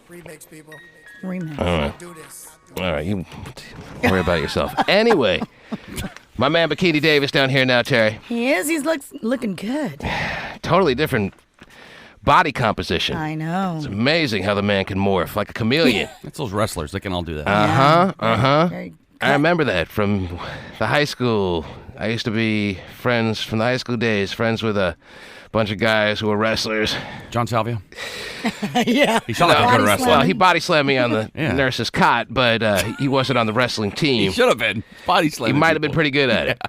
Remix. All right, you worry about it yourself. Anyway, my man Bikini Dave is down here now, Terry. He is. He's looking good. Totally different body composition. I know. It's amazing how the man can morph like a chameleon. That's those wrestlers. They can all do that. I remember that from the high school. I used to be friends from the high school days, friends with a bunch of guys who were wrestlers. John Salvio? Yeah. He sounded like a good wrestler. Well, he body slammed me on the nurse's cot, but he wasn't on the wrestling team. He should have been. Body slammed. He might have been pretty good at it.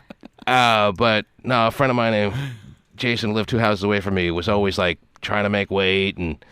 But no, a friend of mine named Jason lived 2 houses away from me, was always like trying to make weight, and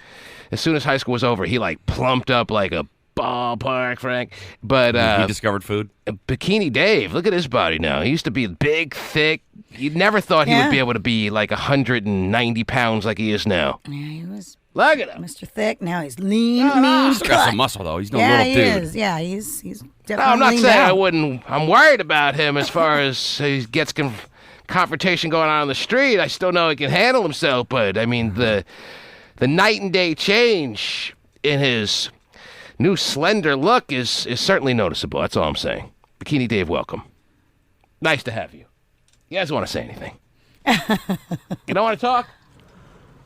as soon as high school was over, he like plumped up like a ballpark, Frank. But he discovered food. Bikini Dave, look at his body now. He used to be big, thick. You never thought he would be able to be like 190 pounds like he is now. Yeah, he was. Look at him, Mr. Thick. Now he's lean, mean, He's got some muscle though. He's no little dude. Yeah, he is. Yeah, he's definitely. No, I'm not leaned saying out. I wouldn't. I'm worried about him as far as he gets confrontation going on the street. I still know he can handle himself, but I mean the night and day change in his new slender look is certainly noticeable. That's all I'm saying. Bikini Dave, welcome. Nice to have you. You guys want to say anything? You don't want to talk?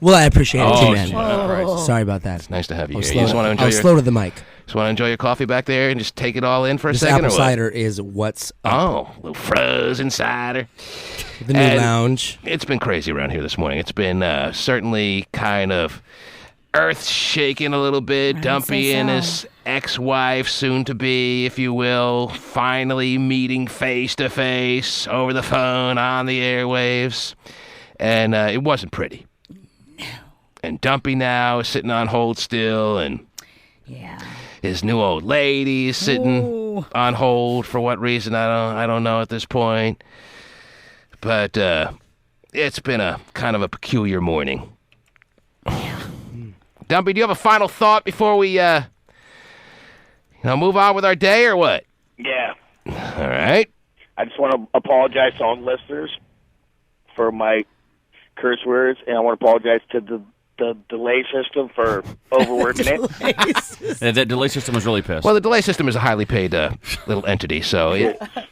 Well, I appreciate it too, man. Christ. Sorry about that. It's nice to have you I was here. You just want to enjoy slow to the mic. Just want to enjoy your coffee back there and just take it all in for a This second, apple or what? cider is what's up. Oh, a little frozen cider. The new And lounge. It's been crazy around here this morning. It's been certainly kind of earth-shaking a little bit. Dumpy and his ex-wife, soon-to-be, if you will, finally meeting face-to-face over the phone on the airwaves. And it wasn't pretty. And Dumpy now is sitting on hold still, and his new old lady is sitting on hold for what reason I don't know at this point. But it's been a kind of a peculiar morning. Dumpy, do you have a final thought before we move on with our day, or what? Yeah. All right. I just want to apologize to all the listeners for my curse words, and I want to apologize to the delay system for overworking it. That delay system was really pissed. Well, the delay system is a highly paid little entity, so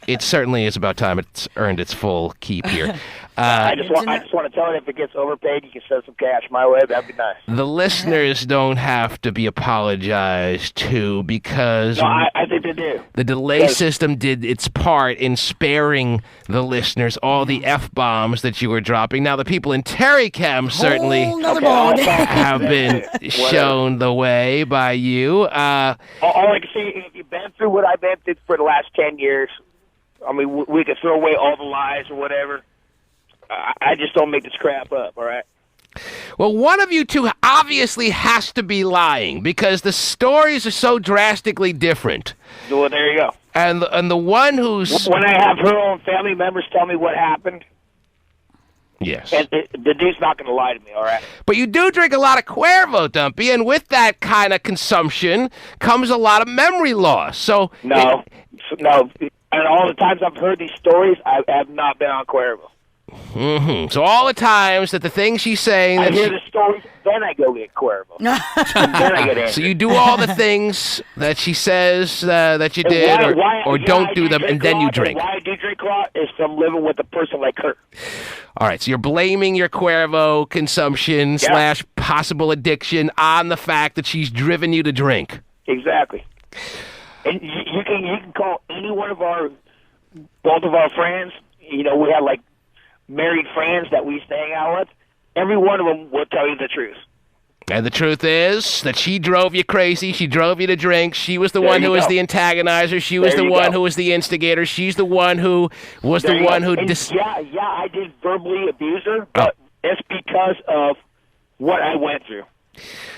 it certainly is about time it's earned its full keep here. I just want to tell it, if it gets overpaid, you can send some cash my way. That'd be nice. The listeners don't have to be apologized to, because No, I think they do. the delay system did its part in sparing the listeners all the F-bombs that you were dropping. Now, the people in Terry Cam certainly have been shown the way by you. All I can see, if you've been through what I've been through for the last 10 years, I mean, we could throw away all the lies or whatever. I just don't make this crap up, all right? Well, one of you two obviously has to be lying, because the stories are so drastically different. Well, there you go. And the one who's... When I have her own family members tell me what happened, yes, and the dude's not going to lie to me, all right? but you do drink a lot of Cuervo, Dumpy, and with that kind of consumption comes a lot of memory loss. So No. And all the times I've heard these stories, I have not been on Cuervo. So all the times that the things she's saying... I that hear the stories, then I go get Cuervo. And then I get angry. So you do all the things that she says that you did, or don't do them, and then you drink. Why I do drink a lot is from living with a person like her. All right, so you're blaming your Cuervo consumption / possible addiction on the fact that she's driven you to drink. Exactly. And you can call any one of both of our friends. You know, we had like married friends that we used to hang out with. Every one of them will tell you the truth. And the truth is that she drove you crazy. She drove you to drink. She was the one who was the antagonizer. She was the one who was the instigator. She's the one who was the one who... I did verbally abuse her, but it's because of what I went through.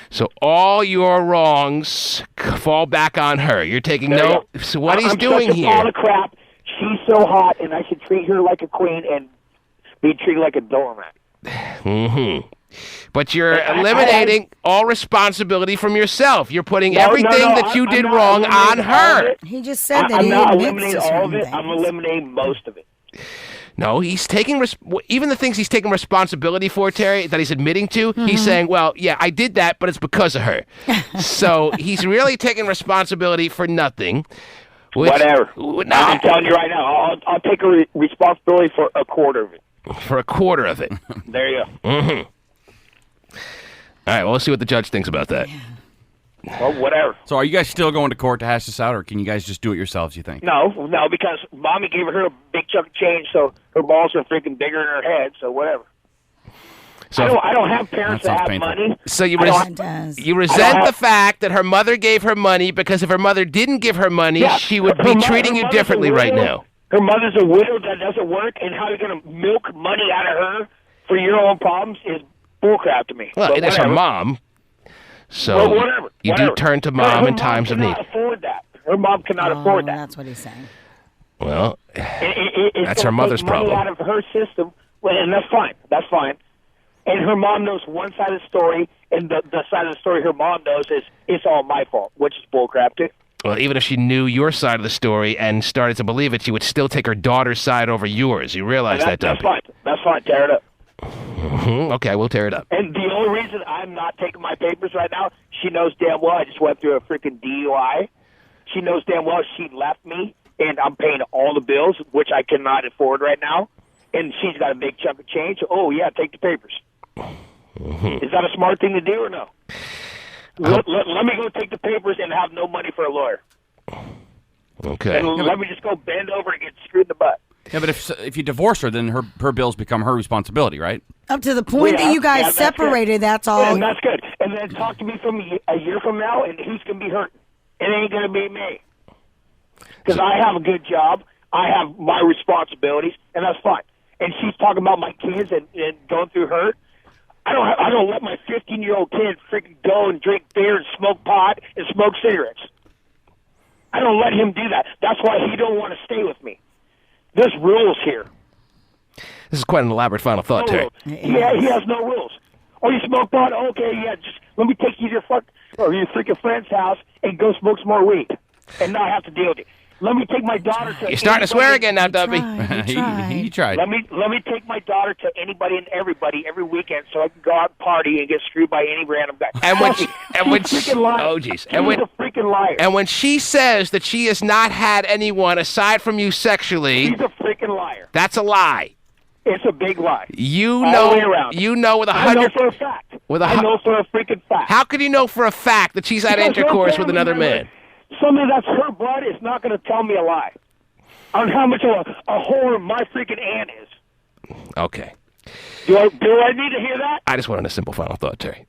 So all your wrongs fall back on her. You're taking no... So what he's doing here... All the crap. She's so hot, and I should treat her like a queen and be treated like a doormat. But you're eliminating all responsibility from yourself. You're putting everything that you did wrong on her. He just said that I'm he not admits eliminating to all of certain it. I'm things. eliminating most of it. No, he's taking even the things he's taking responsibility for, Terry, that he's admitting to. He's saying, "Well, yeah, I did that, but it's because of her." So he's really taking responsibility for nothing. Whatever. I'm telling you right now, I'll take responsibility for a quarter of it. For a quarter of it. There you go. Mm-hmm. All right, well, let's see what the judge thinks about that. Well, whatever. So are you guys still going to court to hash this out, or can you guys just do it yourselves, you think? No, because Mommy gave her a big chunk of change, so her balls are freaking bigger in her head, so whatever. So I don't have parents that have painful. money. So you It does. resent the fact that her mother gave her money, because if her mother didn't give her money, she would be treating you differently right now. Her mother's a widow that doesn't work, and how you're going to milk money out of her for your own problems is bullcrap to me. Well, it is her mom. So whatever. you do turn to mom in times of need. Her mom cannot afford that. Her mom cannot afford that. That's what he's saying. Well, It's that's her gonna mother's take money problem. out of her system, well, and that's fine. That's fine. And her mom knows one side of the story, and the side of the story her mom knows is it's all my fault, which is bullcrap too. Well, even if she knew your side of the story and started to believe it, she would still take her daughter's side over yours. You realize that, That's don't you? fine. That's fine. Tear it up. Okay, we'll tear it up. And the only reason I'm not taking my papers right now, she knows damn well I just went through a freaking DUI. She knows damn well she left me, and I'm paying all the bills, which I cannot afford right now. And she's got a big chunk of change. Oh, yeah, take the papers. Is that a smart thing to do or no? Let me go take the papers and have no money for a lawyer. Okay. And let me just go bend over and get screwed in the butt. Yeah, but if you divorce her, then her bills become her responsibility, right? Up to the point that you guys that's separated, good. that's all. And that's good. And then talk to me from a year from now, and who's going to be hurt? It ain't going to be me. Because I have a good job. I have my responsibilities, and that's fine. And she's talking about my kids and going through her. I don't let my 15-year-old kid freaking go and drink beer and smoke pot and smoke cigarettes. I don't let him do that. That's why he don't want to stay with me. There's rules here. This is quite an elaborate final thought, Terry. Yeah, he has no rules. Oh, you smoke pot? Okay, yeah, just let me take you to your freaking friend's house and go smoke some more weed and not have to deal with it. Let me take my daughter to... You're starting to swear again now, Dubby. He tried. Let me take my daughter to anybody and everybody every weekend so I can go out and party and get screwed by any random guy. And when She's she, freaking liar. oh jeez, She's a freaking liar. and when she says that she has not had anyone aside from you sexually, She's a freaking liar. that's a lie. It's a big lie. You All know, the way around. you know with I know 100. for a fact. I know for a freaking fact. How can you know for a fact that she's had Because her intercourse with family another member, man? Somebody that's her blood is not going to tell me a lie on how much of a whore my freaking aunt is. Okay. Do I need to hear that? I just wanted a simple final thought, Terry.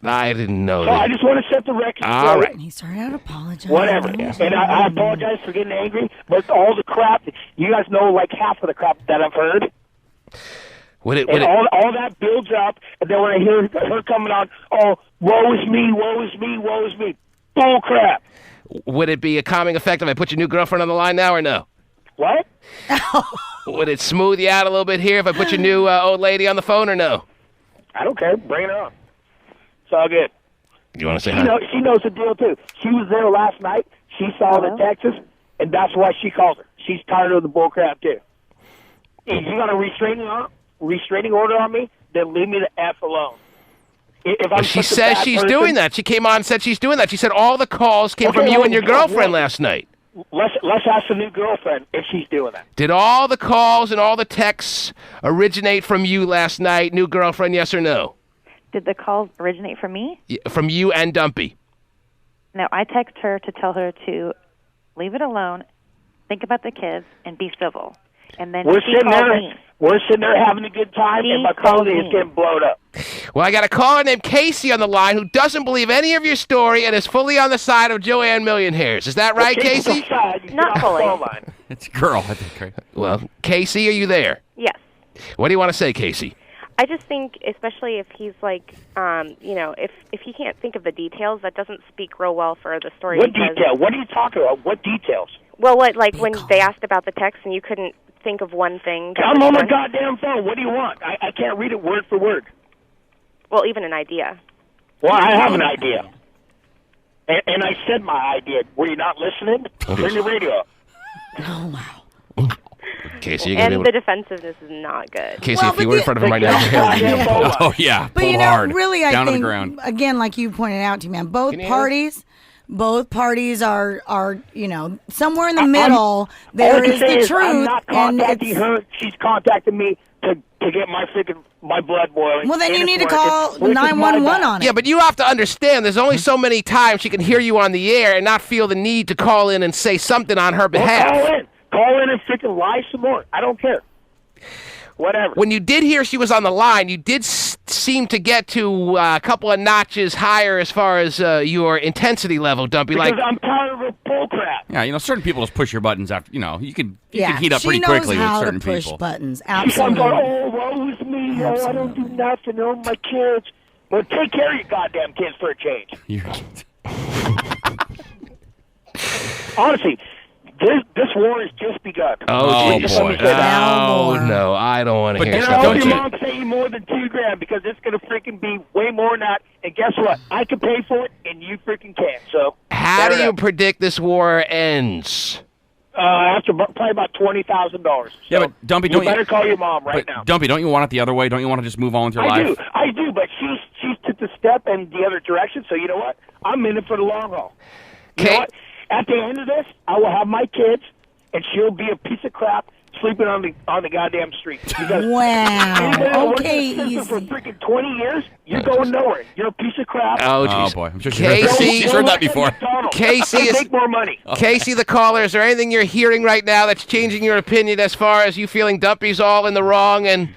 I didn't know So I that. just want to set the record straight. All right. He started out apologizing. Whatever. And I apologize for getting angry, but all the crap, you guys know like half of the crap that I've heard. And all that builds up, and then when I hear her coming on, oh, woe is me, woe is me, woe is me. Bull crap. Would it be a calming effect if I put your new girlfriend on the line now or no? What? Would it smooth you out a little bit here if I put your new old lady on the phone or no? I don't care. Bring her on. It's all good. You want to say She, hi? she knows the deal, too. She was there last night. She saw the Texas, and that's why she called her. She's tired of the bull crap, too. If you got a restraining order on me, then leave me the F alone. If But she says she's doing that. She came on and said she's doing that. She said all the calls came from you and your girlfriend last night. Let's ask the new girlfriend if she's doing that. Did all the calls and all the texts originate from you last night, new girlfriend, yes or no? Did the calls originate from me? From you and Dumpy. No, I text her to tell her to leave it alone, think about the kids, and be civil. And then We're she sitting called there. me. We're sitting there having a good time, and my phone is getting blown up. Well, I got a caller named Casey on the line who doesn't believe any of your story and is fully on the side of Joanne Millionairs. Is that right, Casey? Not fully. It's a girl, I think, right? Well, Casey, are you there? Yes. What do you want to say, Casey? I just think, especially if he's like, if he can't think of the details, that doesn't speak real well for the story. What detail? What are you talking about? What details? Well, when they asked about the text and you couldn't think of one thing. I'm on my goddamn phone. What do you want? I can't read it word for word. Well, even an idea. Well, I have an idea. And I said my idea. Were you not listening? Turn your radio up. Oh, wow. Casey, you're gonna be And able the to... defensiveness is not good. Casey, Well, if you but were in the- front of him right now, your hair would be Yeah. Oh yeah, But pull you know, hard, really, I down think to the ground. again, like you pointed out to me, man, both Can you hear parties are somewhere in the middle. There is the I'm truth, not and contacting it's. her. She's contacting me to get my blood boiling. Well, then and you it's need to working, call which is my 911 bad. on it. Yeah, but you have to understand, there's only so many times she can hear you on the air and not feel the need to call in and say something on her Well, behalf. call in and freaking lie some more. I don't care. Whatever. When you did hear she was on the line, you did seem to get to a couple of notches higher as far as your intensity level, Dumpy. Because Like, I'm tired of her bull crap. Yeah, certain people just push your buttons after. You can Yeah, heat up she pretty knows quickly with how certain to push people. buttons. She comes Absolutely. on, oh, woe is me. Oh, I don't do nothing. Oh, my kids. Well, take care of your goddamn kids for a change. Honestly, this war has just begun. oh, Oh, geez. boy. Oh, More. no, I don't want to But hear And stuff. I hope Don't your you- mom's paying more than $2,000 because it's going to freaking be way more than that. And guess what? I can pay for it, and you freaking can't. So How set do it you up. predict this war ends? After probably about $20,000. Yeah, but Dumpy, you don't you? better call your mom right But now. Dumpy, don't you want it the other way? Don't you want to just move on with your life? I do, but she's took the step in the other direction. So you know what? I'm in it for the long haul. You know Okay. what? At the end of this, I will have my kids, and she'll be a piece of crap sleeping on the goddamn street. Because anybody that Wow. worked Okay, in the system for easy. freaking 20 years, you're going nowhere. You're a piece of crap. Oh, Oh jeez. boy, I'm sure Casey- she's heard that before. Casey I is- make more money. Casey, the caller, is there anything you're hearing right now that's changing your opinion as far as you feeling Dumpy's all in the wrong and...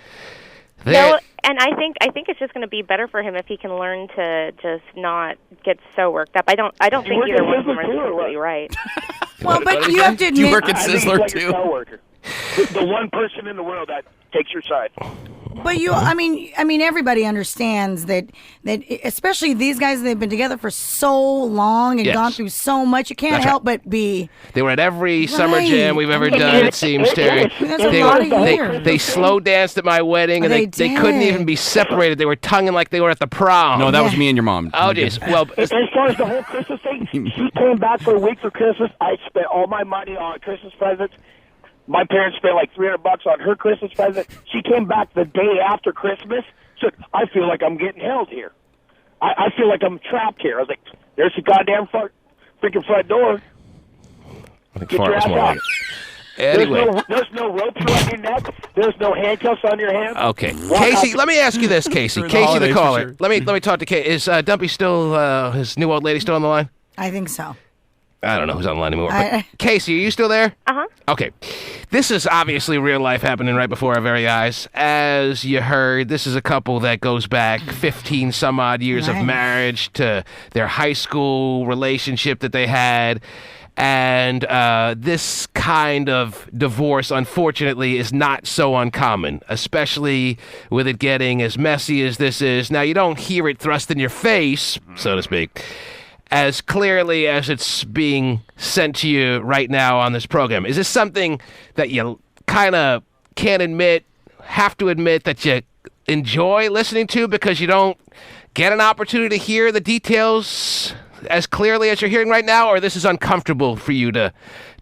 No, and I think it's just going to be better for him if he can learn to just not get so worked up. I don't think work either at one of them Sizzler are too, or completely what? right. Well, but you have to Do you admit, work at I think Sizzler it's like a too? coworker. The one person in the world that takes your side. but I mean, everybody understands that especially these guys, they've been together for so long and Yes. gone through so much. You can't That's help but be. They were at every summer Right. jam we've ever I mean, done, it seems, Terry. That's a They, lot were, of they, years. they slow danced at my wedding, and They they couldn't did. even be separated. They were tonguing like they were at the prom. No, that was Yeah. me and your mom. Oh, jeez. Well, As far as the whole Christmas thing, she came back for a week for Christmas. I spent all my money on Christmas presents. My parents spent like $300 on her Christmas present. She came back the day after Christmas. So I feel like I'm getting held here. I feel like I'm trapped here. I was like, there's the goddamn freaking front door. I think Get fart your was ass more out. like it. Anyway. There's no ropes around your neck. There's no handcuffs on your hands. Okay, Walk Casey. out- Let me ask you this, Casey. During the Casey, the holidays, for caller. sure. Let me talk to Casey. Is Dumpy still his new old lady still on the line? I think so. I don't know who's on the line anymore. I- But Casey, are you still there? Uh-huh. Okay. This is obviously real life happening right before our very eyes. As you heard, this is a couple that goes back 15 some odd years of Right. marriage to their high school relationship that they had. And this kind of divorce, unfortunately, is not so uncommon, especially with it getting as messy as this is. Now, you don't hear it thrust in your face, so to speak, as clearly as it's being sent to you right now on this program. Is this something that you kind of can't admit, have to admit that you enjoy listening to because you don't get an opportunity to hear the details as clearly as you're hearing right now, or this is uncomfortable for you to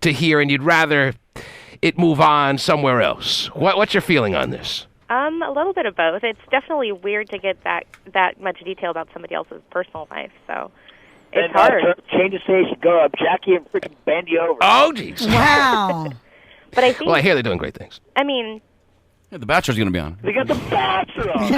hear and you'd rather it move on somewhere else? What's your feeling on this? A little bit of both. It's definitely weird to get that much detail about somebody else's personal life, so it's And, hard. change the station, go up, Jackie, and freaking bend you over. Oh, jeez. Wow. But I think, Well, I hear they're doing great things. I mean, Yeah, the Bachelor's going to be on. They got the Bachelor on.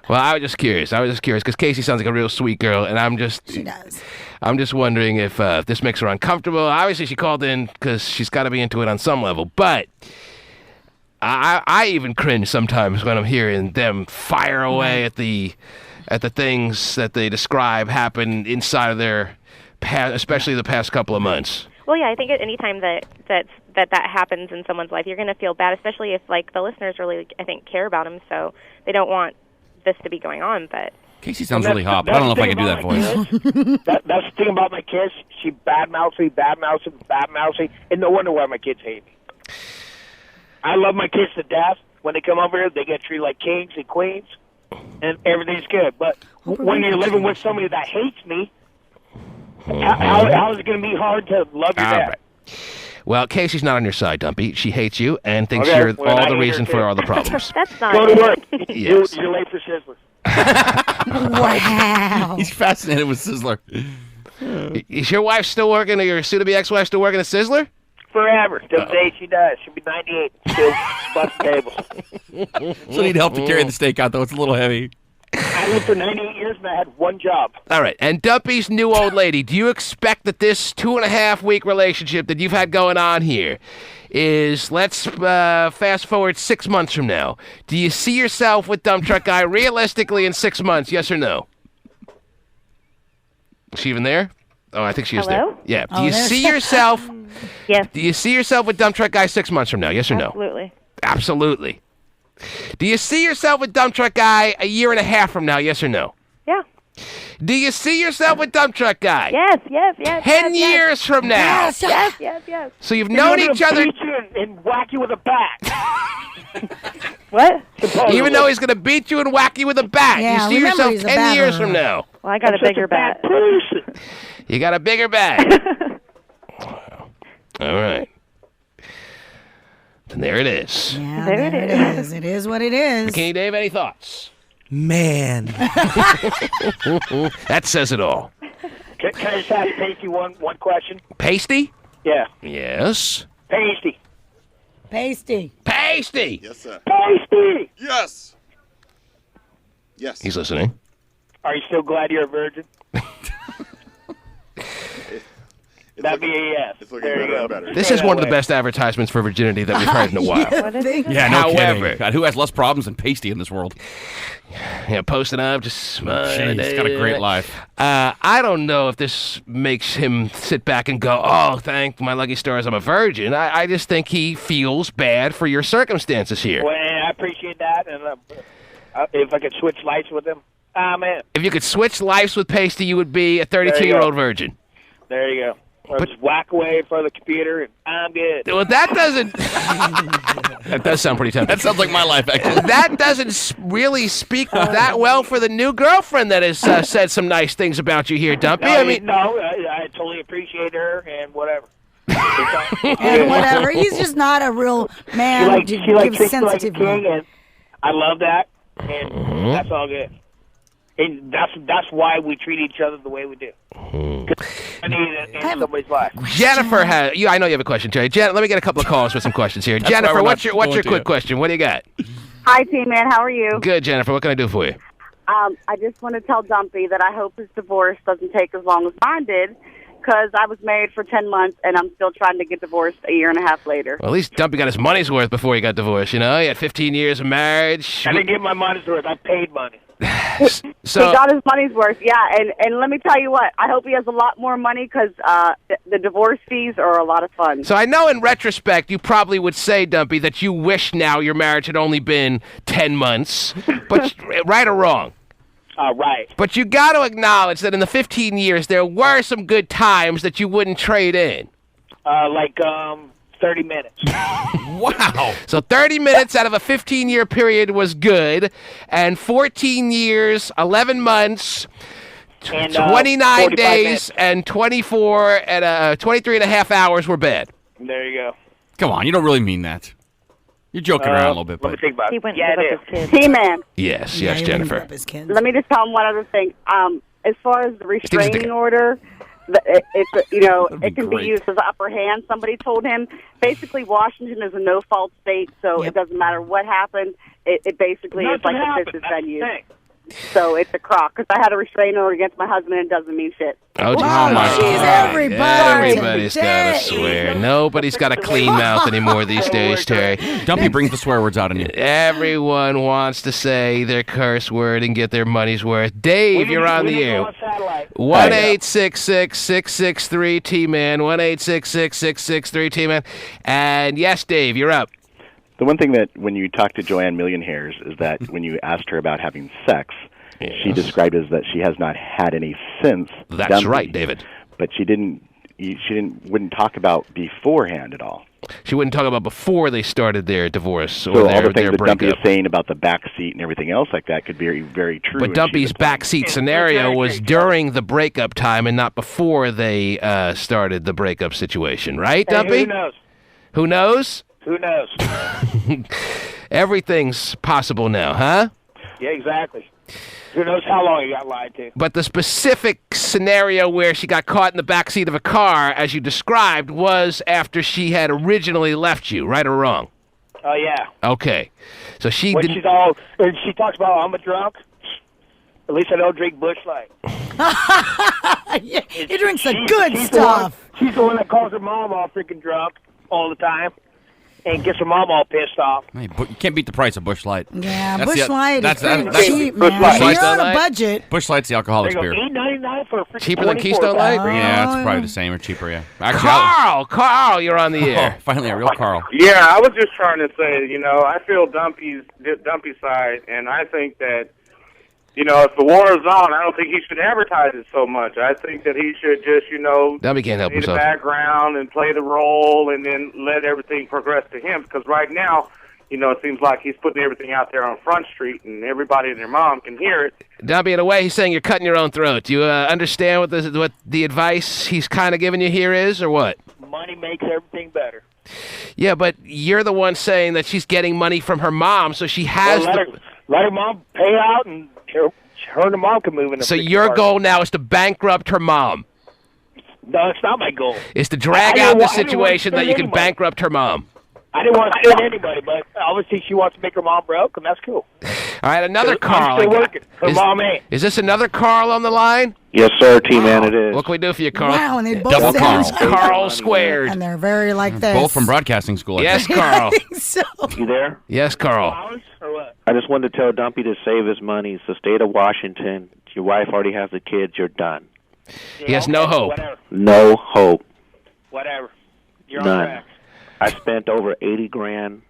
Well, I was just curious because Casey sounds like a real sweet girl, and She does. I'm just wondering if this makes her uncomfortable. Obviously, she called in because she's got to be into it on some level, but I even cringe sometimes when I'm hearing them fire away at the things that they describe happen inside of their past, especially the past couple of months. well, yeah, I think at any time that happens in someone's life, you're going to feel bad, especially if like the listeners really, I think, care about them, so they don't want this to be going on. But Casey sounds really hot, but I don't know if I can do that voice. That's the thing about my kids. She badmouths me, and no wonder why my kids hate me. I love my kids to death. When they come over here, they get treated like kings and queens, and everything's good. But when you're living with somebody that hates me, how is it going to be hard to love your All dad? right. Well, Casey's not on your side, Dumpy. She hates you and thinks Okay, you're well, all I the hate reason her for too. all the problems. That's not Go to it. work. Yes. You're late for Sizzler. Wow. He's fascinated with Sizzler. Is your wife still working, or your soon-to-be ex-wife still working at Sizzler? Forever. Till the day she dies. She'll be 98. Still busting tables. So need help to carry the steak out, though. It's a little heavy. I lived for 98 years and I had one job. All right. And Dumpy's new old lady, do you expect that this 2.5-week relationship that you've had going on here is, let's fast forward 6 months from now, do you see yourself with Dump Truck Guy realistically in 6 months, yes or no? Is she even there? Oh, I think she is Hello? there. Yeah. Do Oh, you there's- see yourself? Yes, Do you see yourself with Dump Truck Guy 6 months from now, yes or no? absolutely. Absolutely. Do you see yourself with Dump Truck Guy a year and a half from now, yes or no? Yeah. Do you see yourself with Dump Truck Guy? Yes. 10 years from now. Yes. So you've known each other, Beat you and whack you with a bat. What? even though he's going to beat you and whack you with a bat. Yeah, you see remember yourself he's a 10 years batter. from now. Well, I got a Such bigger bat. bad person. You got a bigger bat. All right. And there it is. Yeah, There there it it is. It is what it is. Kenny Dave, any thoughts? Man. That says it all. Can I just ask Pasty one question? Pasty? Yeah. Yes. Pasty. Pasty. Pasty! Yes, sir. Pasty! Yes. Yes. He's listening. Are you still glad you're a virgin? It's That'd be a yes. It's looking There you better go. and better. This is one of the best advertisements for virginity that we've heard in a while. What is it? Yeah, no However- kidding. God, who has less problems than Pasty in this world? Yeah, posting up, just smiling. Jeez, he's got a great life. I don't know if this makes him sit back and go, oh, thank my lucky stars I'm a virgin. I just think he feels bad for your circumstances here. Well, I appreciate that. And if I could switch lights with him, man. If you could switch lives with Pasty, you would be a 32-year-old virgin. There you go. Or just whack away in front of the computer, and I'm good. Well, that doesn't... that does sound pretty tempting. That sounds like my life, actually. That doesn't really speak that well for the new girlfriend that has said some nice things about you here, Dumpy. No, I mean, I totally appreciate her and whatever. And whatever. He's just not a real man She to likes give things like a sensitive. king, and I love that, and that's all good. And that's why we treat each other the way we do. I need it in somebody's life. Jennifer has... I know you have a question, Jerry. Let me get a couple of callers with some questions here. why Jennifer, we're what's not your going to quick you. question? What do you got? Hi, T-Man. How are you? Good, Jennifer. What can I do for you? I just want to tell Dumpy that I hope his divorce doesn't take as long as mine did, because I was married for 10 months, and I'm still trying to get divorced a year and a half later. Well, at least Dumpy got his money's worth before he got divorced, you know? He had 15 years of marriage. I didn't get my money's worth. I paid money. So, He got his money's worth, yeah. And let me tell you what, I hope he has a lot more money, because the divorce fees are a lot of fun. so I know in retrospect you probably would say, Dumpy, that you wish now your marriage had only been 10 months. But right or wrong? Right. But you got to acknowledge that in the 15 years there were some good times that you wouldn't trade in. 30 minutes. Wow. So 30 minutes out of a 15-year period was good, and 14 years, 11 months, And 29 45 days, minutes. and 24 and 23 and a half hours were bad. There you go. Come on, you don't really mean that. You're joking around a little bit, Let me but think about He it. went Yeah, and it live is. with his kids. T-Man, Yes, Yeah, yes, he wouldn't Jennifer. give up his kids. let me just tell him one other thing. As far as the Steven's restraining dick. order, it be can be great. used as upper hand. Somebody told him, basically, Washington is a no-fault state, so Yep. it doesn't matter what happened. It basically is Nothing like a happened. business That's the venue. thing. So it's a crock. Because I had a restraining order against my husband, and it doesn't mean shit. Oh, Oh, my jeez, God. everybody Everybody's got to today. swear. Nobody's got a clean mouth anymore these days, Terry. Dumpy brings the swear words out in you. Everyone wants to say their curse word and get their money's worth. Dave, you're on the air. 1-866-663-T-Man. 1-866-663-T-Man. And yes, Dave, you're up. The one thing that when you talk to Joanne Millionhairs is that when you asked her about having sex, she described it as that she has not had any since. That's Dumpy, right, David. But she wouldn't talk about beforehand at all. She wouldn't talk about before they started their divorce or So their all the things their that Dumpy is breakup. saying about the back seat and everything else like that could be very, very true. But and Dumpy's she's a- backseat scenario was during the breakup time and not before they started the breakup situation, right, Hey, Dumpy? who knows? Who knows? Who knows? Everything's possible now, huh? Yeah, exactly. Who knows how long he got lied to? But the specific scenario where she got caught in the backseat of a car, as you described, was after she had originally left you, right or wrong? Oh, yeah. Okay. So she When didn't... she's all, and she talks about, I'm a drunk. At least I don't drink Busch Light. He drinks the She's- good she's stuff. She's the one that calls her mom all freaking drunk all the time and gets her mom all pissed off. Hey, you can't beat the price of Busch Light. Yeah, That's Busch the- Light is that's- pretty that's- cheap, Busch man. Light. When you're on Light? a budget. Busch Light's the alcoholic's They go beer. $8.99 for a freaking Cheaper than 24 Keystone Light? pack. Yeah, it's probably the same or cheaper, yeah. Actually, I Carl, you're on the was- air. oh, finally, a real Carl. Yeah, I was just trying to say, I feel Dumpy's side, and I think that, if the war is on, I don't think he should advertise it so much. I think that he should just, Dumpy can't help play the himself. background and play the role, and then let everything progress to him. Because right now, it seems like he's putting everything out there on Front Street, and everybody and their mom can hear it. Dumpy, in a way, he's saying you're cutting your own throat. Do you understand what the advice he's kind of giving you here is, or what? Money makes everything better. Yeah, but you're the one saying that she's getting money from her mom, so she has Well, let her mom pay out, and her and her mom can move in. So your goal now is to bankrupt her mom. No, it's not my goal. Is to drag I out didn't the wa- I didn't want to situation that spend you can any money. bankrupt her mom. I didn't want to spend anybody, but obviously she wants to make her mom broke, and that's cool. All right, another I'm Carl. still working. Her mom ain't. Is this another Carl on the line? Yes, sir, T-Man, it is. What can we do for you, Carl? Wow, and they both Double sound Carl squared. and they're very like this. Both from broadcasting school. I Yes, think. Carl. So You there? Yes, Carl. Flowers or what? I just wanted to tell Dumpy to save his money. It's the state of Washington. Your wife already has the kids. You're done. He has no hope. Whatever. No hope. Whatever. You're on None. track. I spent over $80,000.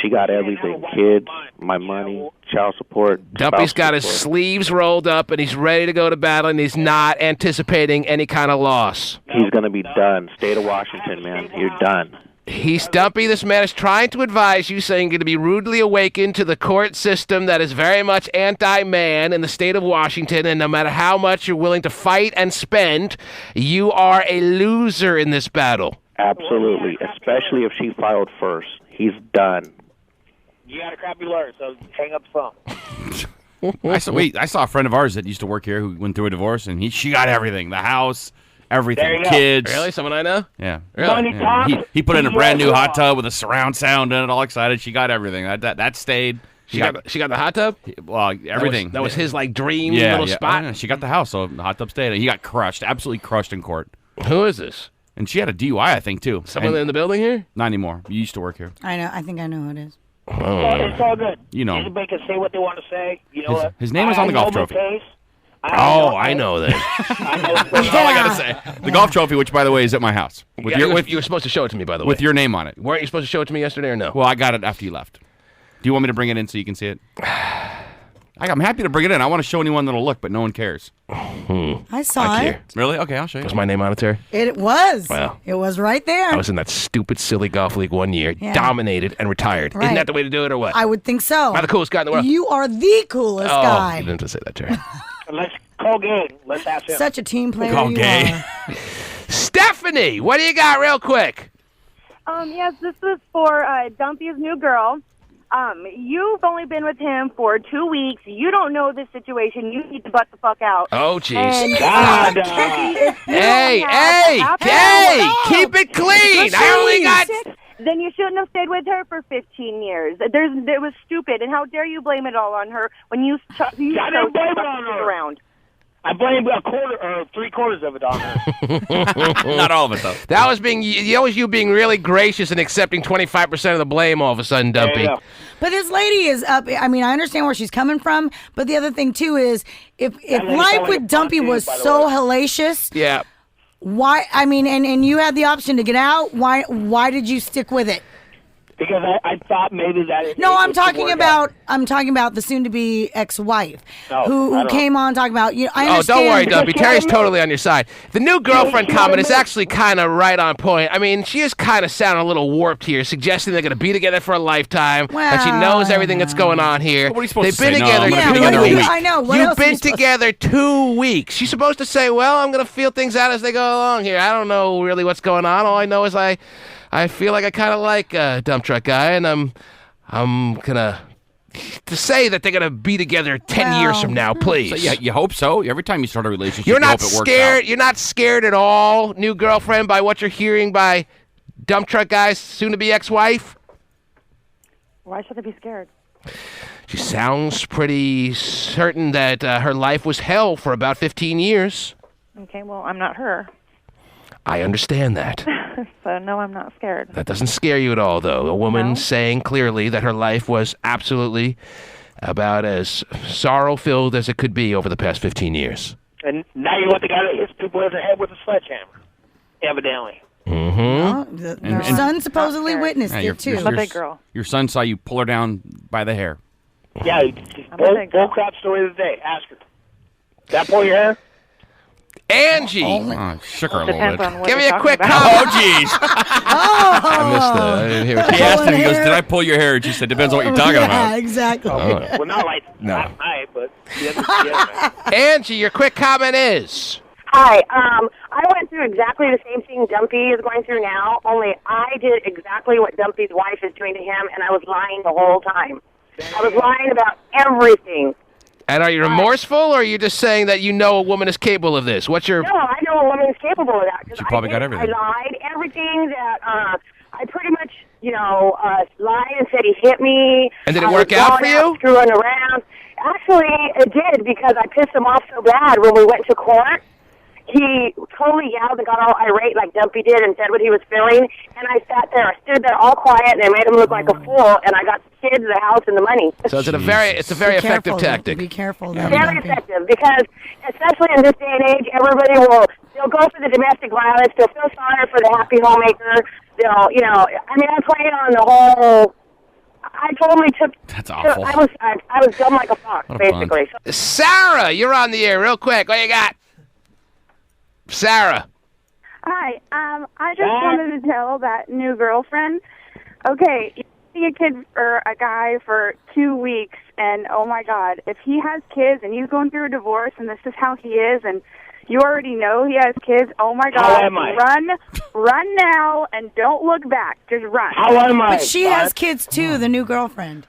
She got everything: kids, my money, child support. Dumpy's spouse got his support. sleeves rolled up, and he's ready to go to battle, and he's not anticipating any kind of loss. He's gonna be done. State of Washington, man. You're done. He's Dumpy. This man is trying to advise you, saying you're going to be rudely awakened to the court system that is very much anti-man in the state of Washington, and no matter how much you're willing to fight and spend, you are a loser in this battle. Absolutely, especially if she filed first. He's done. You got a crappy lawyer, so hang up the phone. I saw a friend of ours that used to work here who went through a divorce, and she got everything: the house, There everything, you go. kids. Really? Someone I know? Yeah. Money Yeah. talks. He put in a brand new Yes. hot tub with a surround sound in it, all excited. She got everything. That stayed. She got the hot tub? Well, everything. That was his like dream yeah, little yeah. spot. Oh, yeah. She got the house, so the hot tub stayed. He got crushed, absolutely crushed in court. Who is this? And she had a DUI, I think, too. Someone And in the building here? not anymore. You used to work here. I know. I think I know who it is. It's all good. You know. Anybody can say what they want to say. You know what? his name was on the golf know my trophy. case. I know that. I know what's going That's all I on. gotta say. The golf trophy, which by the way is at my house, with you with were supposed to show it to me, by the way. with your name on it. Weren't you supposed to show it to me yesterday or no? Well, I got it after you left. Do you want me to bring it in so you can see it? I'm happy to bring it in. I want to show anyone that'll look, but no one cares. I saw I it. care. Really? Okay, I'll show you. Was my name on it, Terry? It was. Wow. It was right there. I was in that stupid, silly golf league one year, Yeah. dominated and retired. Isn't Right. that the way to do it, or what? I would think so. Am I the coolest guy in the world? You are the coolest oh, guy. you didn't have to say that, Terry. Let's call Gabe. Let's ask him. Such a team player Call you gay. are. Stephanie, what do you got real quick? Yes, this is for Dumpy's new girl. You've only been with him for 2 weeks. You don't know this situation. You need to butt the fuck out. Oh, jeez. And, God, Tricky, if you Hey, don't have hey, a happy hey, home, keep it clean. I only got... then you shouldn't have stayed with her for 15 years. It was stupid, and how dare you blame it all on her when you I didn't blame it on her. around. I blame a quarter or 3/4 of it on her. Not all of it, though. That was you being really gracious and accepting 25% of the blame all of a sudden, Dumpy. Yeah. But this lady is up. I mean, I understand where she's coming from. But the other thing, too, is if lady life sounded with like Dumpy Pasty, was by the so way. hellacious, Yeah. why? I mean, and you had the option to get out. Why did you stick with it? Because I thought maybe that. No, it I'm could talking work about out. the soon-to-be ex-wife No, who I don't came on talking about. I Oh, understand. don't worry, Dumpy. Because Terry's she- totally on your side. The new girlfriend she comment wanted is me- actually kind of right on point. I mean, she is kind of sounding a little warped here, suggesting they're going to be together for a lifetime, and she knows everything that's going on here. What are you supposed They've to been say? No, together. I'm gonna Yeah, be what together do a you- week. I know. What You've else are you been supposed- together 2 weeks. She's supposed to say, "Well, I'm going to feel things out as they go along here. I don't know really what's going on. All I know is I feel like I kind of like Dump Truck Guy, and I'm gonna to say that they're gonna be together 10 years from now, please." So, yeah, you hope so. Every time you start a relationship, You're you not hope it works scared. out. You're not scared at all, new girlfriend, by what you're hearing by Dump Truck Guy's soon-to-be ex-wife. Why should I be scared? She sounds pretty certain that her life was hell for about 15 years. Okay, well, I'm not her. I understand that. So, no, I'm not scared. That doesn't scare you at all, though. A woman saying clearly that her life was absolutely about as sorrow-filled as it could be over the past 15 years. And now you want the guy that hits people in the head with a sledgehammer, evidently. Mm-hmm. Well, your son supposedly witnessed Yeah, it too. I'm a big girl. Your son saw you pull her down by the hair. Yeah, bull crap story of the day. Ask her. Did I pull your hair? Angie! Oh, shook her a little Depends bit. on what Give me you're a quick talking comment. Oh, jeez. I missed that. I didn't hear what you He asked said. him, he goes, did I pull your hair? And she said, depends on what you're talking Yeah, about. exactly. Well, not like No. last night, but the other night. Angie, your quick comment is... Hi. I went through exactly the same thing Dumpy is going through now, only I did exactly what Dumpy's wife is doing to him, and I was lying the whole time. I was lying about everything. And are you remorseful, or are you just saying that you know a woman is capable of this? What's your... No, I know a woman's capable of that. 'Cause She probably got I everything. lied, everything that, I pretty much, lied and said he hit me. And did it I work was out for going you? Screwing around. Actually, it did, because I pissed him off so bad when we went to court. He totally yelled and got all irate like Dumpy did and said what he was feeling. And I sat there, I stood there all quiet, and I made him look like a fool, and I got the kids, the house, and the money. So it's a very effective tactic. Be careful. Very effective, because especially in this day and age, everybody they'll go for the domestic violence, they'll feel sorry for the happy homemaker, I played on the whole... I totally took... That's awful. I was dumb like a fox, What a bond. basically. Sarah, you're on the air real quick. What you got? Sarah. Hi. I just wanted to tell that new girlfriend. Okay, you see a kid or a guy for 2 weeks, and oh my God, if he has kids and he's going through a divorce, and this is how he is, and you already know he has kids. Oh my How God! am I? Run now, and don't look back. Just run. How am I? But she has kids too, the new girlfriend.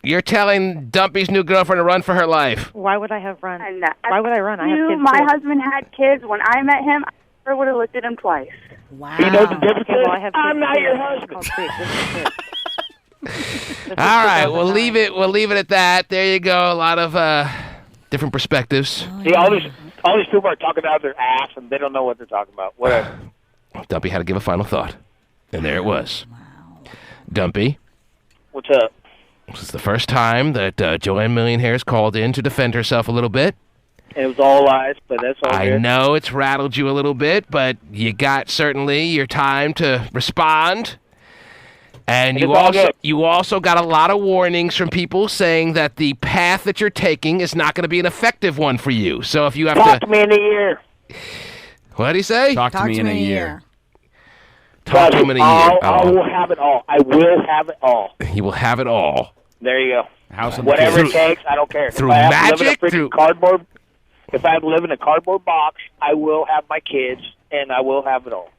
You're telling Dumpy's new girlfriend to run for her life. Why would I have run? And Why would I run? I have kids My too. husband had kids. When I met him, I never would have looked at him twice. Wow. You know the difference Okay, is? well, I have I'm kids not too. your It's husband. called Pooh. This is it. All right, we'll leave it at that. There you go. A lot of different perspectives. See, all these people are talking out of their ass, and they don't know what they're talking about. Whatever. Dumpy had to give a final thought. And there it was. Dumpy, What's up? this is the first time that Joanne Millionaire's called in to defend herself a little bit. And it was all lies, but that's all I good. know it's rattled you a little bit, but you got certainly your time to respond. And It's all good. you also got a lot of warnings from people saying that the path that you're taking is not going to be an effective one for you. So if you have Talk to me in a year. What did he say? Talk to me in a year. Talk to him in a year. I will have it all. I will have it all. He will have it all. There you go. House and Whatever kids. it takes, I don't care. Through if I have to live magic? in a freaking cardboard, if I have to live in a cardboard box, I will have my kids, and I will have it all.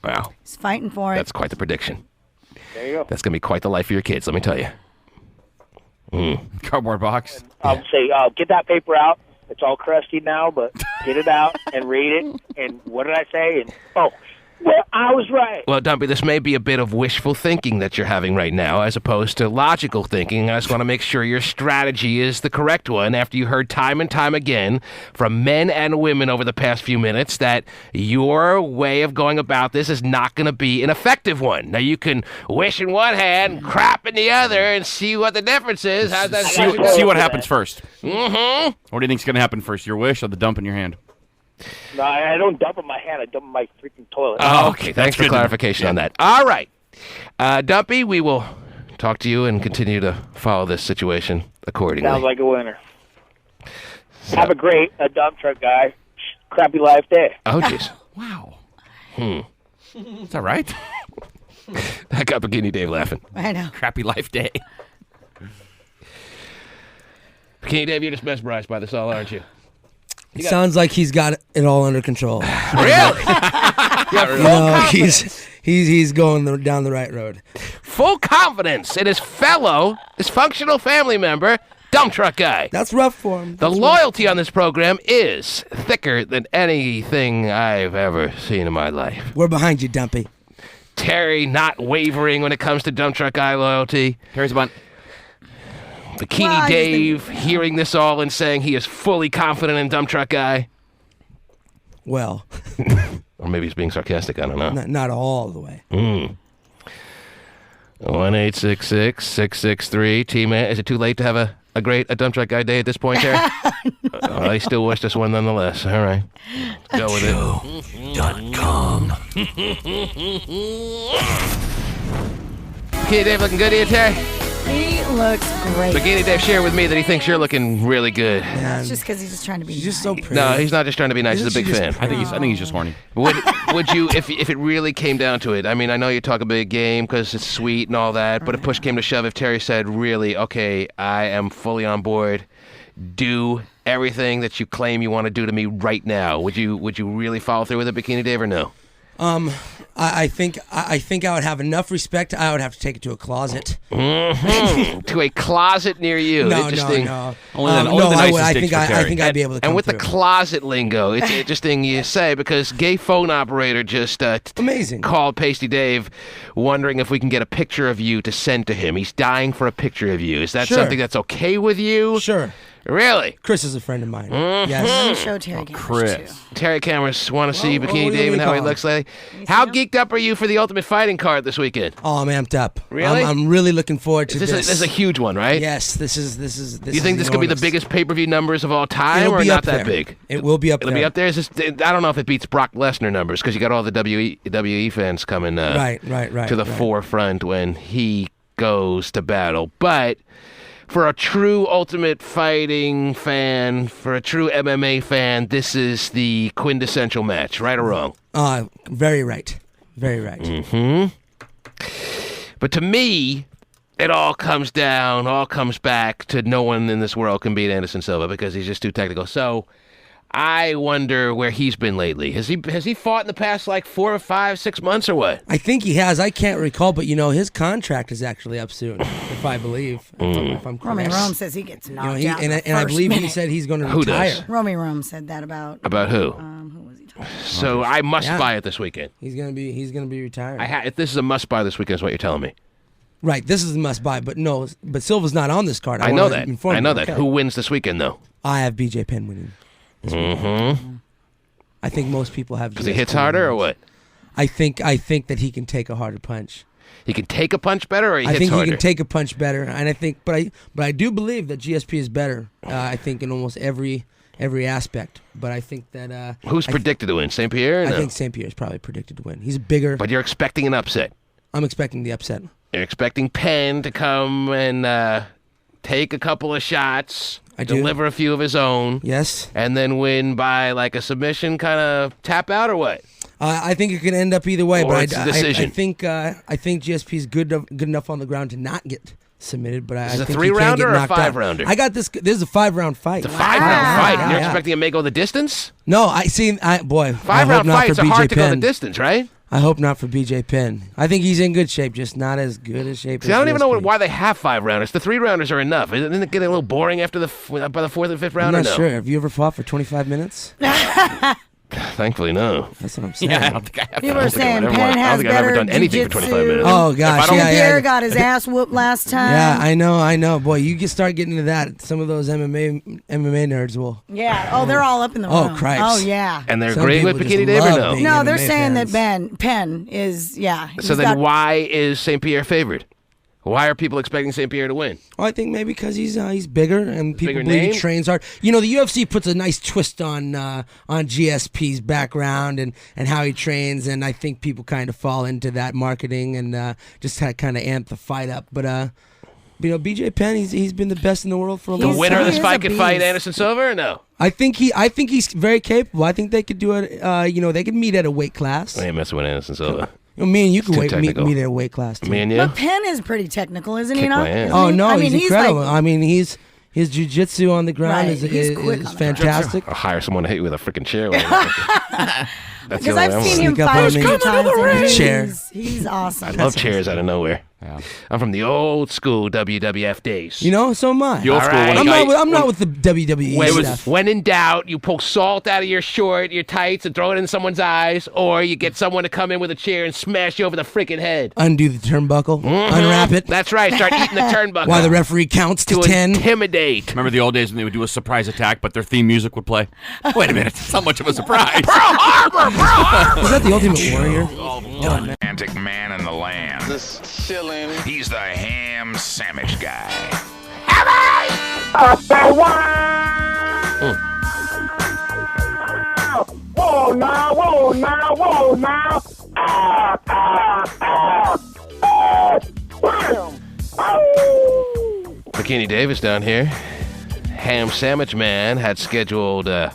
Wow. He's fighting for it. That's quite the prediction. There you go. That's going to be quite the life for your kids, let me tell you. Cardboard box. I'll say, get that paper out. It's all crusty now, but get it out and read it. And what did I say? And well, I was right. Well, Dumpy, this may be a bit of wishful thinking that you're having right now as opposed to logical thinking. I just want to make sure your strategy is the correct one after you heard time and time again from men and women over the past few minutes that your way of going about this is not going to be an effective one. Now, you can wish in one hand, crap in the other, and see what the difference is. How's that sound? See what happens first. Mm-hmm. What do you think's going to happen first, your wish or the dump in your hand? No, I don't dump in my hand. I dump in my freaking toilet. Oh, okay. Thanks for good. clarification on that. All right. Dumpy, we will talk to you and continue to follow this situation accordingly. Sounds like a winner. Have a great dump truck guy. Crappy life day. Oh, jeez. Wow. Is that right? That got Bikini Dave laughing. I know. Crappy life day. Bikini Dave, you're just mesmerized by this all, aren't you? It sounds like he's got it all under control. Really? He's going down the right road. Full confidence in his fellow dysfunctional family member, dump truck guy. That's rough for him. The loyalty on this program is thicker than anything I've ever seen in my life. We're behind you, Dumpy. Terry not wavering when it comes to dump truck guy loyalty. Terry's a bunt. Bikini Dave hearing this all and saying he is fully confident in dump truck guy. Well. Or maybe he's being sarcastic. I don't know. Not all the way. 1-866-663 T-Man. Is it too late to have a dump truck guy day at this point, Terry? I still wish us one nonetheless. All right. Let's go with it. Show.com. Bikini Dave looking good to you, Terry? He looks great. Bikini Dave shared with me that he thinks you're looking really good. It's just because he's just trying to be. She's just so pretty. No, he's not just trying to be nice. He's a big fan. I think he's just horny. Would you, if it really came down to it? I mean, I know you talk a big game because it's sweet and all that, but if push came to shove, if Terry said, "Really, okay, I am fully on board. Do everything that you claim you want to do to me right now," would you really follow through with it, Bikini Dave, or no? I think I would have enough respect. I would have to take it to a closet. To a closet near you. No. Only the I nicest think dicks for Terry. I think I'd be able to. And come with through. the closet lingo, it's interesting you say, because gay phone operator just amazing called Pasty Dave, wondering if we can get a picture of you to send to him. He's dying for a picture of you. Is that Sure. something that's okay with you? Sure. Really? Chris is a friend of mine. Mhm. Yes. Let me show Terry cameras too. Terry cameras want to see what Bikini do Dave we and how he call looks like. How geeked up are you for the Ultimate Fighting card this weekend? Oh, I'm amped up. Really? I'm really looking forward to This is a huge one, right? Yes, this is. Do you think this could be the biggest pay-per-view numbers of all time, It'll or be not up that there. big? It will be up It'll there. be up there. Is this, I don't know if it beats Brock Lesnar numbers, because you got all the WWE fans coming Right, to the forefront when he goes to battle. But for a true Ultimate Fighting fan, for a true MMA fan, this is the quintessential match, right or wrong? Very right. Very right. Mm-hmm. But to me, it all comes back to no one in this world can beat Anderson Silva, because he's just too technical. So I wonder where he's been lately. Has he fought in the past like 4 or 5, 6 months or what? I think he has. I can't recall, but his contract is actually up soon, if I believe. If I'm Romy correct. Rome says he gets knocked out. And I believe he said he's going to Who retire. does? Romy Rome said that about. About who? Who was he talking about? So I must buy it this weekend. He's going to be retired. If this is a must buy this weekend, is what you're telling me. Right. This is a must buy, but Silva's not on this card. I know that. I know that. Who wins this weekend though? I have BJ Penn winning. Mm-hmm. I think most people have. Because he hits harder, or what? I think that he can take a harder punch. He can take a punch better, or he hits I think harder? he can take a punch better, and I think, but I do believe that GSP is better. I think in almost every aspect. But I think that who's predicted to win? St. Pierre? Or I no? think St. Pierre is probably predicted to win. He's bigger. But you're expecting an upset. I'm expecting the upset. You're expecting Penn to come and take a couple of shots, deliver a few of his own. Yes. And then win by like a submission kind of tap out, or what? I think it could end up either way, Or but it's a decision. I think GSP is good enough on the ground to not get submitted. But Is it I a think he can't 3-rounder get or a knocked out. 5-rounder? I got this. This is a 5-round fight. It's a 5-round fight. And you're Yeah. expecting him to go the distance? No, I see. Boy, 5-round fights are hard to go the distance, right? I hope not for BJ Penn. I think he's in good shape, just not as good a shape. See, as I don't even know GSP. why they have 5-rounders. The 3-rounders are enough. Isn't it getting a little boring after by the 4th and 5th round? I'm or not no? sure. Have you ever fought for 25 minutes? Thankfully, no. That's what I'm saying. Yeah, I don't think I have. You were saying Penn I don't has think I've ever better done anything for 25 minutes. Oh gosh, If I don't- Pierre got his ass whooped last time. Yeah, I know. Boy, you can start getting into that. Some of those MMA nerds will. Yeah. Oh, they're all up in the Oh, room. cripes. Oh, yeah. And they're Some agreeing with people just Bikini Dave or love no? being No, they're MMA saying fans. that Penn is, yeah. So he's then got- why is St. Pierre favored? Why are people expecting St. Pierre to win? Well, I think maybe because he's bigger and people Bigger believe name? he trains hard. You know, the UFC puts a nice twist on GSP's background and how he trains, and I think people kind of fall into that marketing and just kind of amp the fight up. But BJ Penn, he's been the best in the world for a long time. The winner of this fight could fight Anderson Silva or no? I think he's very capable. I think they could do it. They could meet at a weight class. I ain't messing with Anderson Silva. Me and you could meet technical. at a weight class too. Me and you? But Penn is pretty technical, isn't he? Kick Not? my ass. Oh no, he's incredible. Like, I mean, his jiu-jitsu on the ground Right, he's quick on the fantastic. I'll hire someone to hit you with a freaking chair. That's because I've seen him fight a few times. And he's awesome. I love chairs out of nowhere. Yeah. I'm from the old school WWF days. You know, so am I. The old school one. I'm not with the WWE stuff. When in doubt, you pull salt out of your short, your tights, and throw it in someone's eyes, or you get someone to come in with a chair and smash you over the freaking head. Undo the turnbuckle, unwrap it. That's right. Start eating the turnbuckle. While the referee counts to 10. Intimidate. Remember the old days when they would do a surprise attack, but their theme music would play? Wait a minute, it's not much of a surprise. Pearl Harbor! Was that the Ultimate Warrior? Gigantic man in the land. Just chilling. He's the ham sandwich guy. Whoa now, whoa now, whoa now. Bikini Davis down here. Ham Sandwich Man had scheduled a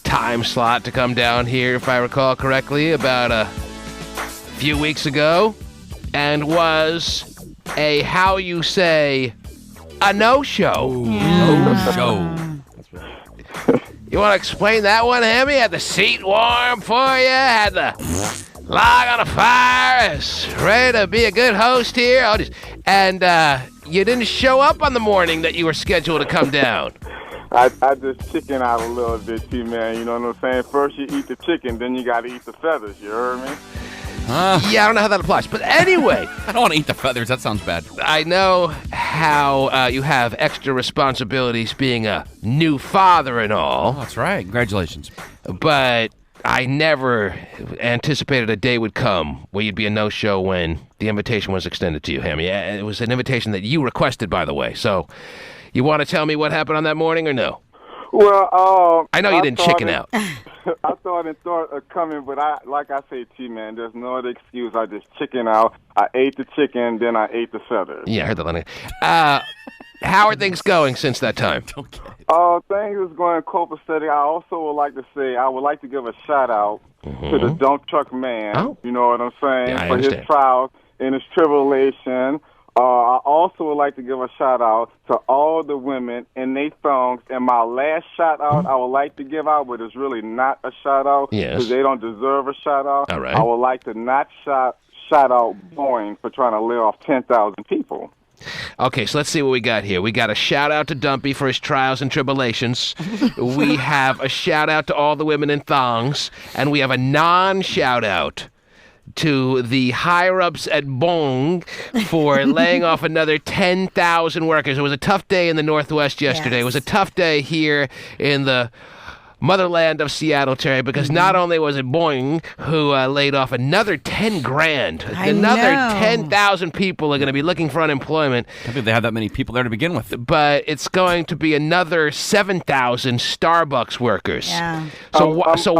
time slot to come down here, if I recall correctly, about a few weeks ago, and was a, how you say, a no-show. No-show. You want to explain that one, Hammy? Had the seat warm for you, had the log on the fire, ready to be a good host here. You didn't show up on the morning that you were scheduled to come down. I just chicken out a little bit too, man. You know what I'm saying? First you eat the chicken, then you got to eat the feathers. You heard me? Yeah, I don't know how that applies. But anyway. I don't want to eat the feathers. That sounds bad. I know how you have extra responsibilities being a new father and all. Oh, that's right. Congratulations. But I never anticipated a day would come where you'd be a no-show when the invitation was extended to you, Hammy. It was an invitation that you requested, by the way. So you want to tell me what happened on that morning or no? Well, I know you didn't chicken out. I thought of coming, but like I say, T-Man, there's no other excuse. I just chicken out. I ate the chicken, then I ate the feathers. Yeah, I heard that, Lenny. How are things going since that time? Things is going copacetic. I also would like to say, I would like to give a shout-out to the dump truck man. Oh. You know what I'm saying? Yeah, I for understand. his trials and his tribulation. I also would like to give a shout-out to all the women in they thongs. And my last shout-out I would like to give out, but it's really not a shout-out because they don't deserve a shout-out. All right. I would like to not shout-out Boeing for trying to lay off 10,000 people. Okay, so let's see what we got here. We got a shout-out to Dumpy for his trials and tribulations. We have a shout-out to all the women in thongs. And we have a non-shout-out to the higher-ups at Bong for laying off another 10,000 workers. It was a tough day in the Northwest yesterday. It was a tough day here in the motherland of Seattle, Terry, because not only was it Boeing who laid off another 10 grand, another 10,000 people are going to be looking for unemployment. I think they had that many people there to begin with. But it's going to be another 7,000 Starbucks workers. Yeah. So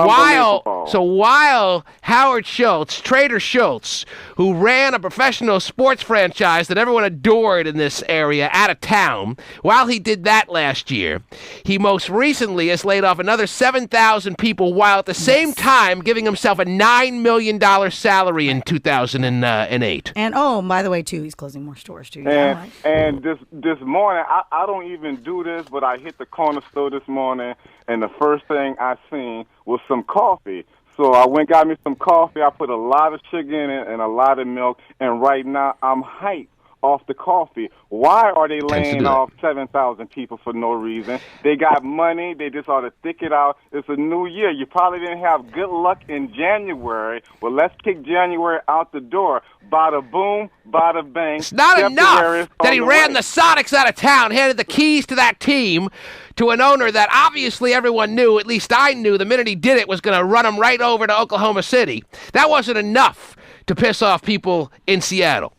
while Howard Schultz, Trader Schultz, who ran a professional sports franchise that everyone adored in this area out of town, while he did that last year, he most recently has laid off another 7,000 people while at the same time giving himself a $9 million salary in 2008. And by the way, too, he's closing more stores too. And this morning, I don't even do this, but I hit the corner store this morning, and the first thing I seen was some coffee. So I went got me some coffee. I put a lot of sugar in it and a lot of milk, and right now I'm hyped off the coffee. Why are they laying off 7,000 people for no reason? They got money. They just ought to thick it out. It's a new year. You probably didn't have good luck in January. Well, let's kick January out the door. Bada boom, bada bang. It's not enough that he ran the Sonics out of town, handed the keys to that team to an owner that obviously everyone knew, at least I knew, the minute he did it was going to run him right over to Oklahoma City. That wasn't enough to piss off people in Seattle.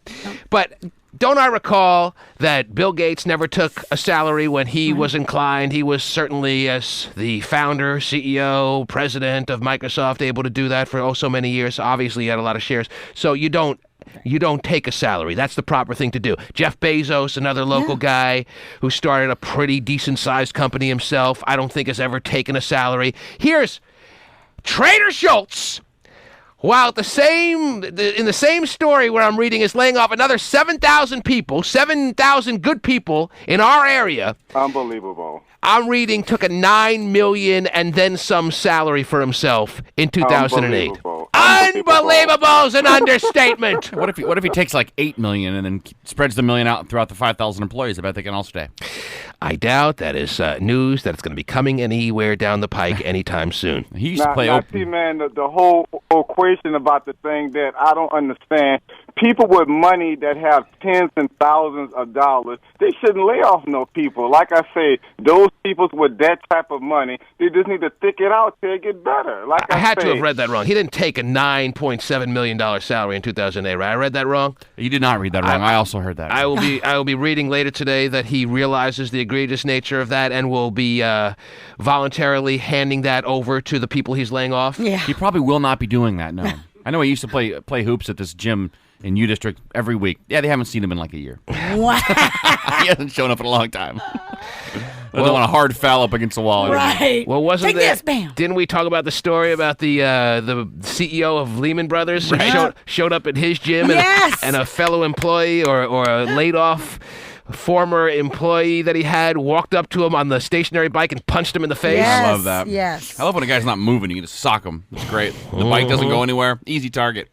But don't I recall that Bill Gates never took a salary when he was inclined? He was certainly, as the founder, CEO, president of Microsoft, able to do that for so many years. Obviously, he had a lot of shares. So you don't take a salary. That's the proper thing to do. Jeff Bezos, another local guy who started a pretty decent-sized company himself, I don't think has ever taken a salary. Here's Trader Schultz. While in the same story where I'm reading is laying off another 7,000 people, 7,000 good people in our area. Unbelievable. I'm reading took a $9 million and then some salary for himself in 2008. Unbelievable is an understatement. What if he takes like $8 million and then spreads the $1 million out throughout the 5,000 employees? I bet they can all stay. I doubt that is news that it's going to be coming anywhere down the pike anytime soon. He used to play open. See, man, the whole equation about the thing that I don't understand. People with money that have tens and thousands of dollars, they shouldn't lay off no people. Like I say, those people with that type of money, they just need to thick it out till it get better. Like I had to have read that wrong. He didn't take a $9.7 million salary in 2008, right? I read that wrong? You did not read that wrong. I also heard that. I will be reading later today that he realizes the egregious nature of that and will be voluntarily handing that over to the people he's laying off. Yeah. He probably will not be doing that, no. I know he used to play hoops at this gym in U District every week. Yeah, they haven't seen him in like a year. Wow. He hasn't shown up in a long time. They don't want a hard foul up against the wall. Right. Well, wasn't Take this, bam. Didn't we talk about the story about the CEO of Lehman Brothers who showed up at his gym and a fellow employee or a laid off former employee that he had walked up to him on the stationary bike and punched him in the face? I love that. Yes. I love when a guy's not moving. You can just sock him. It's great. The bike doesn't go anywhere. Easy target.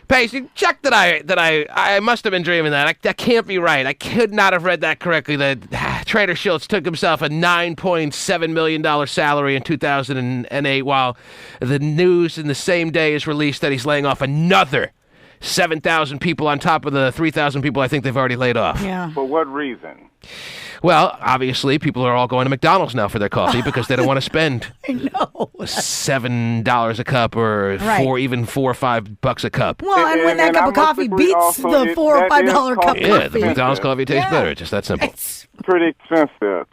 Pasty, check that I must have been dreaming that. That can't be right. I could not have read that correctly. That Trader Schultz took himself a $9.7 million salary in 2008 while the news in the same day is released that he's laying off another 7,000 people on top of the 3,000 people I think they've already laid off. Yeah. For what reason? Well, obviously, people are all going to McDonald's now for their coffee because they don't want to spend $7 a cup or even $4 or $5 a cup. Well, and when that cup of coffee beats the $4 or $5 cup yeah, coffee. the McDonald's coffee tastes better. It's just that simple. It's pretty expensive.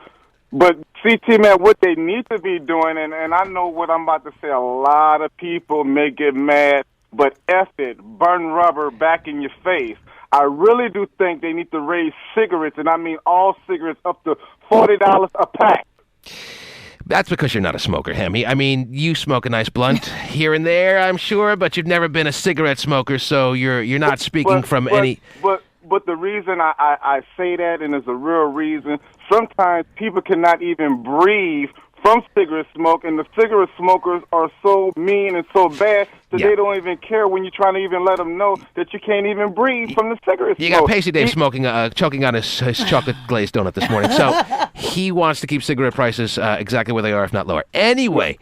But CT, man, what they need to be doing, and I know what I'm about to say, a lot of people may get mad, but F it, burn rubber back in your face. I really do think they need to raise cigarettes, and I mean all cigarettes, up to $40 a pack. That's because you're not a smoker, Hemi. I mean, you smoke a nice blunt here and there, I'm sure, but you've never been a cigarette smoker, so you're not speaking from any... But the reason I say that, and it's a real reason, sometimes people cannot even breathe from cigarette smoke, and the cigarette smokers are so mean and so bad that they don't even care when you're trying to even let them know that you can't even breathe from the cigarette smoke. You got Pasty Dave choking on his chocolate glazed donut this morning, so he wants to keep cigarette prices exactly where they are, if not lower. Anyway,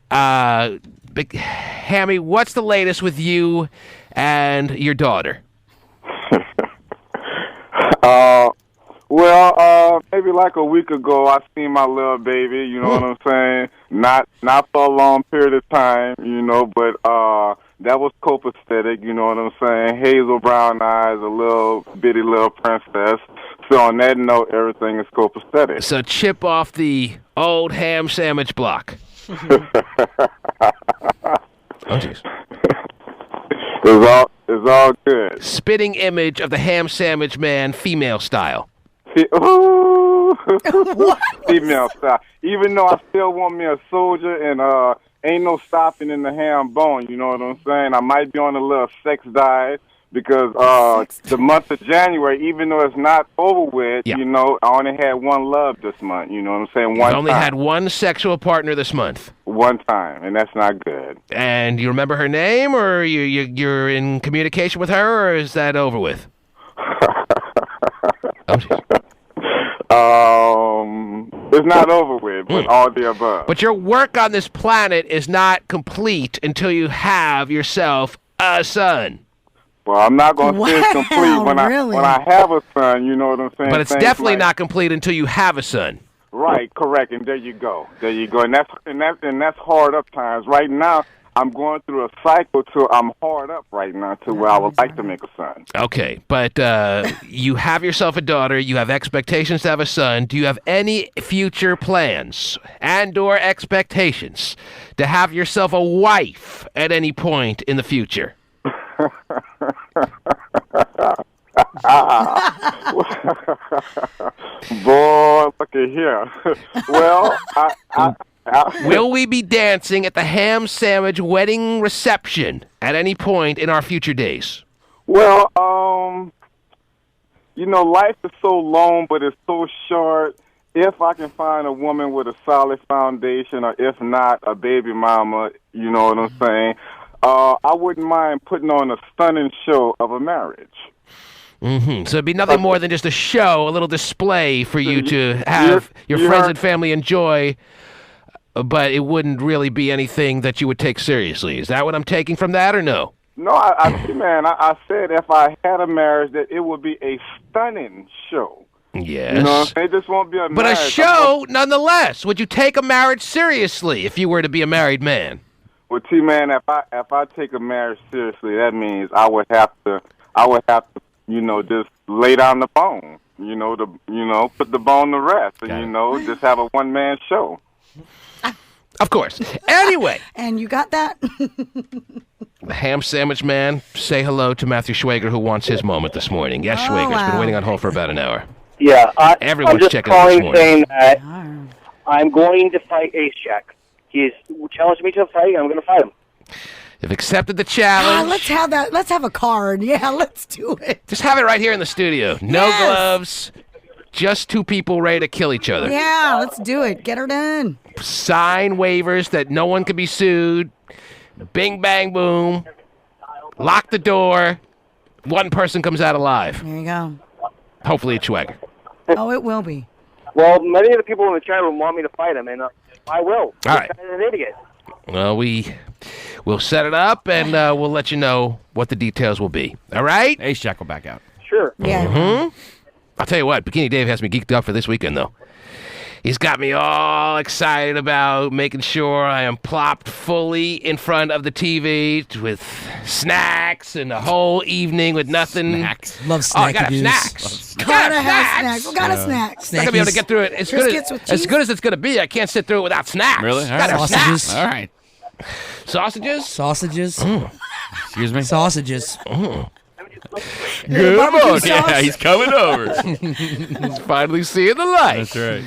Hammy, what's the latest with you and your daughter? Maybe like a week ago, I seen my little baby, you know what I'm saying? Not for a long period of time, you know, but that was copacetic, you know what I'm saying? Hazel brown eyes, a little bitty little princess. So on that note, everything is copacetic. So chip off the old ham sandwich block. Oh, jeez. It's all good. Spitting image of the ham sandwich man, female style. Female style. Even though I still want me a soldier and ain't no stopping in the ham bone, you know what I'm saying? I might be on a little sex diet because the month of January, even though it's not over with, you know, I only had one love this month, you know what I'm saying? You've only had one sexual partner this month. One time, and that's not good. And you remember her name, or you're in communication with her, or is that over with? It's not over with, but all the above. But your work on this planet is not complete until you have yourself a son. Well, I'm not going to say it's complete when I have a son, you know what I'm saying? But it's definitely not complete until you have a son. Right, correct, and there you go, and that's hard up times. Right now, I'm going through a cycle to I'm hard up right now to where I would like to make a son. Okay, but you have yourself a daughter. You have expectations to have a son. Do you have any future plans and/or expectations to have yourself a wife at any point in the future? Boy, look at here. Well, Will we be dancing at the ham sandwich wedding reception at any point in our future days? Well, life is so long, but it's so short. If I can find a woman with a solid foundation, or if not, a baby mama, you know what I'm saying, I wouldn't mind putting on a stunning show of a marriage. Mm-hmm. So it'd be nothing more than just a show, a little display for you to have your friends and family enjoy, but it wouldn't really be anything that you would take seriously. Is that what I'm taking from that, or no? No, I said if I had a marriage, that it would be a stunning show. Yes. You know what I'm saying? It just won't be a But marriage. a show, nonetheless. Would you take a marriage seriously if you were to be a married man? Well, T-Man, if I take a marriage seriously, that means I would have to, just lay down the bone, put the bone to rest, and, just have a one-man show. Of course. Anyway. And you got that? The ham sandwich man, say hello to Matthew Schwager, who wants his moment this morning. Yes, Schwager's been waiting on hold for about an hour. Yeah, Everyone's I'm just checking out this calling morning. saying that I'm going to fight Ace Jack. He's challenged me to a fight. I'm going to fight him. You've accepted the challenge. Let's have that. Let's have a card. Yeah, let's do it. Just have it right here in the studio. No gloves. Just two people ready to kill each other. Yeah, let's do it. Get her done. Sign waivers that no one can be sued. Bing, bang, boom. Lock the door. One person comes out alive. There you go. Hopefully it's Schwager. Oh, it will be. Well, many of the people in the chat room want me to fight him, and I will. All right. I'm an idiot. Well, we'll set it up, and we'll let you know what the details will be. All right? Ace Jack will back out. Sure. Yeah. Mm-hmm. I'll tell you what, Bikini Dave has me geeked up for this weekend, though. He's got me all excited about making sure I am plopped fully in front of the TV with snacks and the whole evening with nothing. Snacks. Love Oh, I snack gotta have abuse. snacks. Gotta have snacks. We gotta snacks. I'm not gonna be able to get through it as Biscuits with cheese? good as it's gonna be. I can't sit through it without snacks. Really? All Gotta right. have Sausages. snacks. All right. Sausages? Sausages. Excuse me? Sausages. Good barbecue morning. sauce? Yeah, he's coming over. He's finally seeing the light. That's right.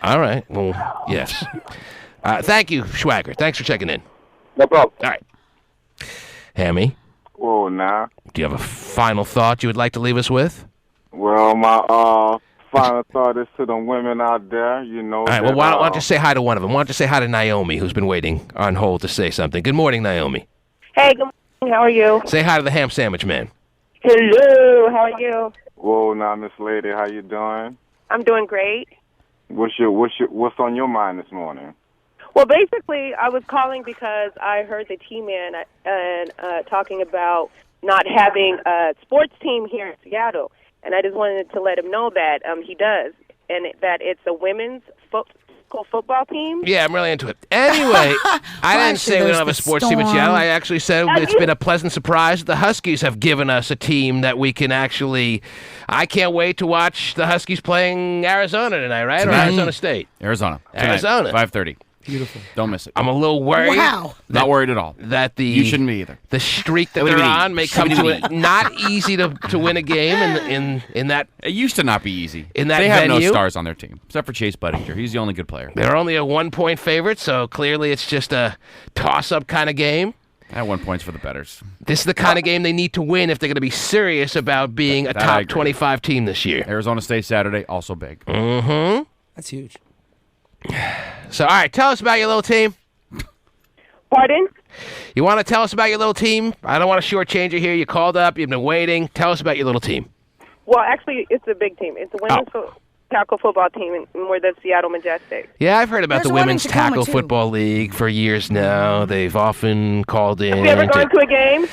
All right. Well, yes. Thank you, Schwager. Thanks for checking in. No problem. All right. Hammy, Whoa, now. do you have a final thought you would like to leave us with? Well, my final thought is to the women out there, All right. Well, why don't you say hi to one of them? Why don't you say hi to Naomi, who's been waiting on hold to say something? Good morning, Naomi. Hey, good morning. How are you? Say hi to the ham sandwich man. Hello. How are you? Whoa, now, Miss Lady, how you doing? I'm doing great. What's on your mind this morning? Well, basically, I was calling because I heard the T-Man talking about not having a sports team here in Seattle, and I just wanted to let him know that he does, and that it's a women's football team. Yeah, I'm really into it. Anyway, I didn't say we don't have a sports team in Seattle. I actually said it's been a pleasant surprise. The Huskies have given us a team that we can actually... I can't wait to watch the Huskies playing Arizona tonight, right? Or Arizona State? Arizona. Arizona. 5:30. Beautiful. Don't miss it. I'm a little worried. Wow. Not worried at all. That You shouldn't be either. The streak that they're on may come to it. Not easy to win a game in that. It used to not be easy. In that they have venue. no stars on their team except for Chase Budinger. He's the only good player. They're only a 1-point favorite, so clearly it's just a toss-up kind of game. At 1 point for the bettors. This is the kind of game they need to win if they're going to be serious about being a top 25 team this year. Arizona State Saturday, also big. Mm-hmm. That's huge. So, all right, tell us about your little team. Pardon? You want to tell us about your little team? I don't want to shortchange you here. You called up. You've been waiting. Tell us about your little team. Well, actually, it's a big team. It's a women's tackle football team, and we're the Seattle Majestic. Yeah, I've heard about There's the one in Women's Tacoma, Tackle too. Football League for years now. They've often called in. Have you ever gone to a game?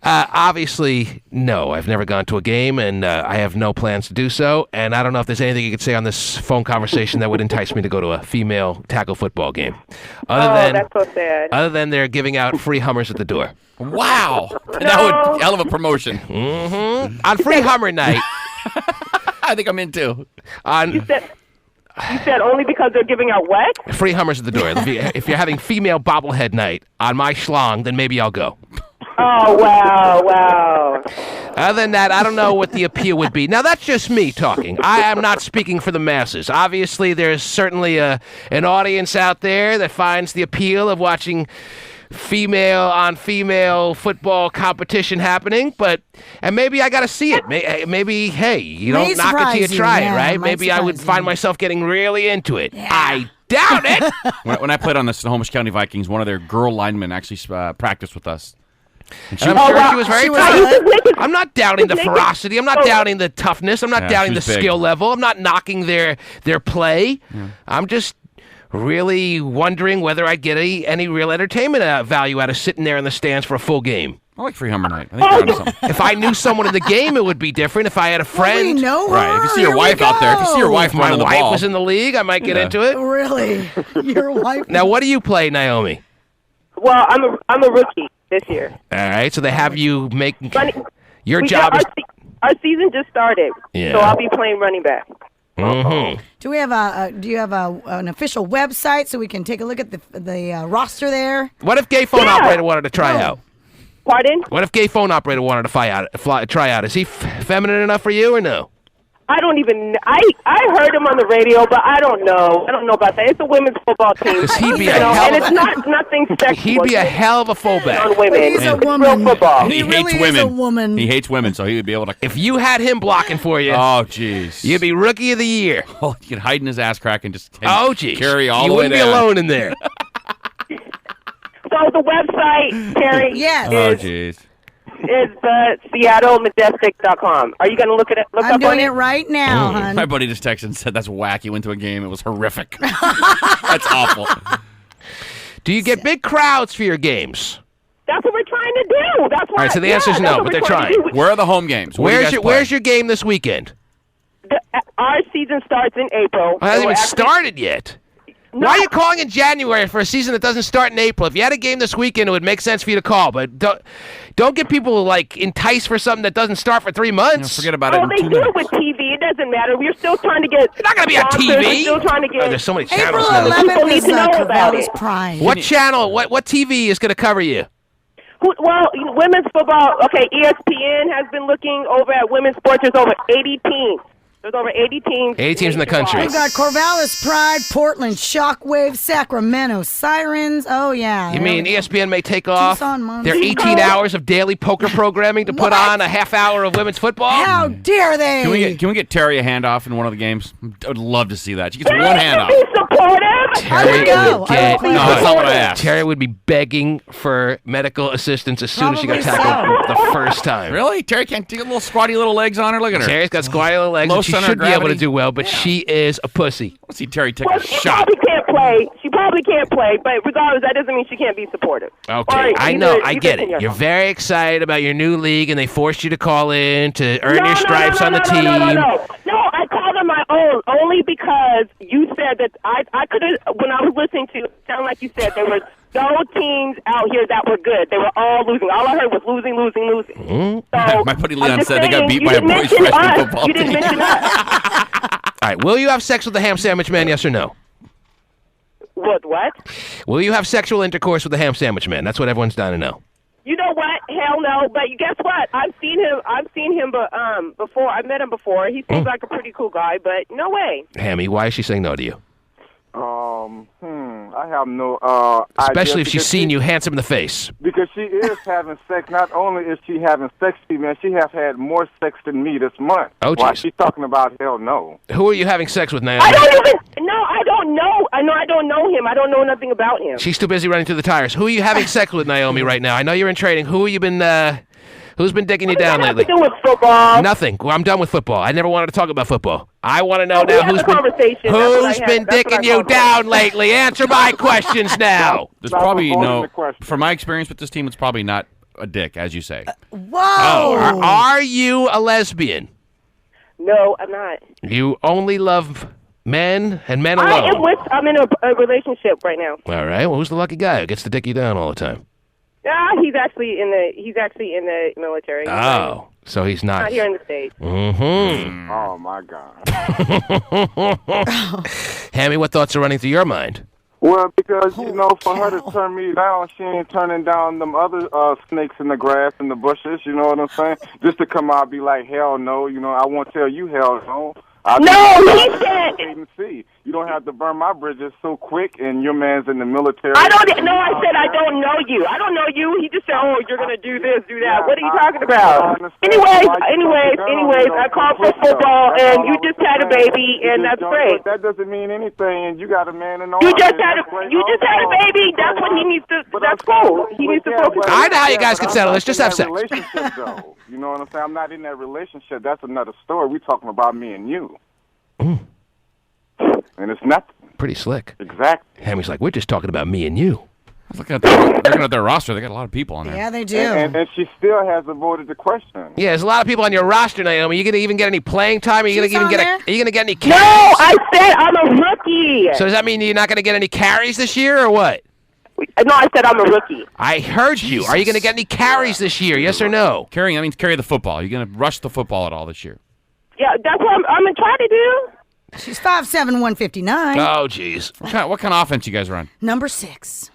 Obviously, no. I've never gone to a game, and I have no plans to do so. And I don't know if there's anything you could say on this phone conversation that would entice me to go to a female tackle football game. That's so sad. Other than they're giving out free Hummers at the door. Wow. That would hell of a promotion. Mm-hmm. On free Hummer night. I think I'm in too. You said only because they're giving out what? Free Hummers at the door. If you're having female bobblehead night on my schlong, then maybe I'll go. Oh, wow. Other than that, I don't know what the appeal would be. Now, that's just me talking. I am not speaking for the masses. Obviously, there's certainly an audience out there that finds the appeal of watching female-on-female football competition happening, and maybe I got to see it. Maybe, hey, you don't knock it till you try it, right? Maybe I would find myself getting really into it. Yeah. I doubt it. When I played on the Snohomish County Vikings, one of their girl linemen actually practiced with us. And I'm sure she was very tough. I'm not doubting the ferocity. I'm not doubting the toughness. I'm not doubting the skill level. I'm not knocking their play. Yeah. I'm just really wondering whether I'd get any real entertainment value out of sitting there in the stands for a full game. I like free Hummer night. I think you're onto something. If I knew someone in the game, it would be different. If I had a friend. We know her. Right. If you see your wife out there, if you see your wife running the ball. My wife was in the league, I might get into it. Really? Your wife? Now, what do you play, Naomi? Well, I'm a rookie this year. All right, so they have you make your job. Our season just started, so I'll be playing running back. Mm-hmm. Do you have an official website so we can take a look at the roster there? What if gay phone operator wanted to try out? Pardon? What if gay phone operator wanted to try out? Is he feminine enough for you or no? I don't even. I heard him on the radio, but I don't know. I don't know about that. It's a women's football team. He'd be and it's not nothing sexual. He'd be a hell of a fullback. On women. He's a woman. Real football. He really hates women. Is a woman. He hates women, so he would be able to. If you had him blocking for you, oh jeez, you'd be rookie of the year. Oh, you could hide in his ass crack and just carry all you the way down. You wouldn't be alone in there. So the website, Terry, oh jeez. is SeattleMajestic.com. Are you going to look at it? I'm doing it right now, hon. My buddy just texted and said, that's whack. You went to a game. It was horrific. That's awful. Do you get big crowds for your games? That's what we're trying to do. That's why. All right, so the answer is no, but they're trying. Where are the home games? Where's your game this weekend? Our season starts in April. It hasn't even started yet. No. Why are you calling in January for a season that doesn't start in April? If you had a game this weekend, it would make sense for you to call. But don't get people enticed for something that doesn't start for 3 months. Forget about it. Oh, they do it with TV. It doesn't matter. We're still trying to get. It's not going to be on TV. We're still trying to get. There's so many channels April now. 11th is Corvallis Prime. What channel? What TV is going to cover you? Well, women's football. Okay, ESPN has been looking over at women's sports. There's over 80 teams. There's over 80 teams. 80 teams in the country. We've got Corvallis Pride, Portland Shockwave, Sacramento Sirens. Oh, yeah. You mean ESPN may take off their 18 hours of daily poker programming to put on a half hour of women's football? How dare they? Can we get Terry a handoff in one of the games? I would love to see that. She gets one handoff. Terry No, that's not what I asked. Terry would be begging for medical assistance as soon as she got tackled the first time. Really? Terry can't get little squatty little legs on her? Look at her. Terry's got squatty little legs. And she should be able to do well, but she is a pussy. Let's see Terry take a She shot. probably can't play, but regardless, that doesn't mean she can't be supportive. Okay, I know. I get it. You're very excited about your new league, and they forced you to call in to earn your stripes on the team. No, I called on my own only because you said that I could have, when I was listening to you, it sounded like you said there were no teams out here that were good. They were all losing. All I heard was losing. So, my buddy Leon said they got beat by a boys freshman football team. You didn't mention us. All right, will you have sex with the ham sandwich man, yes or no? What? Will you have sexual intercourse with the ham sandwich man? That's what everyone's dying to know. You know what? Hell no. But guess what? I've seen him before. I've met him before. He seems like a pretty cool guy, but no way. Hammy, why is she saying no to you? I have no Especially idea, if she's seen you handsome in the face. Because she is having sex. Not only is she having sex, man, she has had more sex than me this month. Oh, why jeez. she's talking about hell no. Who are you having sex with, Naomi? I don't know. I don't know him. I don't know nothing about him. She's too busy running through the tires. Who are you having sex with, Naomi, right now? I know you're in training. Who's been digging you down lately? What does that have to do with football? Nothing. Well, I'm done with football. I never wanted to talk about football. I want to know now who's been dicking you down lately. Answer my questions now. There's probably from my experience with this team, it's probably not a dick, as you say. Whoa! Oh, are you a lesbian? No, I'm not. You only love men and men alone? I'm in a relationship right now. All right. Well, who's the lucky guy who gets to dick you down all the time? He's actually in the military. Oh, so he's not. Not here in the States. Mm-hmm. Oh, my God. Hammy, what thoughts are running through your mind? Well, because, for her to turn me down, she ain't turning down them other snakes in the grass and the bushes, you know what I'm saying? Just to come out and be like, hell no, I won't tell you hell no. He said. See, you don't have to burn my bridges so quick, and your man's in the military. I said I don't know you. I don't know you. He just said, oh, you're going to do this, do that. What are you talking about? Anyways, I called for football, and you just had a baby, and that's great. That doesn't mean anything, and you got a man in the You just had a baby. That's what he needs to, that's cool. He needs to focus on. I know how you guys can settle. Let's just have sex. Relationship, though. You know what I'm saying? I'm not in that relationship. That's another story. We're talking about me and you. And it's nothing. Pretty slick. Exactly. Hammy's like, we're just talking about me and you. I was looking at their roster. They got a lot of people on there. Yeah, they do. And she still hasn't voted the question. Yeah, there's a lot of people on your roster, Naomi. Are you gonna even get any playing time? Are you gonna even get? Are you gonna get any carries? No, I said I'm a rookie. So does that mean you're not gonna get any carries this year, or what? No, I said I'm a rookie. I heard you. Are you gonna get any carries this year? Yes or no? Carrying, that means carry the football. Are you gonna rush the football at all this year? Yeah, that's what I'm gonna try to do. She's 5'7", 159. Oh, jeez. What kind of offense you guys run? Number 6.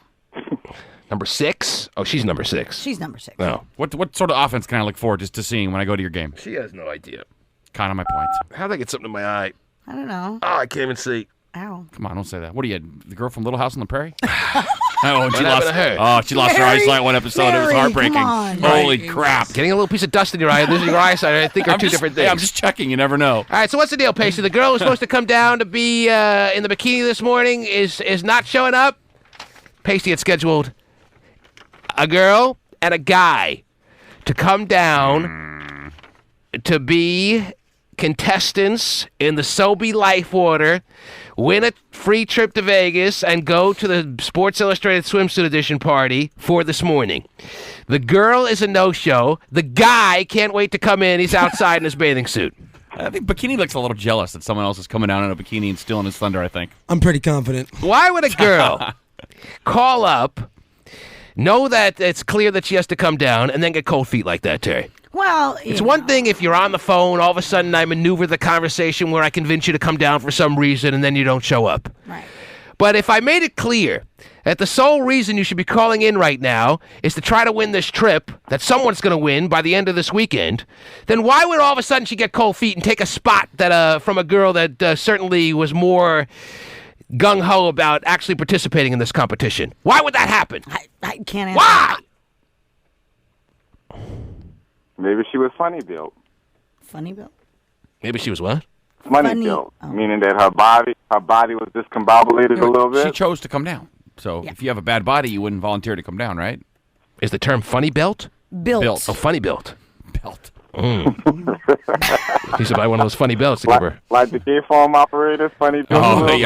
Number 6? Oh, she's number 6. She's number 6. No. What sort of offense can I look forward just to seeing when I go to your game? She has no idea. Kind of my point. How'd I get something in my eye? I don't know. Oh, I can't even see. Ow. Come on, don't say that. What are you, the girl from Little House on the Prairie? What happened to her? She lost her eyesight one episode. It was heartbreaking. Holy crap. Getting a little piece of dust in your eye, losing your eyesight, I think are two different things. I'm just checking. You never know. All right, so what's the deal, Pasty? The girl who's supposed to come down to be in the bikini this morning is not showing up? Pasty had scheduled a girl and a guy to come down to be contestants in the Sobe Life Order, win a free trip to Vegas, and go to the Sports Illustrated Swimsuit Edition party for this morning. The girl is a no-show. The guy can't wait to come in. He's outside in his bathing suit. I think Bikini looks a little jealous that someone else is coming down in a bikini and stealing his thunder, I think. I'm pretty confident. Why would a girl call up, know that it's clear that she has to come down, and then get cold feet like that, Terry? Well, it's one thing if you're on the phone, all of a sudden I maneuver the conversation where I convince you to come down for some reason, and then you don't show up. Right. But if I made it clear that the sole reason you should be calling in right now is to try to win this trip that someone's going to win by the end of this weekend, then why would all of a sudden she get cold feet and take a spot that from a girl that certainly was more gung-ho about actually participating in this competition? Why would that happen? I can't answer. Why? Maybe she was funny built. Funny built? Maybe she was what? Funny built, meaning that her body was discombobulated a little bit. She chose to come down. So if you have a bad body, you wouldn't volunteer to come down, right? Is the term funny built? Built. Oh, funny built. Built. He should buy one of those funny belts to give her. Like the gay farm operators, funny built. Funny.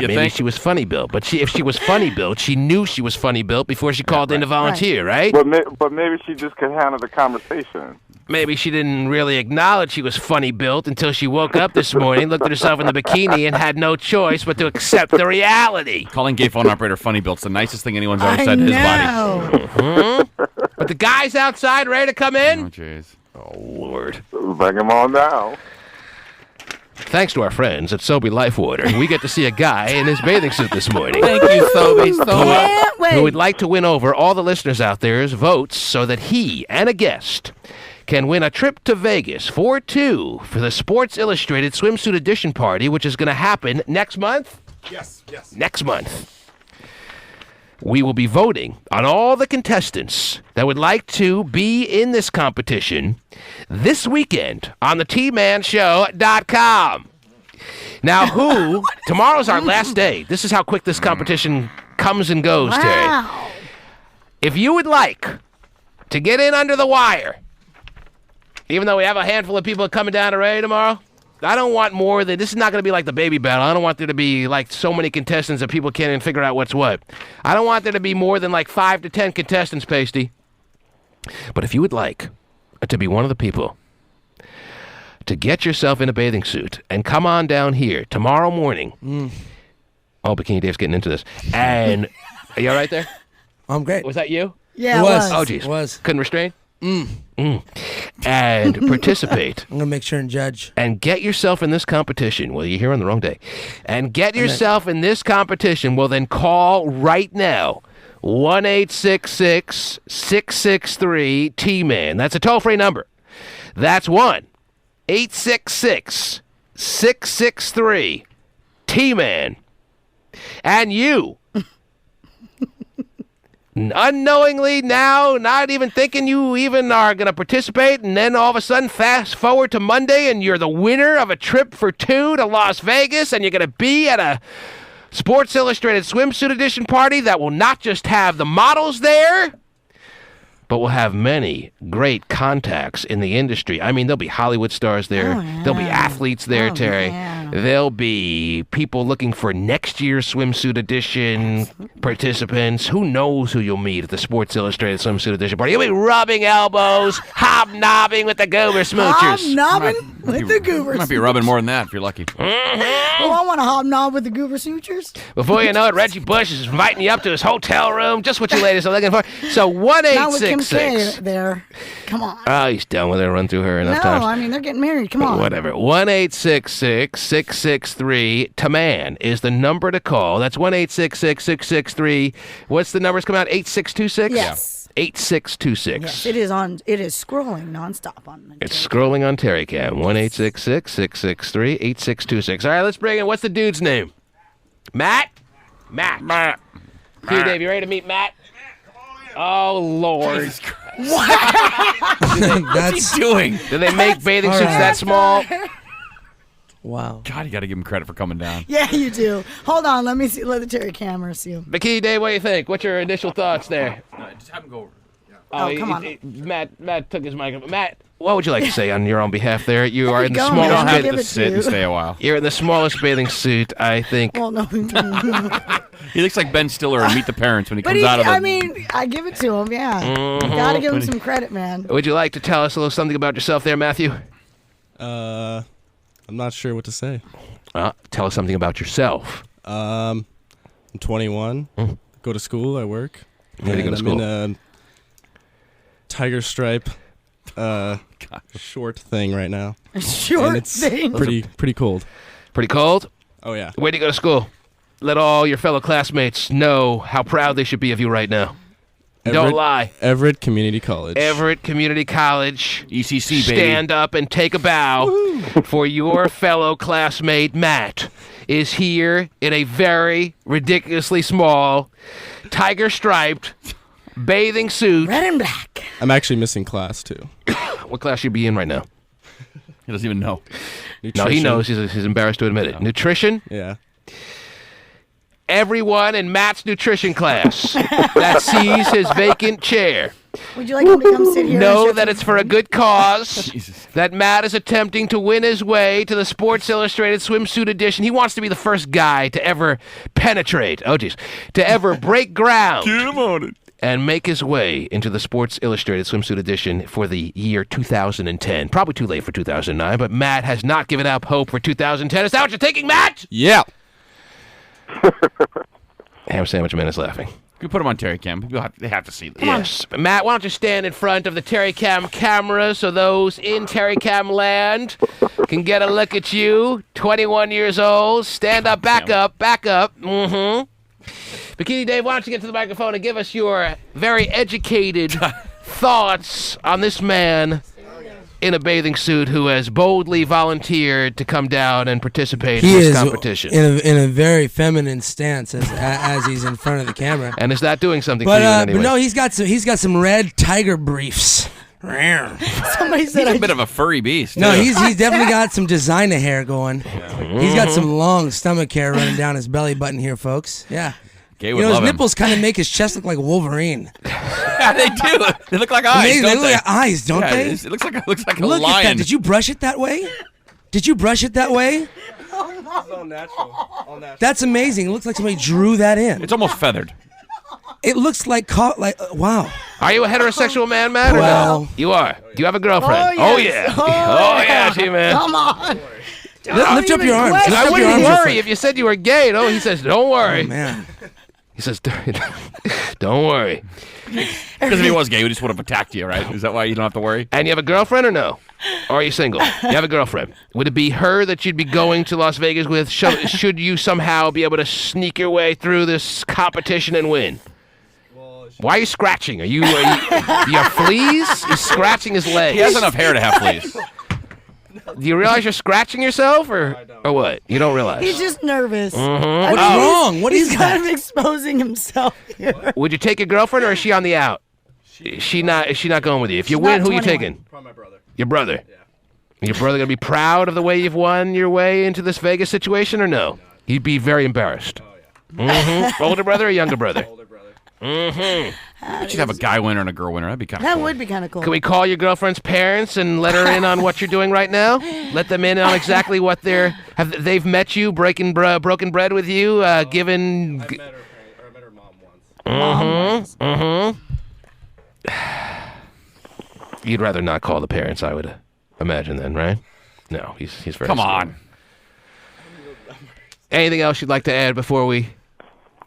Maybe she was funny built, but if she was funny built, she knew she was funny built before she called in to volunteer, right? But maybe she just could handle the conversation. Maybe she didn't really acknowledge she was funny built until she woke up this morning, looked at herself in the bikini, and had no choice but to accept the reality. Calling gay phone operator funny built's the nicest thing anyone's ever said to his body. But the guy's outside ready to come in? Oh, jeez. Oh, Lord. Bring him on down. Thanks to our friends at Sobe Life Order, we get to see a guy in his bathing suit this morning. Thank you, Sobe, so much. Who would like to win over all the listeners out there's votes so that he and a guest can win a trip to Vegas for two for the Sports Illustrated Swimsuit Edition party, which is going to happen next month? Yes. Next month. We will be voting on all the contestants that would like to be in this competition this weekend on the tmanshow.com. Now, tomorrow's our last day. This is how quick this competition comes and goes, Terry. If you would like to get in under the wire, even though we have a handful of people coming down to Ray tomorrow, I don't want more than, this is not going to be like the baby battle. I don't want there to be like so many contestants that people can't even figure out what's what. I don't want there to be more than like 5 to 10 contestants, Pasty. But if you would like to be one of the people to get yourself in a bathing suit and come on down here tomorrow morning. Oh, Bikini Dave's getting into this. And are you all right there? I'm great. Was that you? Yeah, it was. Oh, geez. It was. Couldn't restrain? And participate. I'm going to make sure and judge. And get yourself in this competition. Well, you're here on the wrong day. And get yourself in this competition. Well, then call right now. 1-866-663-T-MAN. That's a toll-free number. That's 1-866-663-T-MAN. And you, unknowingly now, not even thinking you even are going to participate, and then all of a sudden fast forward to Monday and you're the winner of a trip for two to Las Vegas, and you're going to be at a Sports Illustrated swimsuit edition party that will not just have the models there, but will have many great contacts in the industry. I mean, there'll be Hollywood stars there. There'll be athletes there, Terry. There'll be people looking for next year's swimsuit edition participants. Who knows who you'll meet at the Sports Illustrated swimsuit edition party? You'll be rubbing elbows, hobnobbing with the goober smoochers. Hobnobbing with the goober You might be rubbing more than that if you're lucky. Oh, I want to hobnob with the goober smoochers. Before you know it, Reggie Bush is inviting you up to his hotel room. Just what you ladies are looking for. So 1-866. There. Come on. Oh, he's done with it. Run through her enough No, times. I mean, they're getting married. Come on. Whatever. 1-866-663-TMAN is the number to call. That's 1-866-663. What's the numbers come out? 8626? Yes. 8626. Yes, it is on. It is scrolling nonstop on the. It's scrolling on Terry Cam. 1-866-663-8626. All right, let's bring in. What's the dude's name? Matt? Matt. Hey, Dave, you ready to meet Matt? Oh, Lord. What's he doing? Do they make bathing suits that small? Wow. God, you got to give him credit for coming down. Yeah, you do. Hold on. Let me see. Let the Terry camera see him. Bikini Dave, what do you think? What's your initial thoughts there? No, just have him go over. Oh, come on. Matt took his mic. Matt, what would you like to say on your own behalf there? You are in the Go, smallest. man. Have Give to it sit to and you. stay a while. You're in the smallest bathing suit, I think. Well, no. He looks like Ben Stiller in Meet the Parents when he But comes out of I mean, I give it to him. Yeah, gotta give him some credit, man. Would you like to tell us a little something about yourself there, Matthew? I'm not sure what to say. Tell us something about yourself. I'm 21. Go to school. I work. Where do you go to school? I'm in a tiger stripe short thing right now. A short and it's thing. Pretty cold. Pretty cold? Oh yeah. Where do you go to school? Let all your fellow classmates know how proud they should be of you right now. Don't lie. Everett Community College. Everett Community College. ECC, baby. Stand up and take a bow for your fellow classmate, Matt, is here in a very ridiculously small, tiger-striped bathing suit. Red and black. I'm actually missing class too. What class you be in right now? He doesn't even know. No, he knows. He's embarrassed to admit it. Nutrition? Yeah. Everyone in Matt's nutrition class that sees his vacant chair. Would you like him to come sit here? Know that it's for a good cause, that Matt is attempting to win his way to the Sports Illustrated swimsuit edition. He wants to be the first guy to ever penetrate, to ever break ground. Get him on it. And make his way into the Sports Illustrated swimsuit edition for the year 2010. Probably too late for 2009, but Matt has not given up hope for 2010. Is that what you're thinking, Matt? Yeah. Ham Sandwich Man is laughing. We put him on Terry Cam. They have to see this. Yes. Matt, why don't you stand in front of the Terry Cam camera so those in Terry Cam land can get a look at you. 21 years old. Stand up, back up. Mm-hmm. Bikini Dave, why don't you get to the microphone and give us your very educated thoughts on this man in a bathing suit who has boldly volunteered to come down and participate in this competition. in a very feminine stance as he's in front of the camera. And is that doing something for you in any way? But no, he's got some red tiger briefs. Somebody said he's a bit of a furry beast. No, he's definitely got some designer hair going. He's got some long stomach hair running down his belly button here, folks. Yeah. His nipples kind of make his chest look like Wolverine. Yeah, they do. They look like eyes. They look like eyes, don't they? It looks like a Look lion. at that. Did you brush it that way? All natural. That's amazing. It looks like somebody drew that in. It's almost feathered. It looks like wow. Are you a heterosexual man, Matt? or no? Well- You are. Do you have a girlfriend? Oh, Oh, yes. yeah. Oh, yeah, T-Man. Come on. Lift up your arms. Lift I up your wouldn't arms. worry if you said you were gay. No, he says, don't worry. Oh, man. He says, don't worry. Because if he was gay, he just would have attacked you, right? Is that why you don't have to worry? And you have a girlfriend or no? Or are you single? You have a girlfriend. Would it be her that you'd be going to Las Vegas with? Should you somehow be able to sneak your way through this competition and win? Why are you scratching? You have fleas? He's scratching his legs. He has enough hair to have fleas. Do you realize you're scratching yourself, or what? You don't realize? He's just nervous. Mhm. What's wrong? What is He's that? kind of exposing himself here. Would you take your girlfriend, or is she on the out? Is she not going with you? If you She's win, not who are you 21. taking? Probably my brother. Your brother? Yeah. Your brother gonna be proud of the way you've won your way into this Vegas situation, or no? He'd be very embarrassed. Oh, yeah. Older brother or younger brother? Older brother. You should have a guy winner and a girl winner. That'd be kind of That cool. would be kind of cool. Can we call your girlfriend's parents and let her in on what you're doing right now? Let them in on exactly what they've met you, broken bread with you, given. I met her mom once. You'd rather not call the parents, I would imagine, then, right? No, he's very. Come smart. on. Anything else you'd like to add before we?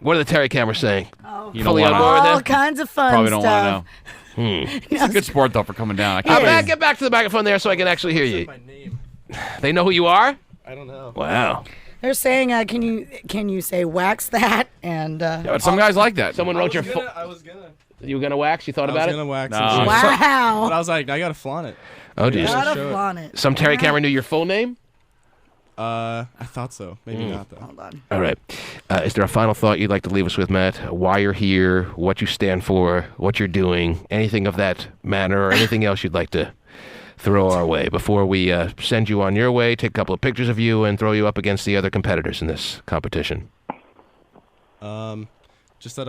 What are the Terry cameras saying? You don't Fully want on board with All that? kinds of fun Probably don't stuff. want to know. He's a good sport, though, for coming down. I How can't about get back to the microphone there so I can actually hear you? They know who you are? I don't know. Wow. They're saying, can you say wax that? And Yeah, but some guys like that. Someone wrote your. I was gonna. You were gonna wax? You thought about I was it? gonna wax. No. some shit. wow. But I was like, I gotta flaunt it. Oh, geez. Gotta show it. flaunt it. Some Terry camera knew your full name? I thought so. Maybe not though. Hold on. All right. Is there a final thought you'd like to leave us with, Matt? Why you're here, what you stand for, what you're doing, anything of that manner, or anything else you'd like to throw our way before we send you on your way, take a couple of pictures of you, and throw you up against the other competitors in this competition? Just that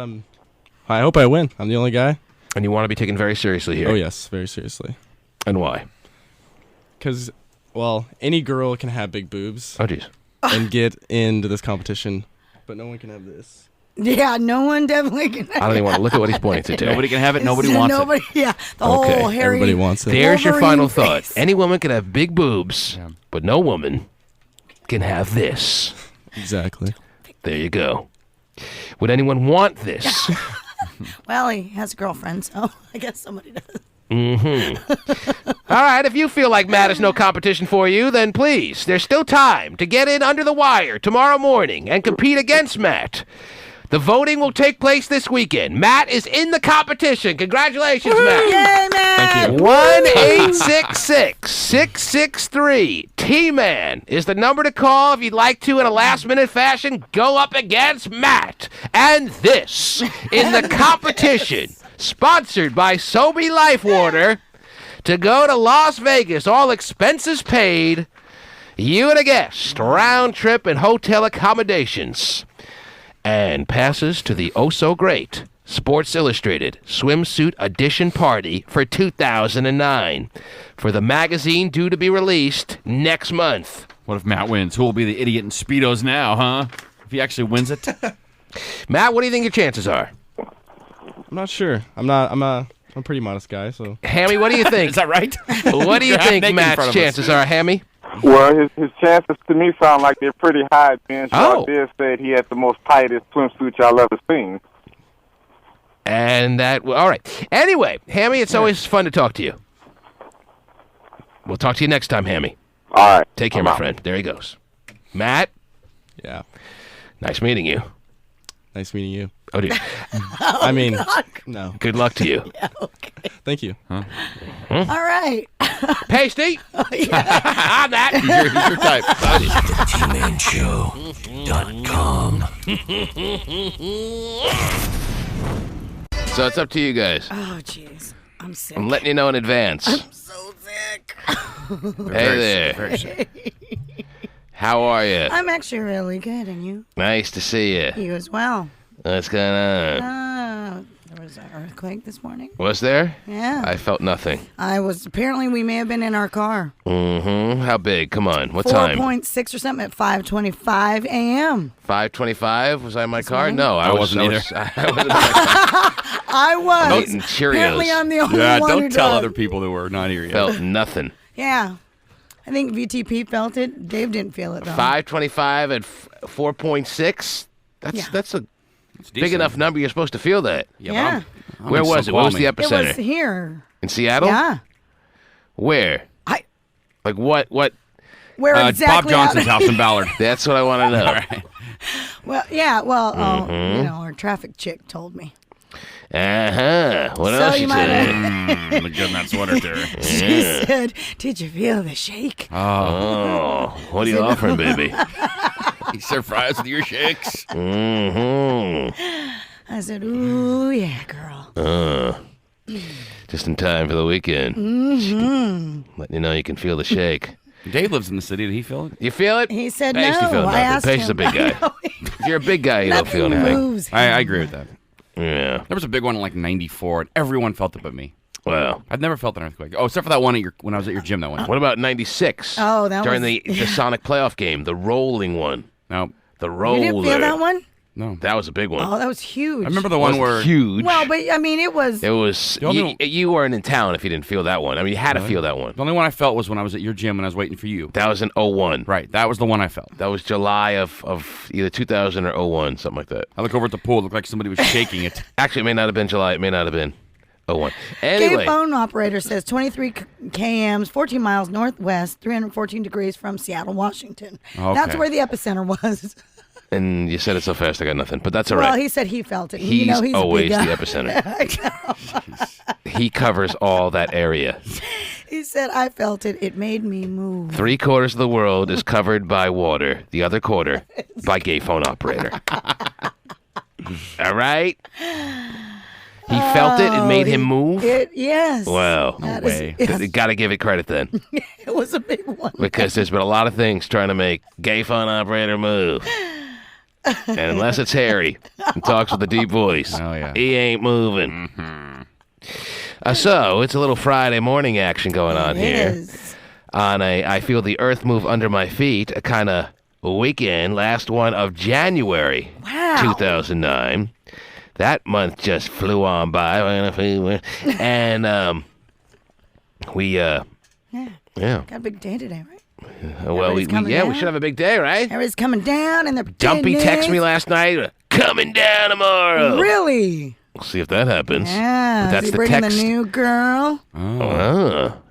I hope I win. I'm the only guy. And you want to be taken very seriously here? Oh yes, very seriously. And why? Because, well, any girl can have big boobs. Oh, geez. And get into this competition, but no one can have this. Yeah, no one definitely can. I don't even want to look at what he's pointing to. Terry. Nobody can have it. Nobody wants Nobody, yeah, the Okay. whole hairy. Everybody wants it. There's your Wolverine final face. thought. Any woman can have big boobs, but no woman can have this. Exactly. There you go. Would anyone want this? Well, he has a girlfriend, so I guess somebody does. All right, if you feel like Matt is no competition for you, then please, there's still time to get in under the wire tomorrow morning and compete against Matt. The voting will take place this weekend. Matt is in the competition. Congratulations, Matt. Yay, man! 1-866-663 T-Man is the number to call if you'd like to, in a last-minute fashion, go up against Matt. And this in the competition, sponsored by Sobe Life Water, to go to Las Vegas, all expenses paid, you and a guest, round trip and hotel accommodations, and passes to the oh-so-great Sports Illustrated Swimsuit Edition Party for 2009 for the magazine due to be released next month. What if Matt wins? Who will be the idiot in Speedos now, huh? If he actually wins it? Matt, what do you think your chances are? I'm not sure. I'm a pretty modest guy, so. Hammy, what do you think? Is that right? What do you You're half think naked in front Matt's of us. chances are, Hammy? Well, his chances to me sound like they're pretty high. Ben Oh. Shaw said he had the most tightest swimsuit y'all ever seen. And that, all right. Anyway, Hammy, it's always fun to talk to you. We'll talk to you next time, Hammy. All right. Take care, my friend. There he goes. Matt, Yeah. nice meeting you. Nice meeting you. Oh, dear. I mean, no. Good luck to you. Yeah, okay. Thank you. All right. Pasty? I'm that. He's your type. TheTmanShow.com. So it's up to you guys. Oh, jeez. I'm sick. I'm letting you know in advance. I'm so sick. Hey there. Very sick. How are you? I'm actually really good, and you? Nice to see you. You as well. What's going on? Oh, there was an earthquake this morning. Was there? Yeah. I felt nothing. Apparently we may have been in our car. Mm-hmm. How big? Come on. What time? 4.6 or something at 5:25 a.m. 5:25? Was I in my car? morning? No, I wasn't either. I was. Eating Apparently Cheerios. I'm the only Yeah, one who don't tell does. other people that we're not here yet. Felt nothing. Yeah. I think VTP felt it. Dave didn't feel it, though. 5:25 at 4.6? That's a big enough number. You're supposed to feel that. Yeah. Where was it? What was the It epicenter? was here. In Seattle? Yeah. Where? Like what? Where exactly? Bob Johnson's house in Ballard. That's what I want to know. All right. Well, yeah. Well, Mhm. our traffic chick told me. Uh-huh. What So else you she might said? Look good in that sweater, Tara. She said, "Did you feel the shake?" Oh. What are you offering, baby? You surprised with your shakes? Mm-hmm. I said, "Ooh, yeah, girl." Just in time for the weekend. Mm-hmm. Letting you know you can feel the shake. Dave lives in the city. Did he feel it? You feel it? He said Pace, you no. feel I nothing. asked Pace is a him. big guy. If you're a big guy, you don't feel Nothing anything. moves I him. agree with that. Yeah. There was a big one in like '94, and everyone felt it but me. Well, I've never felt an earthquake. Oh, except for that one when I was at your gym. That one. what about '96? Oh, that during was- the Sonic playoff game, the rolling one. No. The roller. You didn't feel that one? No. That was a big one. Oh, that was huge. I remember the one Wasn't where huge. Well, but I mean, it was. It was. The only You weren't in town if you didn't feel that one. I mean, you had to Really? feel that one. the only one I felt was when I was at your gym and I was waiting for you. That was in 01. Right. That was the one I felt. That was July of either 2000 or 01, something like that. I look over at the pool. It looked like somebody was shaking it. Actually, it may not have been July. It may not have been 01. Gay Anyway, phone operator says 23 kms, 14 miles northwest, 314 degrees from Seattle, Washington. That's Okay. where the epicenter was. and you said it so fast, I got nothing. But that's all Well, right. he said he felt it. He's he's always a big the guy. epicenter. I know. He covers all that area. He said, I felt it. It made me move. 3/4 of the world is covered by water. The other quarter by gay phone operator. All right? He felt it. It made him move. Yes. Wow. That is- Got to give it credit then. It was a big one. Because there's been a lot of things trying to make gay phone operator move. And unless it's Harry and talks with a deep voice, he ain't moving. So it's a little Friday morning action going on here. On I feel the earth move under my feet, a kind of weekend, last one of January 2009. That month just flew on by. And we, yeah. Got a big day today, right? Well, we should have a big day, right? Everybody's coming down and they're Dumpy texted me last night, coming down tomorrow. Really? We'll see if that happens. Yeah. But that's Is he the bringing text. the new girl?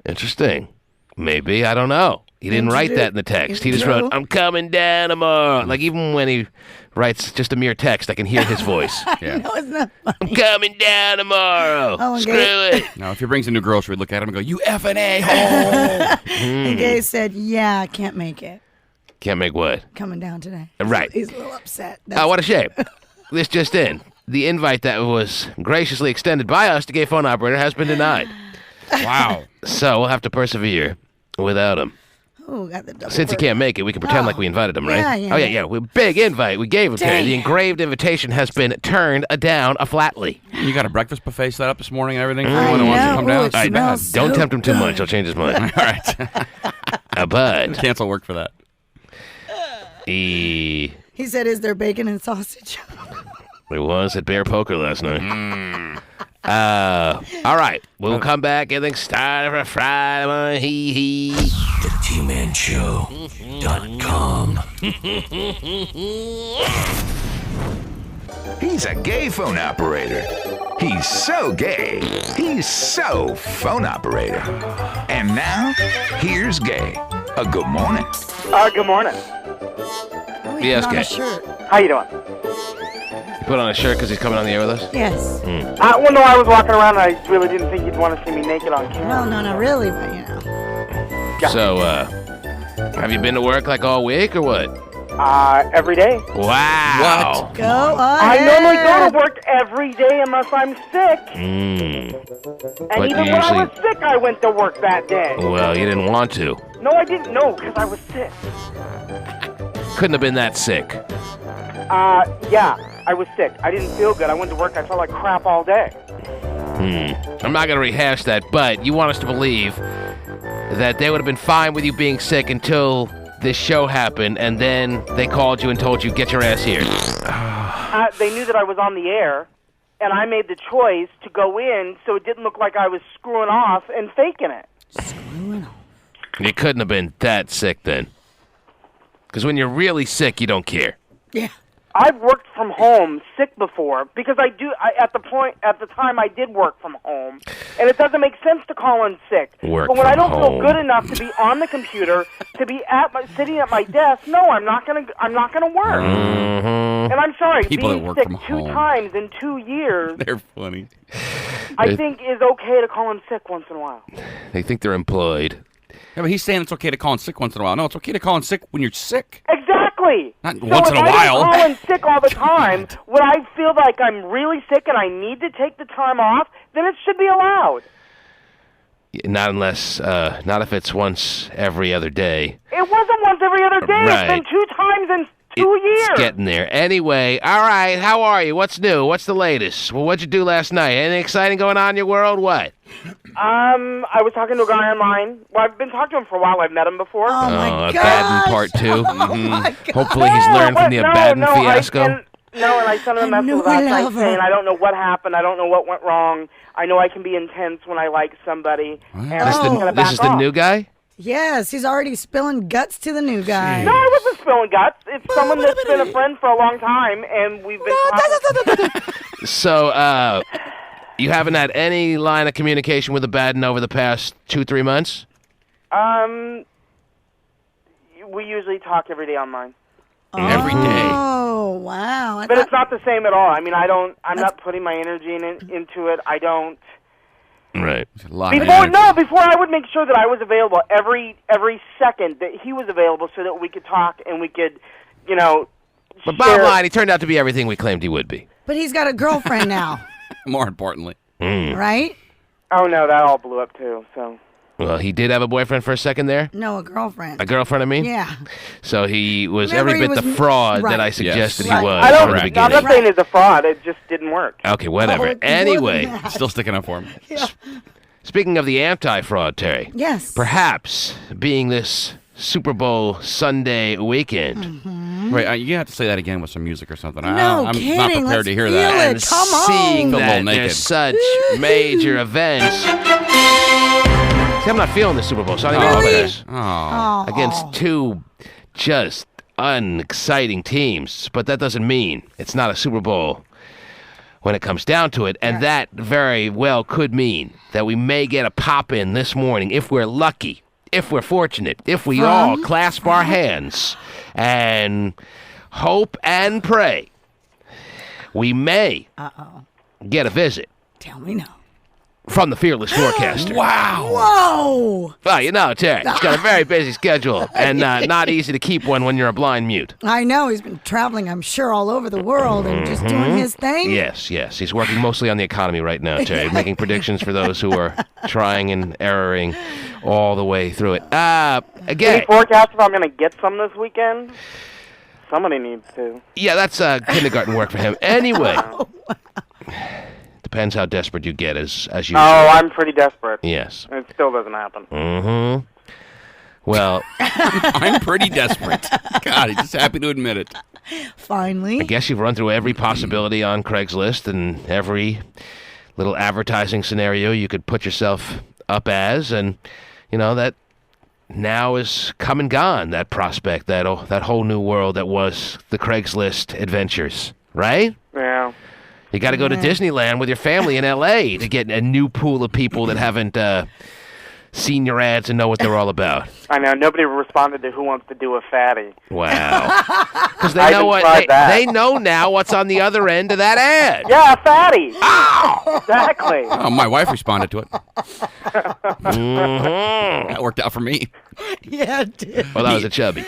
Interesting. Maybe, I don't know. He didn't write that in the text. He just wrote, I'm coming down tomorrow. Like, even when he writes just a mere text, I can hear his voice. Yeah. No, it's not funny. I'm coming down tomorrow. Oh, and Screw Gay- it. Now, if he brings a new girl, she would look at him and go, "You effing a-hole." And Gay said, yeah, I can't make it. Can't make what? Coming down today. Right. He's a little upset. Oh, what a shame. This just in. The invite that was graciously extended by us to gay phone operator has been denied. Wow. So we'll have to persevere without him. Oh, got the double Since he word. can't make it, we can pretend like we invited him, right? Yeah, yeah. Oh, yeah. We big invite. We gave him to him. Dang. The engraved invitation has been turned down flatly. You got a breakfast buffet set up this morning and everything for I anyone who wants to know. come down? Ooh, it Too bad. smells Don't so tempt him too much. He'll change his mind. All right. But Cancel work for that. he He said, is there bacon and sausage? was at Bear Poker last night. All right. We'll come back. Everything's started for Friday morning. Hee. The TManShow.com. He's a gay phone operator. He's so gay. He's so phone operator. And now, here's Gay. A good morning. Good morning. Oh, Yes, on Gay. a shirt. How you doing? You put on a shirt because he's coming on the air with us? Yes. Well, no, I was walking around and I really didn't think you'd want to see me naked on camera. Well, no, not really, but you know. So, have you been to work like all week or what? Every day. Wow. Go I ahead. normally go to work every day unless I'm sick. Mm. And But even you when I usually- was sick, I went to work that day. Well, you didn't want to. No, I didn't know because I was sick. Couldn't have been that sick. Yeah. I was sick. I didn't feel good. I went to work. I felt like crap all day. I'm not going to rehash that, but you want us to believe that they would have been fine with you being sick until this show happened, and then they called you and told you, get your ass here. They knew that I was on the air, and I made the choice to go in so it didn't look like I was screwing off and faking it. Screwing off. You couldn't have been that sick then. Because when you're really sick, you don't care. Yeah. I've worked from home sick before because at the time I did work from home, and it doesn't make sense to call in sick. Work but when I from don't home. feel good enough to be on the computer, to be sitting at my desk, no, I'm not gonna work. Mm-hmm. And I'm sorry, People that being work sick from 2 home. times in 2 years, They're funny. I think is okay to call in sick once in a while. They think they're employed. Yeah, but he's saying it's okay to call in sick once in a while. No, it's okay to call in sick when you're sick. Exactly. Not once in a if I while. don't call in sick all the time, when I feel like I'm really sick and I need to take the time off, then it should be allowed. Not not if it's once every other day. It wasn't once every other day. Right. It's been 2 times in 2 years. It's getting there. Anyway, all right, how are you? What's new? What's the latest? Well, what'd you do last night? Anything exciting going on in your world? What? I was talking to a guy online. Well, I've been talking to him for a while. I've met him before. Oh, my a gosh. Baden part 2. Oh, Mhm. my God. Hopefully he's learned from the Abaddon fiasco. And I sent him a message last night saying, I don't know what happened. I don't know what went wrong. I know I can be intense when I like somebody. And I'm just gonna This back is the off. new guy? Yes, he's already spilling guts to the new guy. No, I wasn't spilling guts. It's someone that's been a friend for a long time, and we've been talking. So, you haven't had any line of communication with Abaddon over the past 2-3 months? We usually talk every day online. Every day. Oh, wow. But it's not the same at all. I mean, I'm not putting my energy into it. I don't. Right. Before I would make sure that I was available every second that he was available so that we could talk and we could, But bottom line, he turned out to be everything we claimed he would be. But he's got a girlfriend now, More importantly. right? Oh, no, that all blew up, too, so. Well, he did have a boyfriend for a second there? No, a girlfriend. A girlfriend, I mean? Yeah. So he was Remember, every he bit the was- fraud right. that I suggested he Right. was I from the don't, I'm beginning. not saying he's a fraud. It just didn't work. Okay, whatever. Oh, it Anyway, wasn't that. Still sticking up for him. speaking of the anti-fraud, Terry. Yes. Perhaps being this Super Bowl Sunday weekend. Right, you have to say that again with some music or something. No I'm kidding. not prepared Let's to hear feel that. it. And Come on. seeing Feel a little that naked. there's such major events. See, I'm not feeling the Super Bowl, so I don't even know what it is. Oh. Against 2 just unexciting teams. But that doesn't mean it's not a Super Bowl when it comes down to it. And that very well could mean that we may get a pop-in this morning if we're lucky, if we're fortunate, if we all clasp our hands and hope and pray. We may get a visit Tell me no. from the Fearless Forecaster. Wow. Whoa. Well, you know, Terry, he's got a very busy schedule and not easy to keep one when you're a blind mute. I know. He's been traveling, I'm sure, all over the world and just doing his thing. Yes. He's working mostly on the economy right now, Terry, making predictions for those who are trying and erroring all the way through it. Again, Any forecast if I'm going to get some this weekend? Somebody needs to. yeah, that's kindergarten work for him. Anyway, depends how desperate you get as usual. Oh, I'm pretty desperate. Yes. It still doesn't happen. Mm-hmm. Well, I'm pretty desperate. God, he's just happy to admit it. Finally. I guess you've run through every possibility on Craigslist and every little advertising scenario you could put yourself up as, and that now is come and gone, that prospect, that whole new world that was the Craigslist adventures, right? Yeah. You got to go to Disneyland with your family in L.A. to get a new pool of people that haven't seen your ads and know what they're all about. I know. Nobody responded to Who Wants to Do a Fatty. Wow. Because I they know even tried that. they know now what's on the other end of that ad. Yeah, a fatty. Exactly. Oh, my wife responded to it. Mm-hmm. That worked out for me. Yeah, it did. Well, that was a chubby.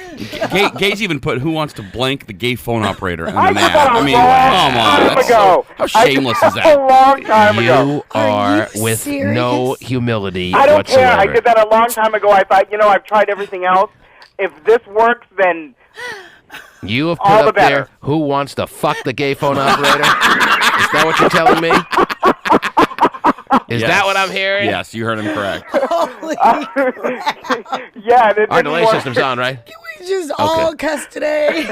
Gay's even put "Who wants to blank the gay phone operator" in I an did that ad. a I mean, long come on. time That's ago. how shameless I is did that? A long time ago. You are you with serious? no humility I don't whatsoever. care. I did that a long time ago. I thought, I've tried everything else. If this works, then You have put All the up there better. who wants to fuck the gay phone operator? Is that what you're telling me? Is that what I'm hearing? Yes, you heard him correct. Holy Yeah. It Our didn't delay work. system's on, right? we just all cuss today.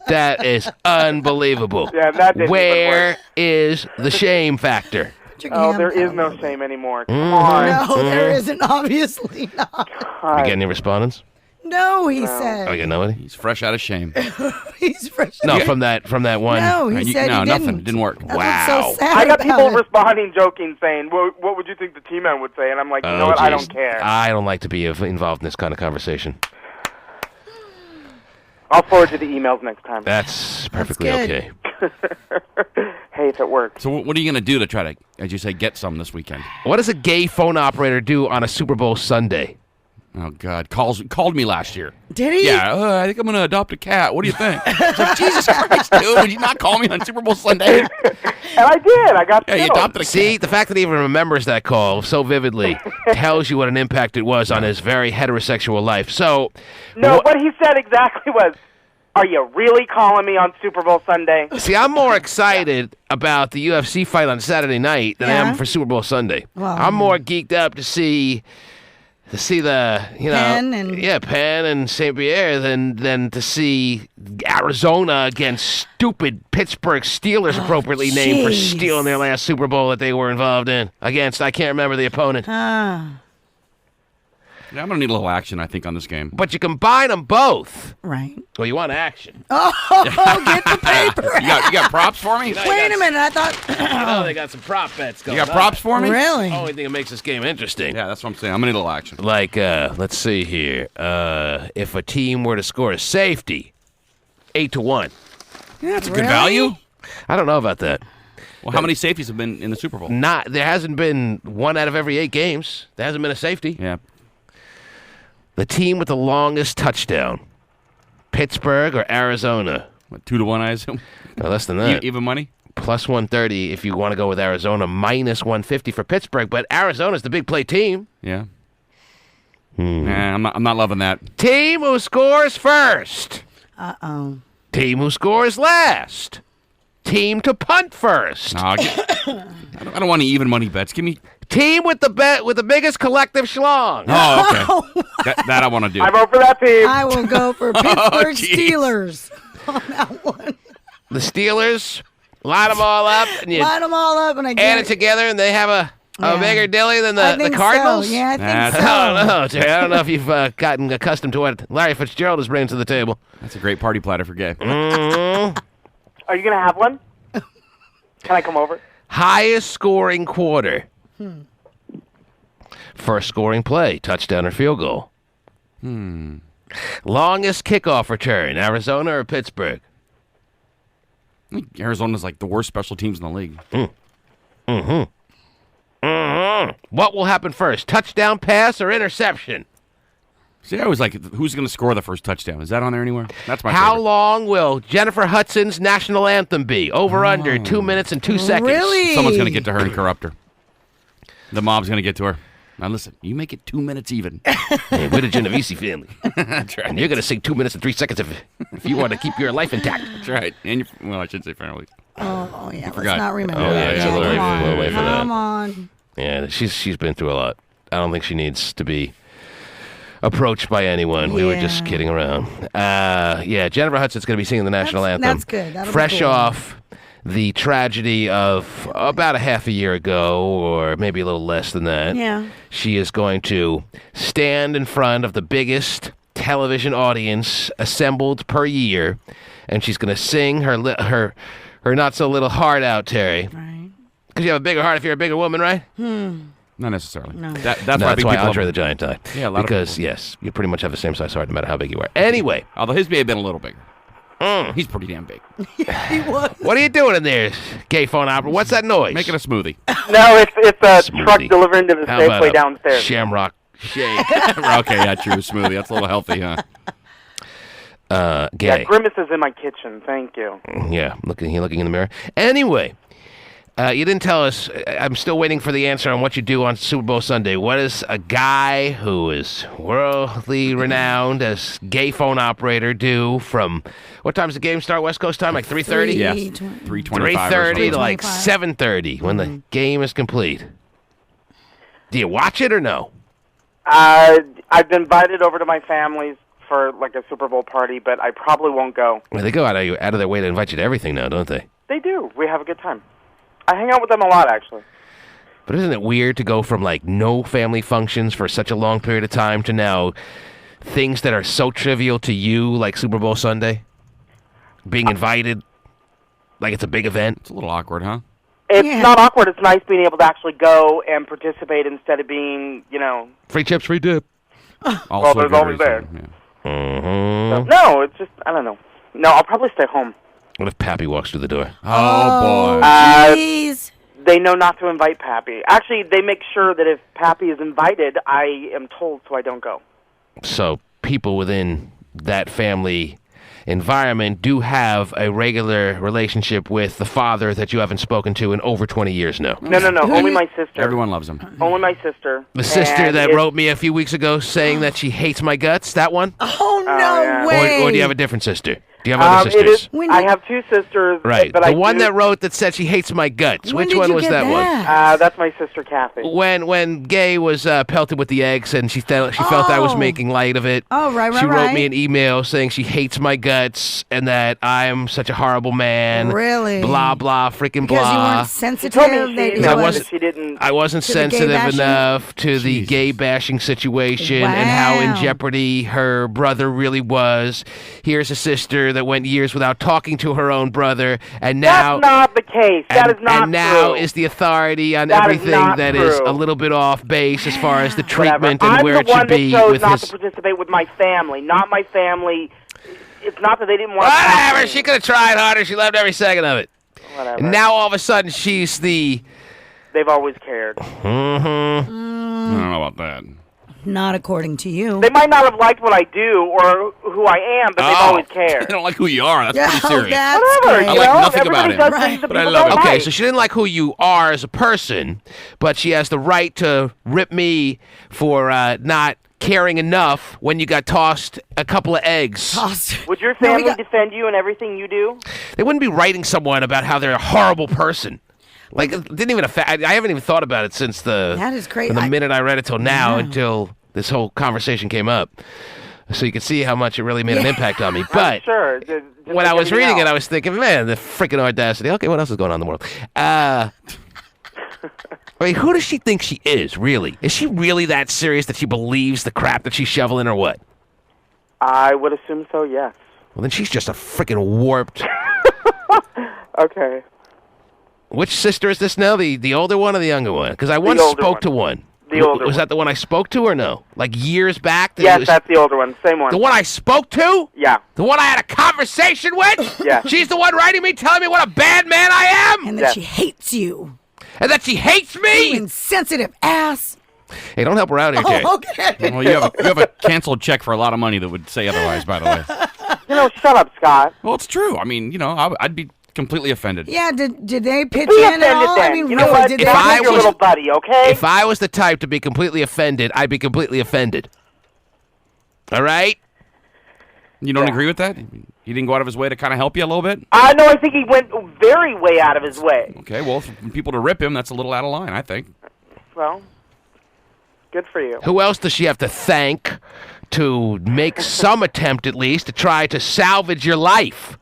That is unbelievable. Yeah, that didn't even Where work. is the shame factor? Oh, there is no shame anymore. Come Mhm. on. No, there isn't. Obviously not. You get any respondents? No, he said. Oh, you know it? He's fresh out of shame. He's fresh. No, from that one. No, he said no, he nothing. didn't. It didn't work. That's Wow. what's so sad I got about people it. responding, joking, saying, well, what would you think the T-Man would say? And I'm like, you know Oh, what? I geez. don't care. I don't like to be involved in this kind of conversation. I'll forward you the emails next time. That's perfectly good. okay. Hey, if it works. So what are you going to do to try to, as you say, get some this weekend? What does a gay phone operator do on a Super Bowl Sunday? Oh, God. Called me last year. Did he? Yeah, I think I'm going to adopt a cat. What do you think? It's like, Jesus Christ, dude. Would you not call me on Super Bowl Sunday? And I did. I got Yeah, you adopted a See, cat. the fact that he even remembers that call so vividly tells you what an impact it was on his very heterosexual life. So, No, what he said exactly was, are you really calling me on Super Bowl Sunday? see, I'm more excited about the UFC fight on Saturday night than I am for Super Bowl Sunday. Well, I'm more geeked up to see the Penn and St. Pierre than to see Arizona against stupid Pittsburgh Steelers, appropriately named for jeez. stealing their last Super Bowl that they were involved in against. I can't remember the opponent. Yeah, I'm going to need a little action, I think, on this game. But you combine them both. Right. Well, you want action. Oh, get the paper. You got props for me? Wait a minute. I thought. Oh, they got some prop bets going You got props for me? Really? Only thing that makes this game interesting. Yeah, that's what I'm saying. I'm going to need a little action. Like, let's see here. If a team were to score a safety, 8-1. That's a good value. I don't know about that. Well, how many safeties have been in the Super Bowl? There hasn't been 1 out of every 8 games. There hasn't been a safety. Yeah. The team with the longest touchdown, Pittsburgh or Arizona? What, 2-1, I assume? No, less than that. Even money? Plus 130 if you want to go with Arizona, minus 150 for Pittsburgh. But Arizona's the big play team. Yeah. Nah, I'm not loving that. Team who scores first. Uh-oh. Team who scores last. Team to punt first. No, I don't want any even money bets. Give me. Team with the biggest collective schlong. Oh, okay. that I want to do. I vote for that team. I will go for Pittsburgh Steelers on that one. The Steelers, line them all up, and you Line them all up, and I add get it together, and they have a bigger dilly than I the think Cardinals. So. Yeah, I think so. I don't know, Terry. I don't know if you've gotten accustomed to what Larry Fitzgerald is bringing to the table. That's a great party platter for gay. Mm-hmm. Are you going to have one? Can I come over? Highest scoring quarter. First scoring play, touchdown or field goal. Longest kickoff return, Arizona or Pittsburgh? I think Arizona's like the worst special teams in the league. What will happen first, touchdown pass or interception? See, I was like, who's going to score the first touchdown? Is that on there anywhere? That's my How favorite. long will Jennifer Hudson's national anthem be? Over under 2 minutes and 2 seconds. Really? Someone's going to get to her and corrupt her. The mob's going to get to her. Now listen, you make it 2 minutes even. Hey, we're the Genovese family. That's right. And you're going to sing 2 minutes and 3 seconds if you want to keep your life intact. That's right. And well, I should say family. Oh, yeah. Let's forgot. not remember. Oh, yeah, that. it's a little Come on. way for that. Come on. Yeah, she's been through a lot. I don't think she needs to be approached by anyone. We were just kidding around. Yeah, Jennifer Hudson's going to be singing the national anthem. That's good. That'll be Fresh cool. off the tragedy of about a half a year ago, or maybe a little less than that. Yeah. She is going to stand in front of the biggest television audience assembled per year, and she's going to sing her not so little heart out, Terry. Right. Because you have a bigger heart if you're a bigger woman, right? Not necessarily. No. That's No, why, that's why people Andre love the Giant died. Yeah, a lot of because people. yes, you pretty much have the same size heart no matter how big you are. Anyway, Although his may have been a little bigger. He's pretty damn big. He was. what are you doing in there, gay phone opera? What's that noise? Making a smoothie. No, it's a Smoothie. truck delivering to the How about Safeway a downstairs. Shamrock shake. Okay, yeah, true. Smoothie. That's a little healthy, huh? Gay. Yeah, Grimace is in my kitchen. Thank you. Yeah, looking in the mirror. Anyway, You didn't tell us. I'm still waiting for the answer on what you do on Super Bowl Sunday. What does a guy who is worldly renowned as gay phone operator do from, what time does the game start, West Coast time? Like 3:30? Yes, 3:25. 3:30 to like 3:25. 7:30 when the game is complete. Do you watch it or no? I've been invited over to my family's for like a Super Bowl party, but I probably won't go. Well, they go out of their way to invite you to everything now, don't they? They do. We have a good time. I hang out with them a lot, actually. But isn't it weird to go from like no family functions for such a long period of time to now things that are so trivial to you, like Super Bowl Sunday, being invited, like it's a big event? It's a little awkward, huh? It's not awkward. It's nice being able to actually go and participate instead of being, Free chips, free dip. Well, there's always there. Mm-hmm. No, it's just, I don't know. No, I'll probably stay home. What if Pappy walks through the door? Oh, boy. Jeez. They know not to invite Pappy. Actually, they make sure that if Pappy is invited, I am told so I don't go. So people within that family environment do have a regular relationship with the father that you haven't spoken to in over 20 years now. No, only my sister. Everyone loves him. Only my sister. The sister And that it's- wrote me a few weeks ago saying that she hates my guts, that one? Oh, no yeah. way. Or do you have a different sister? Do you have other It sisters? is, I have two sisters. Right. But The I one do, that wrote that said she hates my guts. When Which did one you was get that one? That's my sister, Kathy. When Gay was pelted with the eggs and she felt I was making light of it. Oh, right. She wrote me an email saying she hates my guts and that I am such a horrible man. Really? Blah, blah, freaking blah. Because you weren't sensitive. She told me that she you I emailed were- wasn't- she didn't. I wasn't To the gay sensitive bashing? enough to the gay bashing situation and how in Wow. jeopardy her brother really was. Here's a sister that went years without talking to her own brother, and now That's not the case. That is not and now true. is the authority on That is everything not that is true. a little bit off base as far as the Whatever. treatment and I'm where the it should one be that chose with not his. to participate with my family, not my family. It's not that they didn't want Whatever. to. She could have tried harder. She loved every second of it. Whatever. And now all of a sudden she's the. They've always cared. Mm-hmm. I don't know about that. Not according to you. They might not have liked what I do or who I am, but they've always They cared. don't like who you are. That's pretty serious. Whatever. I you like know? nothing about Everybody it. does things that But I people love don't it. Okay, like. so she didn't like who you are as a person, but she has the right to rip me for not caring enough when you got tossed a couple of eggs. Would your family defend you in everything you do? They wouldn't be writing someone about how they're a horrible person. Like, it didn't even affect. I haven't even thought about it since That is crazy. from the minute I read it till now, Yeah. until this whole conversation came up. So you can see how much it really made an impact on me. But Sure. when I was reading it, I was thinking, man, the freaking audacity. Okay, what else is going on in the world? I mean, who does she think she is, really? Is she really that serious that she believes the crap that she's shoveling or what? I would assume so, yes. Well, then she's just a freaking warped. Okay. Which sister is this now? The older one or the younger one? Because I once older spoke one. to one. The older Was that the one I spoke to or no? Like years back? Yes, that's the older one. Same one. The one I spoke to? Yeah. The one I had a conversation with? Yeah. She's the one writing me, telling me what a bad man I am? And that she hates you. And that she hates me? You insensitive ass. Hey, don't help her out here, Jay. Oh, okay. Well, you have a canceled check for a lot of money that would say otherwise, by the way. Shut up, Scott. Well, it's true. I mean, I'd be completely offended. Yeah, did they pitch Be in at offended all? then. I mean, You know what? did If they I'm your little buddy, okay? If I was the type to be completely offended, I'd be completely offended. All right? You don't agree with that? He didn't go out of his way to kind of help you a little bit? No, I think he went very way out of his way. Okay, well, for people to rip him, that's a little out of line, I think. Well, good for you. Who else does she have to thank to make some attempt, at least, to try to salvage your life?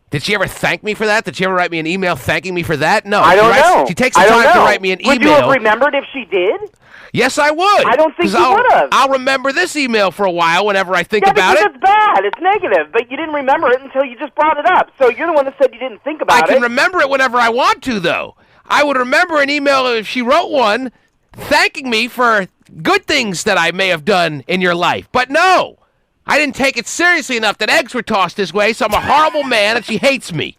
Did she ever thank me for that? Did she ever write me an email thanking me for that? No. I don't She know. She takes the I don't time to know. write me an Would you have email. remembered if she did? Yes, I would. I don't think 'Cause you I'll- would have. I'll remember this email for a while whenever I think Yeah, about because it. it's bad. It's negative, but you didn't remember it until you just brought it up. So you're the one that said you didn't think about I can it. remember it whenever I want to, though. I would remember an email if she wrote one thanking me for good things that I may have done in your life. But no, I didn't take it seriously enough that eggs were tossed this way, so I'm a horrible man and she hates me.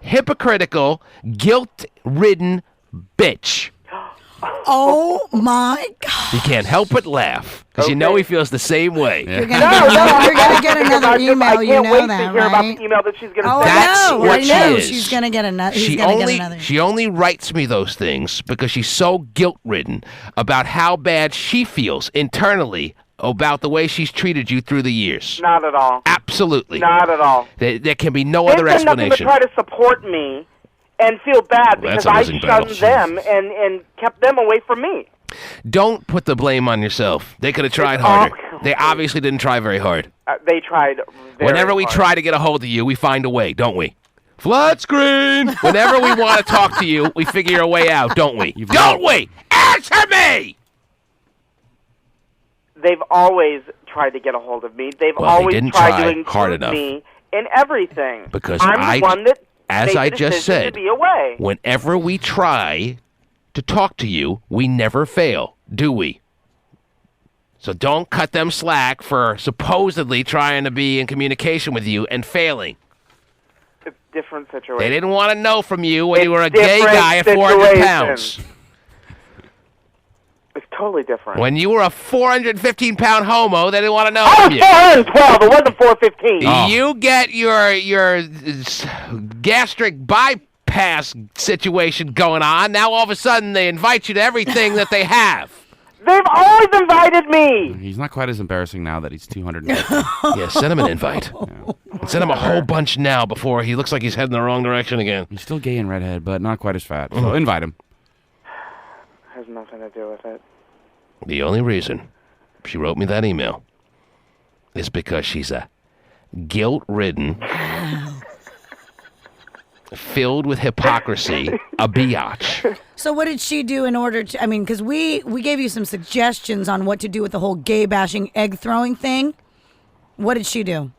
Hypocritical, guilt-ridden bitch. Oh my God! You can't help but laugh because you know he feels the same way. You're gonna get another email. You know that, to hear about right? the email that she's going to Oh, send. I know. She's gonna get another. He's gonna get another. She only writes me those things because she's so guilt-ridden about how bad she feels internally about the way she's treated you through the years. Not at all. Absolutely. Not at all. There can be no other They've done nothing but explanation. try to support me and feel bad Well, because that's a I losing shunned battle. them and kept them away from me. Don't put the blame on yourself. They could have tried harder. They obviously didn't try very hard. They tried very Whenever we hard. try to get a hold of you, we find a way, don't we? Flat screen! Whenever we want to talk to you, we figure a way out, don't we? Don't we? Answer me! They've always tried to get a hold of me. They've Well, they always didn't tried try to include hard enough. me in everything. Because I'm the one that as made I the just decision said, to be away. whenever we try to talk to you, we never fail, do we? So don't cut them slack for supposedly trying to be in communication with you and failing. It's a different situation. They didn't want to know from you when It's you were a gay different guy at 400 situation. pounds. It's totally different. When you were a 415-pound homo, they didn't want to know I from was you. 412. It wasn't 415. Oh. You get your gastric bypass situation going on. Now all of a sudden they invite you to everything that they have. They've always invited me. He's not quite as embarrassing now that he's 250. Yeah, send him an invite. And send him a whole bunch now before he looks like he's heading the wrong direction again. He's still gay and redhead, but not quite as fat. So invite him. Has nothing to do with it. The only reason she wrote me that email is because she's a guilt-ridden, filled with hypocrisy, a biatch. So what did she do in order to? I mean, because we gave you some suggestions on what to do with the whole gay bashing, egg throwing thing. What did she do?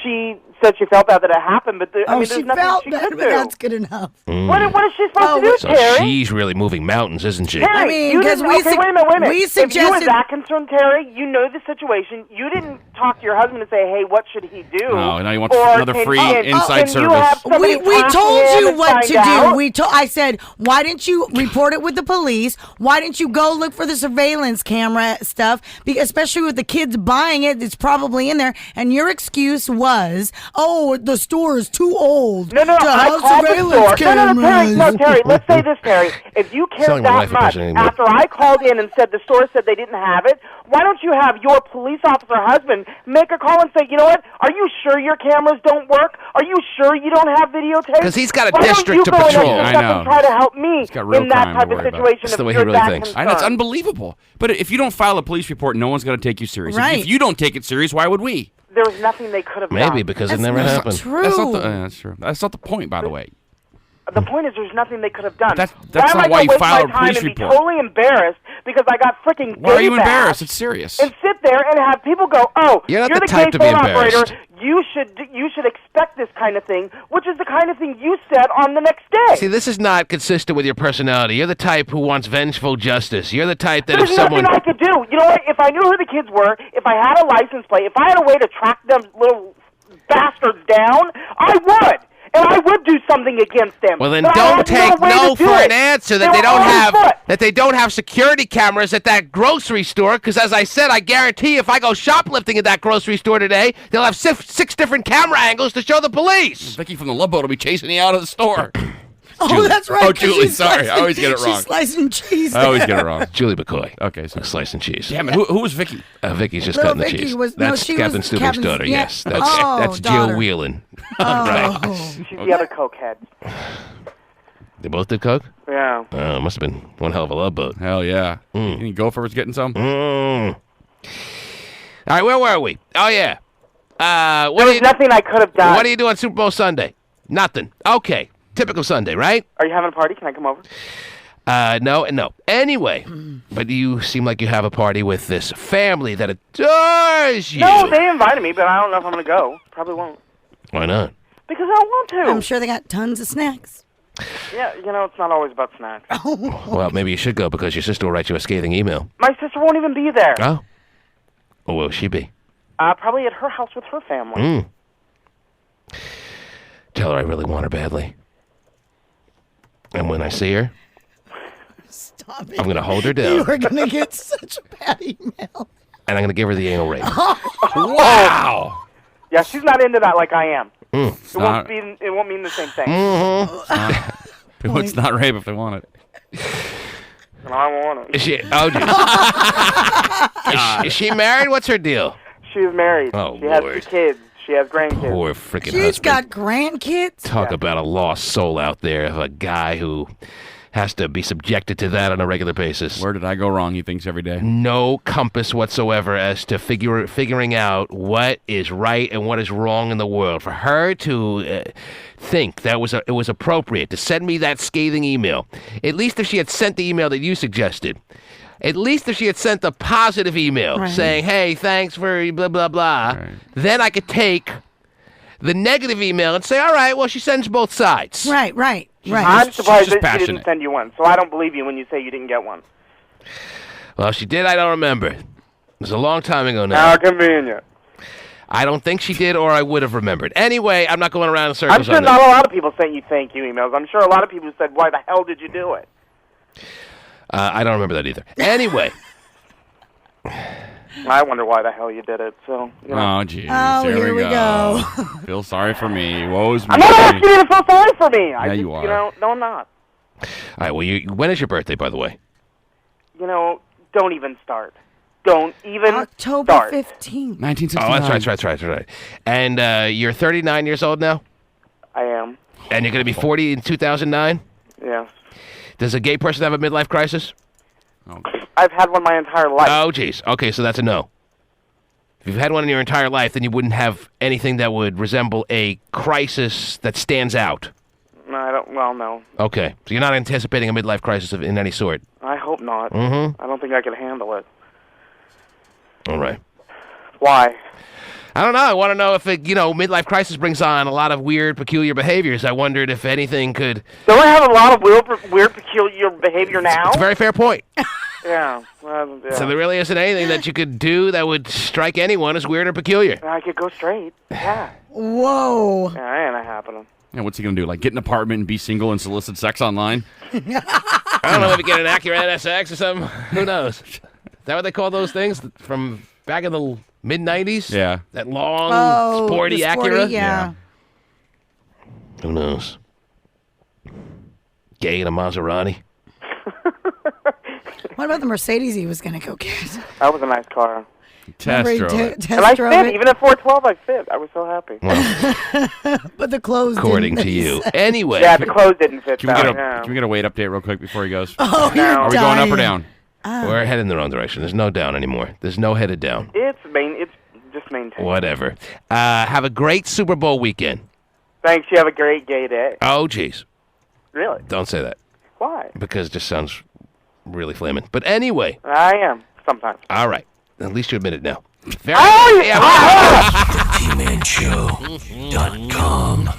She said she felt bad that it happened, but I mean, she there's nothing felt she bad, could but do. that's good enough. What is she supposed to do, So Terry? she's really moving mountains, isn't she? Terry, I mean, you 'cause didn't, we okay, sug- wait a minute. we If you were suggested- that concerned, Terry, you know the situation. You didn't talk to your husband and say, "Hey, what should he do?" No, now you want Or another can- free can- inside can you service. have somebody We talk told to him you and what to find out? do. I said, why didn't you report it with the police? Why didn't you go look for the surveillance camera stuff? Especially with the kids buying it, it's probably in there. And your excuse was, oh, the store is too old No, to I have called the surveillance store. cameras. No, Terry, let's say this, Terry. If you cared Selling my that life much, impression anymore. after I called in and said the store said they didn't have it, why don't you have your police officer husband make a call and say, you know what, are you sure your cameras don't work? Are you sure you don't have videotape? 'Cause he's got a Why don't district you to go in and patrol. do I stuff know. and try to help me He's got real in that crime to type of worry about. situation That's if the way he you're really that thinks. I know, it's concerned. unbelievable. But if you don't file a police report, no one's going to take you serious. Right. If you don't take it serious, why would we? There was nothing they could have done. Maybe because it never happened. True. That's not the. That's true. That's not the point, by the way. The point is, there's nothing they could have done. That's why am not I why gonna you waste file my a time police and report. be totally embarrassed because I got freaking Why are you gay embarrassed? bashed It's serious. and sit there and have people go, "Oh, You're not you're the the type gay to be phone operator. embarrassed. You should expect this kind of thing," which is the kind of thing you said on the next day. See, this is not consistent with your personality. You're the type who wants vengeful justice. You're the type that There's if someone... nothing I could do. You know what? If I knew who the kids were, if I had a license plate, if I had a way to track them little bastards down, I would. And I would do something against them. Well, then But I don't had take way no to do for it. an answer that They they were don't on have foot. that they don't have security cameras at that grocery store. Because as I said, I guarantee if I go shoplifting at that grocery store today, they'll have six different camera angles to show the police. Vicky from the Love Boat will be chasing you out of the store. Oh, Julie. that's right. Oh, 'cause Julie, she's sorry. I slicing- always get it wrong. She's slicing cheese. I always get it wrong. Julie McCoy. Okay, so Slice and cheese. damn it. Who was Vicky? Vicky's just Little cutting the Vicky cheese. was- no, That's she Captain was Stubing's Captain's- daughter. yeah. Yes, that's Oh, Jill daughter. Whelan. Oh. She's the other cokehead. They both did coke. Yeah. Must have been one hell of a love boat. Hell yeah. Any gophers getting some? All right, where were we? Oh yeah. What There do was you nothing I could have done. What do you do on Super Bowl Sunday? Nothing. Okay. Typical Sunday, right? Are you having a party? Can I come over? No and no. Anyway, but you seem like you have a party with this family that adores you. No, they invited me, but I don't know if I'm going to go. Probably won't. Why not? Because I don't want to. I'm sure they got tons of snacks. Yeah, you know, it's not always about snacks. Well, maybe you should go because your sister will write you a scathing email. My sister won't even be there. Oh. Or will she be? Probably at her house with her family. Tell her I really want her badly. And when I see her, Stop it. I'm going to hold her down. You are going to get such a bad email. And I'm going to give her the anal rape. Wow. Yeah, she's not into that like I am. Mm. It won't mean the same thing. Mm-hmm. It's not rape if they want it. And I want it. Is she? Oh, is she married? What's her deal? She's married. Oh, she has Lord. 2 kids. She has grandkids. Poor freaking She's husband. got grandkids. Talk about a lost soul out there of a guy who has to be subjected to that on a regular basis. Where did I go wrong, he thinks every day. No compass whatsoever as to figuring out what is right and what is wrong in the world. For her to think that it was appropriate to send me that scathing email, at least if she had sent the email that you suggested, at least if she had sent a positive email saying, hey, thanks for blah, blah, blah, then I could take the negative email and say, all right, well, she sends both sides. Right. I'm surprised just that she didn't send you one, so I don't believe you when you say you didn't get one. Well, if she did, I don't remember. It was a long time ago now. How convenient. I don't think she did, or I would have remembered. Anyway, I'm not going around in circles I'm sure on not this. a lot of people sent you thank you emails. I'm sure a lot of people said, why the hell did you do it? I don't remember that either. Anyway. I wonder why the hell you did it. So, you know. Oh, jeez. Oh, here we go. Feel sorry for me. Woe's me. I'm not asking you to feel sorry for me. Yeah, you are. You know, no, I'm not. All right, well, when is your birthday, by the way? You know, don't even start. Don't even October start. 15th. 1969. Oh, that's right. And you're 39 years old now? I am. And you're going to be 40 in 2009? Yes. Does a gay person have a midlife crisis? I've had one my entire life. Oh, jeez. Okay, so that's a no. If you've had one in your entire life, then you wouldn't have anything that would resemble a crisis that stands out. No, I don't. Well, no. Okay, so you're not anticipating a midlife crisis in any sort? I hope not. Mm-hmm. I don't think I could handle it. All right. Why? I don't know. I want to know if midlife crisis brings on a lot of weird, peculiar behaviors. I wondered if anything could... Don't I have a lot of weird peculiar behavior now? It's a very fair point. Yeah. Well, yeah. So there really isn't anything that you could do that would strike anyone as weird or peculiar. I could go straight. Yeah. Whoa. Yeah, that ain't happening. Yeah, what's he going to do? Like get an apartment and be single and solicit sex online? I don't know if you get an accurate NSX or something. Who knows? Is that what they call those things from back in the mid-'90s? Yeah. That long, sporty Acura? Yeah. Who knows? Gay in a Maserati? What about the Mercedes he was going to go get? That was a nice car. Test Remember he drove it. And I drove fit. it? Even at 412, I fit. I was so happy. But the clothes According didn't. to you. Anyway. Yeah, the clothes didn't fit. Can we get a yeah. can we get a weight update real quick before he goes? Oh, you're Are we going up or dying. down? We're heading the wrong direction. There's no down anymore. There's no headed down. It's just maintained. Whatever. Have a great Super Bowl weekend. Thanks. You have a great gay day. Oh, jeez. Really? Don't say that. Why? Because it just sounds really flaming. But anyway. I am sometimes. All right. At least you admit it now. Very TheTmanShow.com.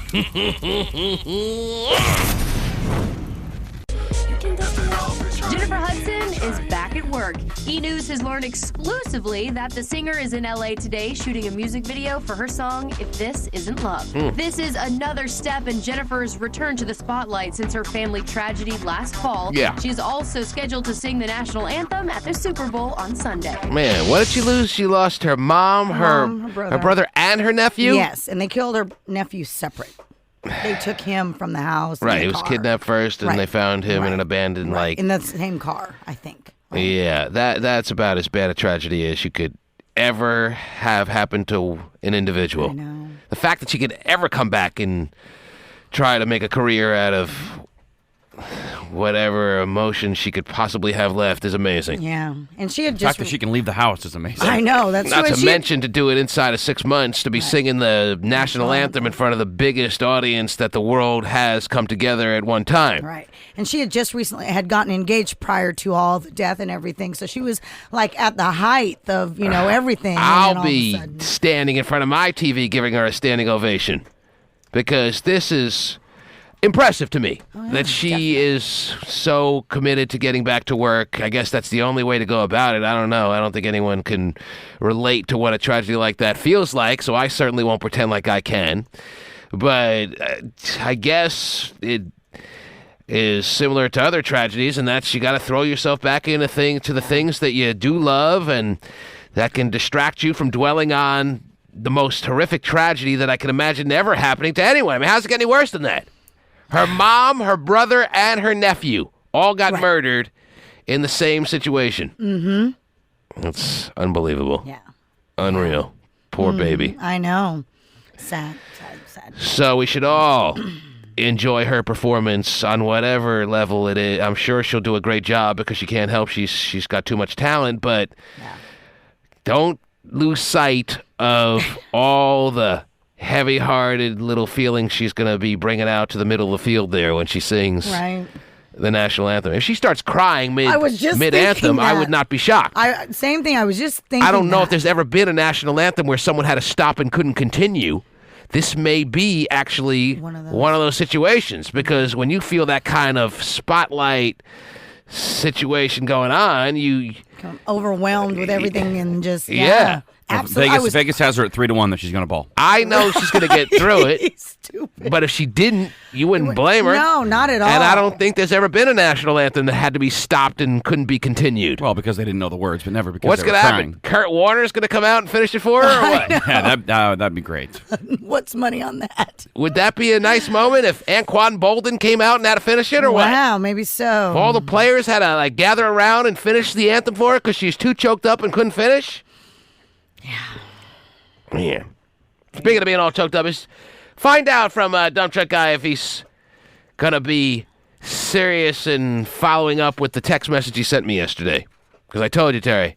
Jennifer Hudson is back at work. E! News has learned exclusively that the singer is in LA today shooting a music video for her song, If This Isn't Love. This is another step in Jennifer's return to the spotlight since her family tragedy last fall. Yeah. She is also scheduled to sing the national anthem at the Super Bowl on Sunday. Man, what did she lose? She lost her mom, her brother, and her nephew? Yes, and they killed her nephew separate. They took him from the house. Right, in he the was car. kidnapped first, and Right. they found him in an abandoned, in the same car, I think. Yeah, that's about as bad a tragedy as you could ever have happen to an individual. I know. The fact that she could ever come back and try to make a career out of whatever emotion she could possibly have left is amazing. Yeah, and she had The just. fact that she can leave the house is amazing. I know, that's Not true. to mention to do it inside of 6 months, to be singing the national anthem in front of the biggest audience that the world has come together at one time. Right. And she had just recently had gotten engaged prior to all the death and everything. So she was like at the height of, everything. and then all I'll of a be sudden- standing in front of my TV giving her a standing ovation because this is impressive to me that she is so committed to getting back to work. I guess that's the only way to go about it. I don't know. I don't think anyone can relate to what a tragedy like that feels like, so I certainly won't pretend like I can. But I guess is similar to other tragedies, and that's you got to throw yourself back into the things that you do love, and that can distract you from dwelling on the most horrific tragedy that I can imagine ever happening to anyone. I mean, how's it get any worse than that? Her mom, her brother, and her nephew all got murdered in the same situation. Mm-hmm. It's unbelievable. Yeah. Unreal. Poor baby. I know. Sad. So we should all enjoy her performance on whatever level it is. I'm sure she'll do a great job because she can't help. She's got too much talent, but don't lose sight of all the heavy-hearted little feelings she's going to be bringing out to the middle of the field there when she sings the national anthem. If she starts crying mid-anthem, I would not be shocked. Same thing. I was just thinking. I don't know if there's ever been a national anthem where someone had to stop and couldn't continue. This may be actually one of those situations, because when you feel that kind of spotlight situation going on, you overwhelmed with everything and just absolutely. Vegas has her at 3-1 that she's going to bowl. I know she's going to get through it. But if she didn't, you wouldn't blame her. No, not at all. And I don't think there's ever been a national anthem that had to be stopped and couldn't be continued. Well, because they didn't know the words, but never because what's going to happen? Kurt Warner's going to come out and finish it for her, or what? Yeah, that'd be great. What's money on that? Would that be a nice moment if Anquan Bolden came out and had to finish it, or what? Wow, maybe so. If all the players had to gather around and finish the anthem for her because she's too choked up and couldn't finish? Yeah. Speaking of being all choked up, find out from Dump Truck Guy if he's going to be serious in following up with the text message he sent me yesterday. Because I told you, Terry,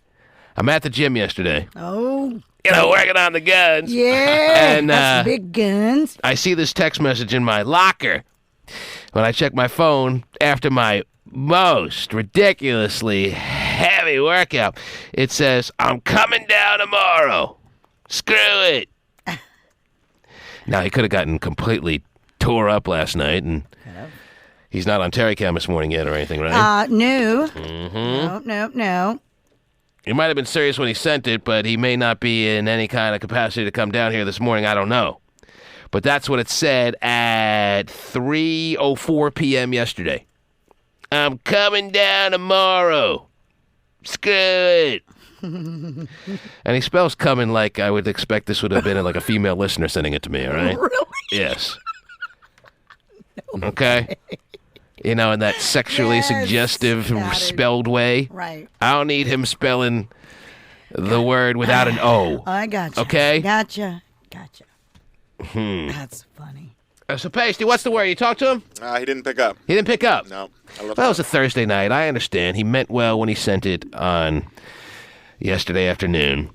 I'm at the gym yesterday. Oh. Working on the guns. Yeah, and that's big guns. I see this text message in my locker when I check my phone after my most ridiculously heavy workout. It says, I'm coming down tomorrow. Screw it. Now, he could have gotten completely tore up last night, and he's not on Terry Cam this morning yet or anything, right? No. Mm-hmm. No. He might have been serious when he sent it, but he may not be in any kind of capacity to come down here this morning. I don't know. But that's what it said at 3:04 p.m. yesterday. I'm coming down tomorrow. Screw it. And he spells coming like I would expect this would have been like a female listener sending it to me, all right? Really? Yes. Okay? In that sexually suggestive spelled way. Right. I don't need him spelling the word without an O. I gotcha. Okay? Gotcha. That's funny. So, Pasty, what's the word? You talked to him? He didn't pick up. He didn't pick up? No. Well, it was a Thursday night. I understand. He meant well when he sent it on yesterday afternoon.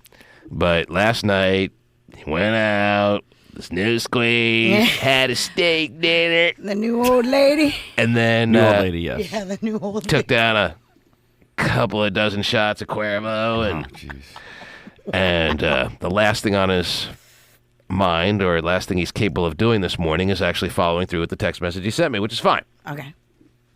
But last night, he went out, this new squeeze, had a steak dinner. The new old lady. And then... New old lady, yes. Yeah, the new old took down a couple of dozen shots of Cuervo. And the last thing on his mind, or last thing he's capable of doing this morning, is actually following through with the text message he sent me, which is fine. Okay.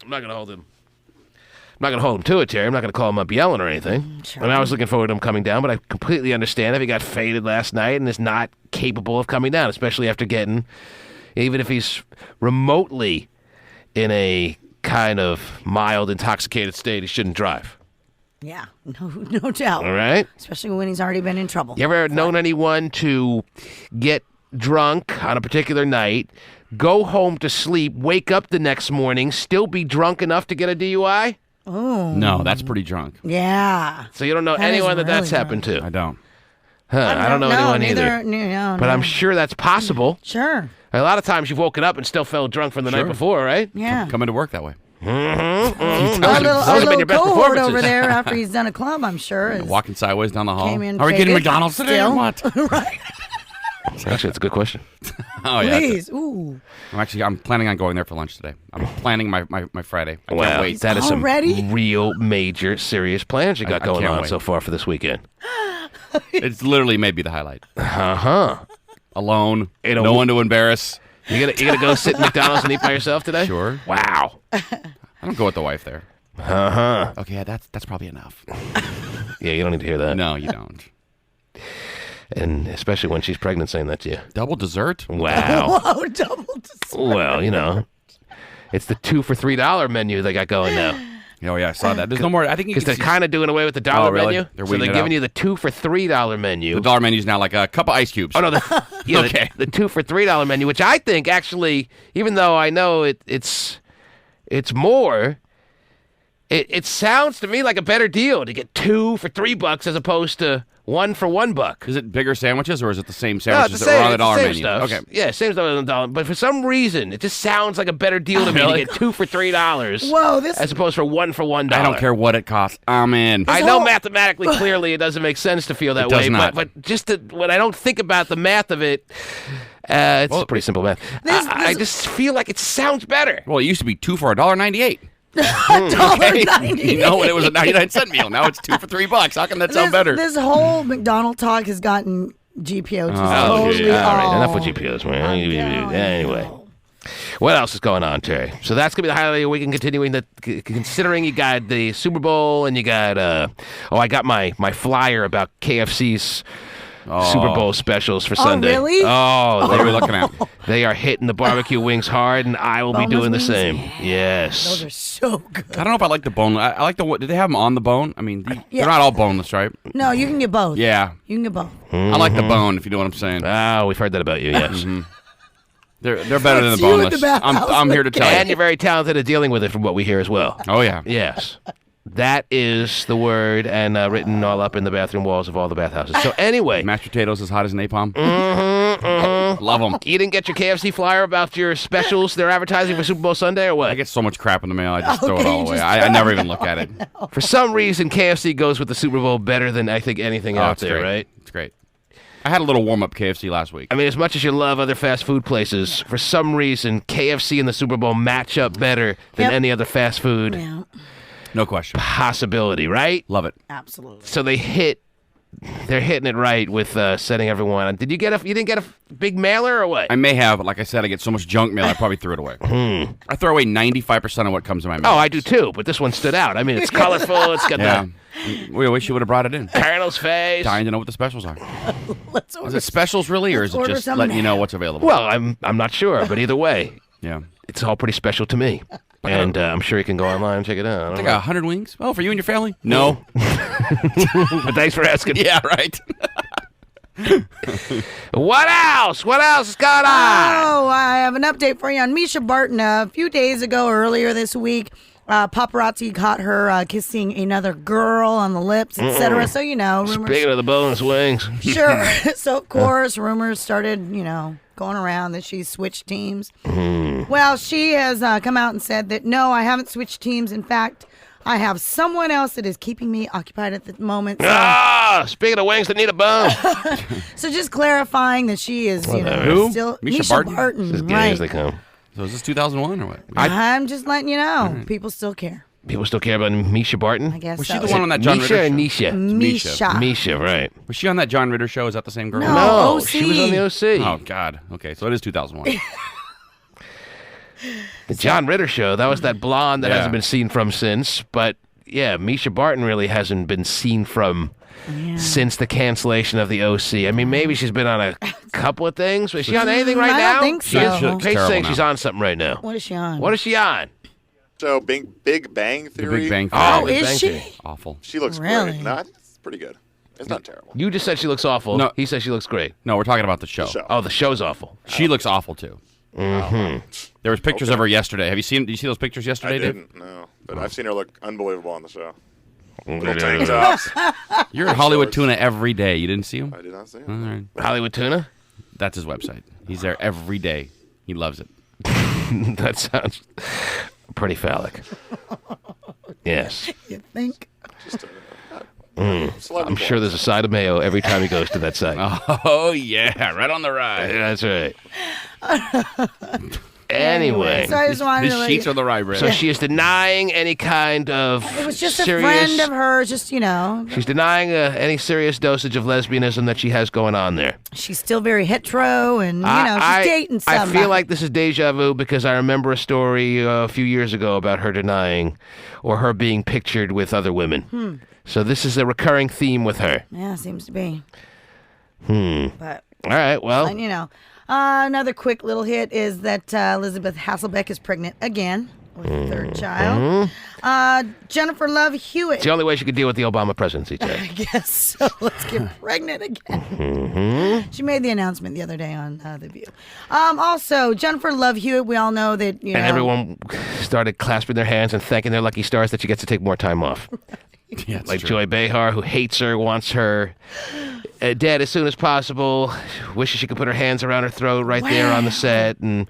I'm not going to hold him to it, Terry. I'm not going to call him up yelling or anything. Sure. I mean, I was looking forward to him coming down, but I completely understand if he got faded last night and is not capable of coming down, especially after getting, even if he's remotely in a kind of mild intoxicated state, he shouldn't drive. Yeah, no doubt. All right? Especially when he's already been in trouble. You ever known anyone to get drunk on a particular night, go home to sleep, wake up the next morning, still be drunk enough to get a DUI? Oh. No, that's pretty drunk. Yeah. So you don't know anyone that's happened to? I don't. I don't know anyone either. No, but I'm sure that's possible. Sure. A lot of times you've woken up and still felt drunk from the night before, right? Yeah. Come into work that way. Our little cohort over there after he's done a club, I'm sure. Is walking sideways down the hall. Came in Are we getting faded McDonald's today or still? what? Right. Actually, it's a good question. Oh, yeah. Please. Ooh. I'm planning on going there for lunch today. I'm planning my Friday. I can't wait. That is some Already? real major serious plans you got I going can't on wait. so far for this weekend. It's literally maybe the highlight. Uh-huh. Alone. No one to embarrass. You gonna go sit in McDonald's and eat by yourself today? Sure. Wow. I don't go with the wife there. Uh-huh. Okay, that's probably enough. Yeah, you don't need to hear that. No, you don't. And especially when she's pregnant saying that to you. Double dessert? Wow. Whoa, double dessert. Well, It's the 2 for $3 menu they got going now. Oh yeah, I saw that. There's no more. I think because they're kind of doing away with the dollar really? menu. They're so they're weeding it giving out. you the 2 for $3 menu. The dollar menu is now like a cup of ice cubes. Oh no, Okay. the 2 for $3 menu, which I think actually, even though I know it's more, it sounds to me like a better deal to get 2 for $3 as opposed to 1 for $1. Is it bigger sandwiches or is it the same No, sandwiches it's that were on the it's dollar same menu? stuff. Okay. Yeah, same stuff on the dollar. But for some reason, it just sounds like a better deal to me to get 2 for $3. Whoa, this as opposed for 1 for $1. I don't care what it costs. I'm in. I know mathematically, clearly, it doesn't make sense to feel that It does way. not. But just when I don't think about the math of it, it's pretty simple math. I just feel like it sounds better. Well, it used to be 2 for $1.98. $1.98. You know, when it was a 99-cent meal. Now it's 2 for $3. How can that sound better? This whole McDonald talk has gotten GPO just Oh, totally yeah. All right, off. enough with GPOs, man. Anyway. What else is going on, Terry? So that's going to be the highlight of your weekend, considering you got the Super Bowl and you got, I got my flyer about KFC's Super Bowl specials for Sunday. Really? Oh, What are we looking at? They are hitting the barbecue wings hard, and I will be doing the same. Yes. Those are so good. I don't know if I like the bone. I like the. Did they have them on the bone? I mean, they're not all boneless, right? No, you can get both. Yeah. You can get both. I like the bone, if you know what I'm saying. Oh, we've heard that about you, yes. They're better than the That's you at boneless. the bathhouse I'm here to tell And you. you're very talented at dealing with it from what we hear as well. Oh, yeah. Yes. That is the word, and written all up in the bathroom walls of all the bathhouses. So anyway. Mashed potatoes as hot as napalm. Love them. You didn't get your KFC flyer about your specials they're advertising for Super Bowl Sunday, or what? I get so much crap in the mail, I just throw it all away. I never even look at it. For some reason, KFC goes with the Super Bowl better than I think anything out it's there, great. right? It's great. I had a little warm-up KFC last week. I mean, as much as you love other fast food places, for some reason, KFC and the Super Bowl match up better than any other fast food No question. possibility, right? Love it. Absolutely. So they're hitting it right with setting everyone on. You didn't get a big mailer or what? I may have, but like I said, I get so much junk mail, I probably threw it away. I throw away 95% of what comes in my mail. Oh, I do too, but this one stood out. I mean, it's colorful. It's got Yeah. the We wish you would have brought it in. Colonel's face. Dying to know what the specials are. Let's Is it specials really, or is it order just some letting you know now. what's available? Well, I'm not sure, but either way, yeah. it's all pretty special to me. And I'm sure you can go online and check it out. I I don't think know. 100 wings. Oh, for you and your family? No. But thanks for asking. Yeah, right. What else? What else is going on? Oh, I have an update for you on Misha Barton. A few days ago, earlier this week, paparazzi caught her kissing another girl on the lips, etc. So, rumors. Speaking of the boneless wings. Sure. So, of course, rumors started, going around that she's switched teams. Well, she has come out and said that, no, I haven't switched teams. In fact, I have someone else that is keeping me occupied at the moment. So, Speaking of wings that need a bone. so just clarifying that she is, Who? still Misha Barton? As gay right. as they come. So is this 2001 or what? I'm just letting you know. People still care. People still care about Misha Barton? I guess Was so. she the one on that John Misha Ritter or show? Nisha? Misha. Misha, right. Was she on that John Ritter show? Is that the same girl? No. OC. She was on the OC. Oh, God. Okay, so it is 2001. The John Ritter show, that was that blonde that Yeah. hasn't been seen from since. But, yeah, Misha Barton really hasn't been seen from since the cancellation of the OC. I mean, maybe she's been on a couple of things. Is she on anything right I now? don't think so. Paige terrible saying now. she's on something right now. What is she on? What is she on? So Big Bang The Theory. Big Bang Theory. Oh, Big is Bang she? Theory. Awful. She looks Really? great. No, I think it's pretty good. It's not terrible. You just said she looks awful. No. He said she looks great. No, we're talking about the show. The show. Oh, the show's awful. She looks awful, too. Mm-hmm. There was pictures of her yesterday. Did you see those pictures yesterday, I Dave? didn't, no. But I've seen her look unbelievable on the show. Little tank tops. You're at Hollywood Tuna every day. You didn't see him? I did not see All him. right. Hollywood Tuna? That's his website. He's there every day. He loves it. That sounds pretty phallic. Yes. You think? Just I'm sure there's a side of mayo every time he goes to that site. Oh, yeah. Right on the ride. Yeah, that's right. Anyway. So I just wanted to The let sheets you- are the rye bread. So she is denying any kind of It was just serious, a friend of hers, just, She's denying any serious dosage of lesbianism that she has going on there. she's still very hetero and, she's dating I somebody. feel like this is deja vu because I remember a story a few years ago about her denying or her being pictured with other women. So this is a recurring theme with her. Yeah, seems to be. But all right, well, And, Another quick little hit is that Elizabeth Hasselbeck is pregnant again with a third child. Jennifer Love Hewitt. It's the only way she could deal with the Obama presidency, Terry. I guess so. Let's get pregnant again. She made the announcement the other day on The View. Also, Jennifer Love Hewitt, we all know that, you know. And everyone started clasping their hands and thanking their lucky stars that she gets to take more time off. Yeah, like true. Joy Behar, who hates her, wants her dead as soon as possible, wishes she could put her hands around her throat right there on the set, and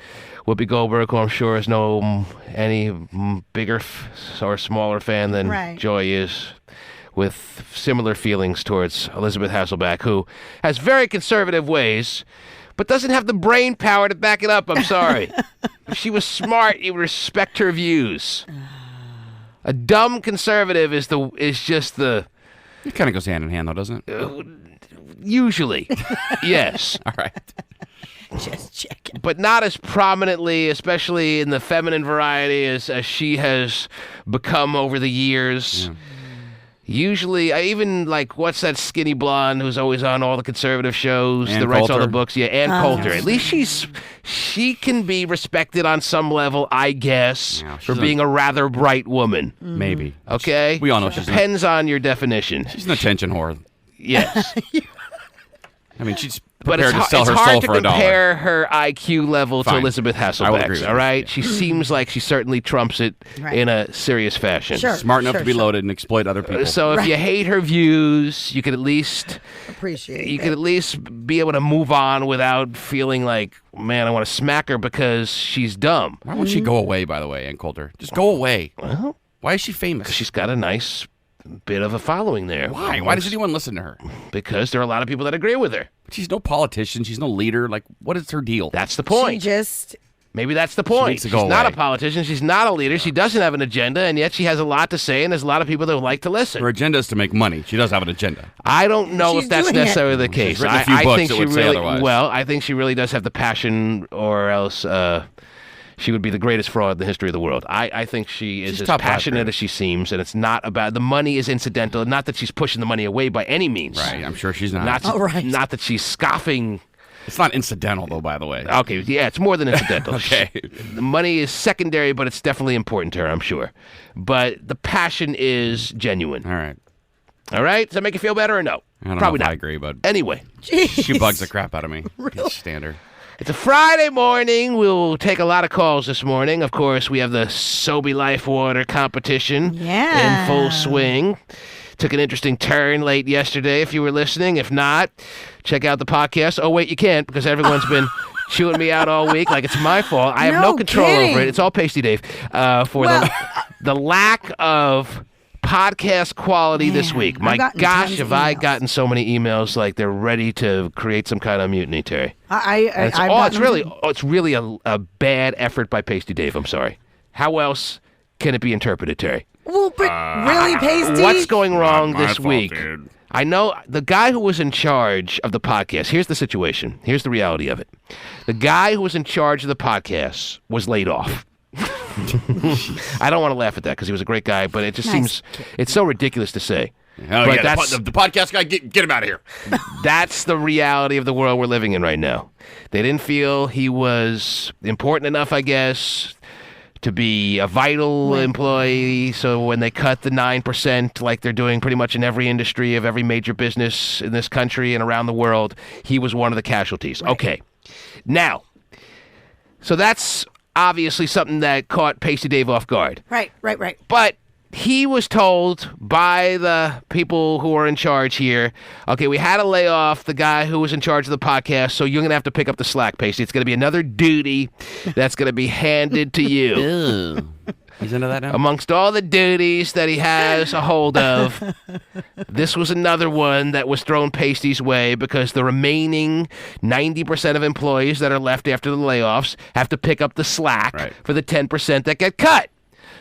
Whoopi Goldberg, who I'm sure is no any bigger or smaller fan than Joy is, with similar feelings towards Elizabeth Hasselbeck, who has very conservative ways, but doesn't have the brain power to back it up. I'm sorry. If she was smart, you would respect her views. A dumb conservative is just the. It kind of goes hand in hand, though, doesn't it? Usually, yes. All right. Just checking. But not as prominently, especially in the feminine variety, as she has become over the years. Yeah. Usually, I even like, what's that skinny blonde who's always on all the conservative shows, Ann that writes all Coulter. the books? Yeah, Ann Coulter. At least she can be respected on some level, I guess, for being a rather bright woman. Maybe. Okay? We all know she's Depends on your definition. She's an attention whore. Yes. I mean, she's But prepared it's to sell her hard soul to for $1. compare her IQ level Fine. to Elizabeth I will agree Hasselbeck's, with all you. right? Yeah. She seems like she certainly trumps it in a serious fashion. Smart enough to be loaded and exploit other people. So if you hate her views, you could at least appreciate you could at least be able to move on without feeling like, man, I want to smack her because she's dumb. Why won't she go away, by the way, Ann Coulter? Just go away. Well, why is she famous? She's got a nice bit of a following there. Why? Why does anyone listen to her? Because there are a lot of people that agree with her. She's no politician. She's no leader. Like, what is her deal? That's the point. She just... Maybe that's the point. needs to She's go not a away. politician. She's not a leader. She doesn't have an agenda, and yet she has a lot to say, and there's a lot of people that would like to listen. Her agenda is to make money. She does have an agenda. I don't know She's if that's doing it. necessarily the case. She's written a few books think that she would say really otherwise. well. I think she really does have the passion, or else she would be the greatest fraud in the history of the world. I think she is She's as top passionate five, as she seems, and it's not about the money is incidental. Not that she's pushing the money away by any means. Right. I'm sure she's not. Not that she's scoffing. It's not incidental, though, by the way. Okay, yeah, it's more than incidental. Okay. The money is secondary, but it's definitely important to her, I'm sure. But the passion is genuine. All right. All right? Does that make you feel better or no? I don't Probably know if not. I agree, but Anyway. she bugs the crap out of me. Can't stand her. It's a Friday morning. We'll take a lot of calls this morning. Of course, we have the Sobe Life Water competition in full swing. Took an interesting turn late yesterday, if you were listening. If not, check out the podcast. Oh, wait, you can't, because everyone's been chewing me out all week like it's my fault. I have no control over it. It's all Pasty Dave. For the lack of podcast quality this week. My gosh, have I gotten so many emails like they're ready to create some kind of mutiny, Terry. It's really a bad effort by Pasty Dave. I'm sorry. How else can it be interpreted, Terry? Well, but really, Pasty? What's going wrong Not my this fault, week? dude. I know the guy who was in charge of the podcast. Here's the situation. Here's the reality of it. The guy who was in charge of the podcast was laid off. I don't want to laugh at that because he was a great guy, but it just seems it's so ridiculous to say. Oh, But yeah, that's the podcast guy, get him out of here. that's the reality of the world we're living in right now. They didn't feel he was important enough, I guess, to be a vital employee. So when they cut the 9%, like they're doing pretty much in every industry of every major business in this country and around the world, he was one of the casualties. Okay. Now, so that's obviously something that caught Pasty Dave off guard. Right. But he was told by the people who are in charge here, okay, we had to lay off the guy who was in charge of the podcast, so you're going to have to pick up the slack, Pasty. It's going to be another duty that's going to be handed to you. He's into that now? Amongst all the duties that he has a hold of, this was another one that was thrown Pasty's way because the remaining 90% of employees that are left after the layoffs have to pick up the slack for the 10% that get cut.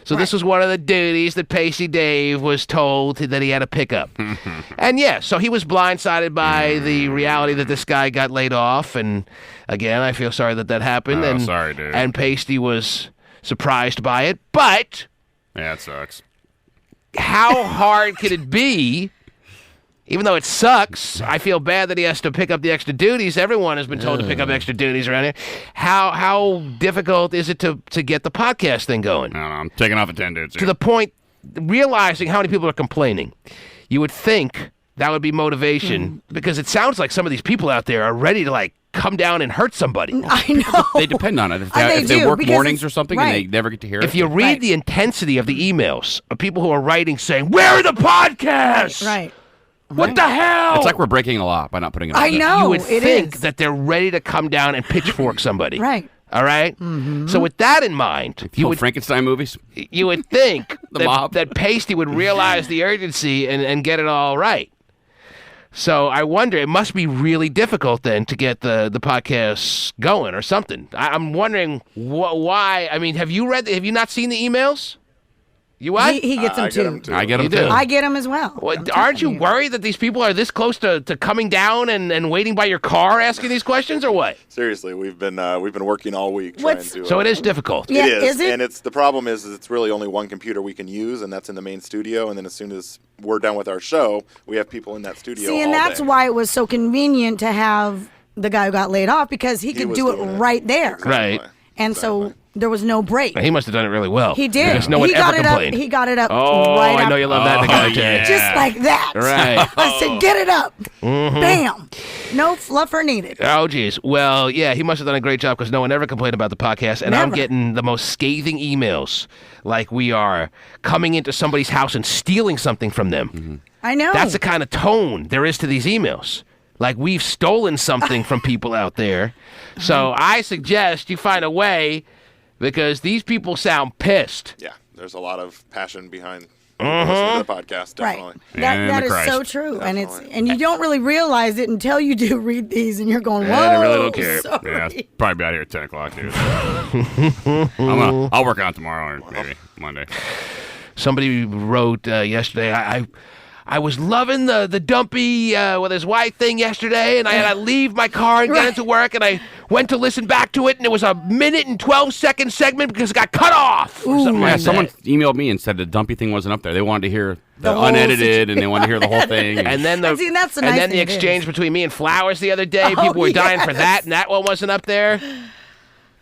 So this was one of the duties that Pasty Dave was told that he had to pick up. And so he was blindsided by the reality that this guy got laid off. And again, I feel sorry that happened. Oh, sorry, dude. And Pasty was surprised by it. But yeah, it sucks. how hard could it be Even though it sucks, I feel bad that he has to pick up the extra duties. Everyone has been told to pick up extra duties around here. How difficult is it to get the podcast thing going? I don't know. I'm taking off attendance. To the point, realizing how many people are complaining, you would think that would be motivation because it sounds like some of these people out there are ready to like come down and hurt somebody. I know. They depend on it. If They they do, work because mornings it's- or something right. and they never get to hear it. If you read the intensity of the emails of people who are writing saying, "Where are the podcasts?" Right. What the hell? It's like we're breaking a law by not putting it on. I know. You would it think is. that they're ready to come down and pitchfork somebody. Right. All right? So with that in mind, you would Frankenstein movies. You would think The mob. that Pasty would realize the urgency and get it all right. So I wonder, it must be really difficult then to get the podcast going or something. I'm wondering why. I mean, have you not seen the emails? You what? He gets them too. I get them You do? too. I get them as well. Well, aren't you worried that these people are this close to coming down and waiting by your car asking these questions or what? Seriously, we've been working all week trying What's- to. So it is difficult. Yeah, It is it? And the problem is it's really only one computer we can use, and that's in the main studio. And then as soon as we're done with our show, we have people in that studio. See, and all that's day. why it was so convenient to have the guy who got laid off because he could was do it doing it. right there. Right. And so there was no break. He must have done it really well. He did. Because no one he ever got it complained. up. He got it up. Oh, right I know up. you love that in a guy, Jay. Just like that. Right. I said, get it up. Mhm. Bam. No fluffer needed. Oh, geez. Well, yeah, he must have done a great job because no one ever complained about the podcast. And I'm Never. getting the most scathing emails like we are coming into somebody's house and stealing something from them. I know. That's the kind of tone there is to these emails. Like we've stolen something from people out there. So I suggest you find a way because these people sound pissed. Yeah, there's a lot of passion behind Mhm. listening to the podcast. Right. Definitely. That is so true. And you don't really realize it until you do read these and you're going, whoa. I really don't care. sorry. Yeah, it's probably be out here at 10 o'clock, dude. I'll work on it tomorrow or maybe Monday. Somebody wrote yesterday, I was loving the Dumpy with his wife thing yesterday, and I had to leave my car and get into work, and I went to listen back to it, and it was a 1:12 segment because it got cut off. Or something like Someone that. emailed me and said the Dumpy thing wasn't up there. They wanted to hear the whole unedited, and they wanted to hear the whole thing. And then the And see, that's the and nice then the thing it is. exchange between me and Flowers the other day, Oh, people were dying for yes. that, and that one wasn't up there.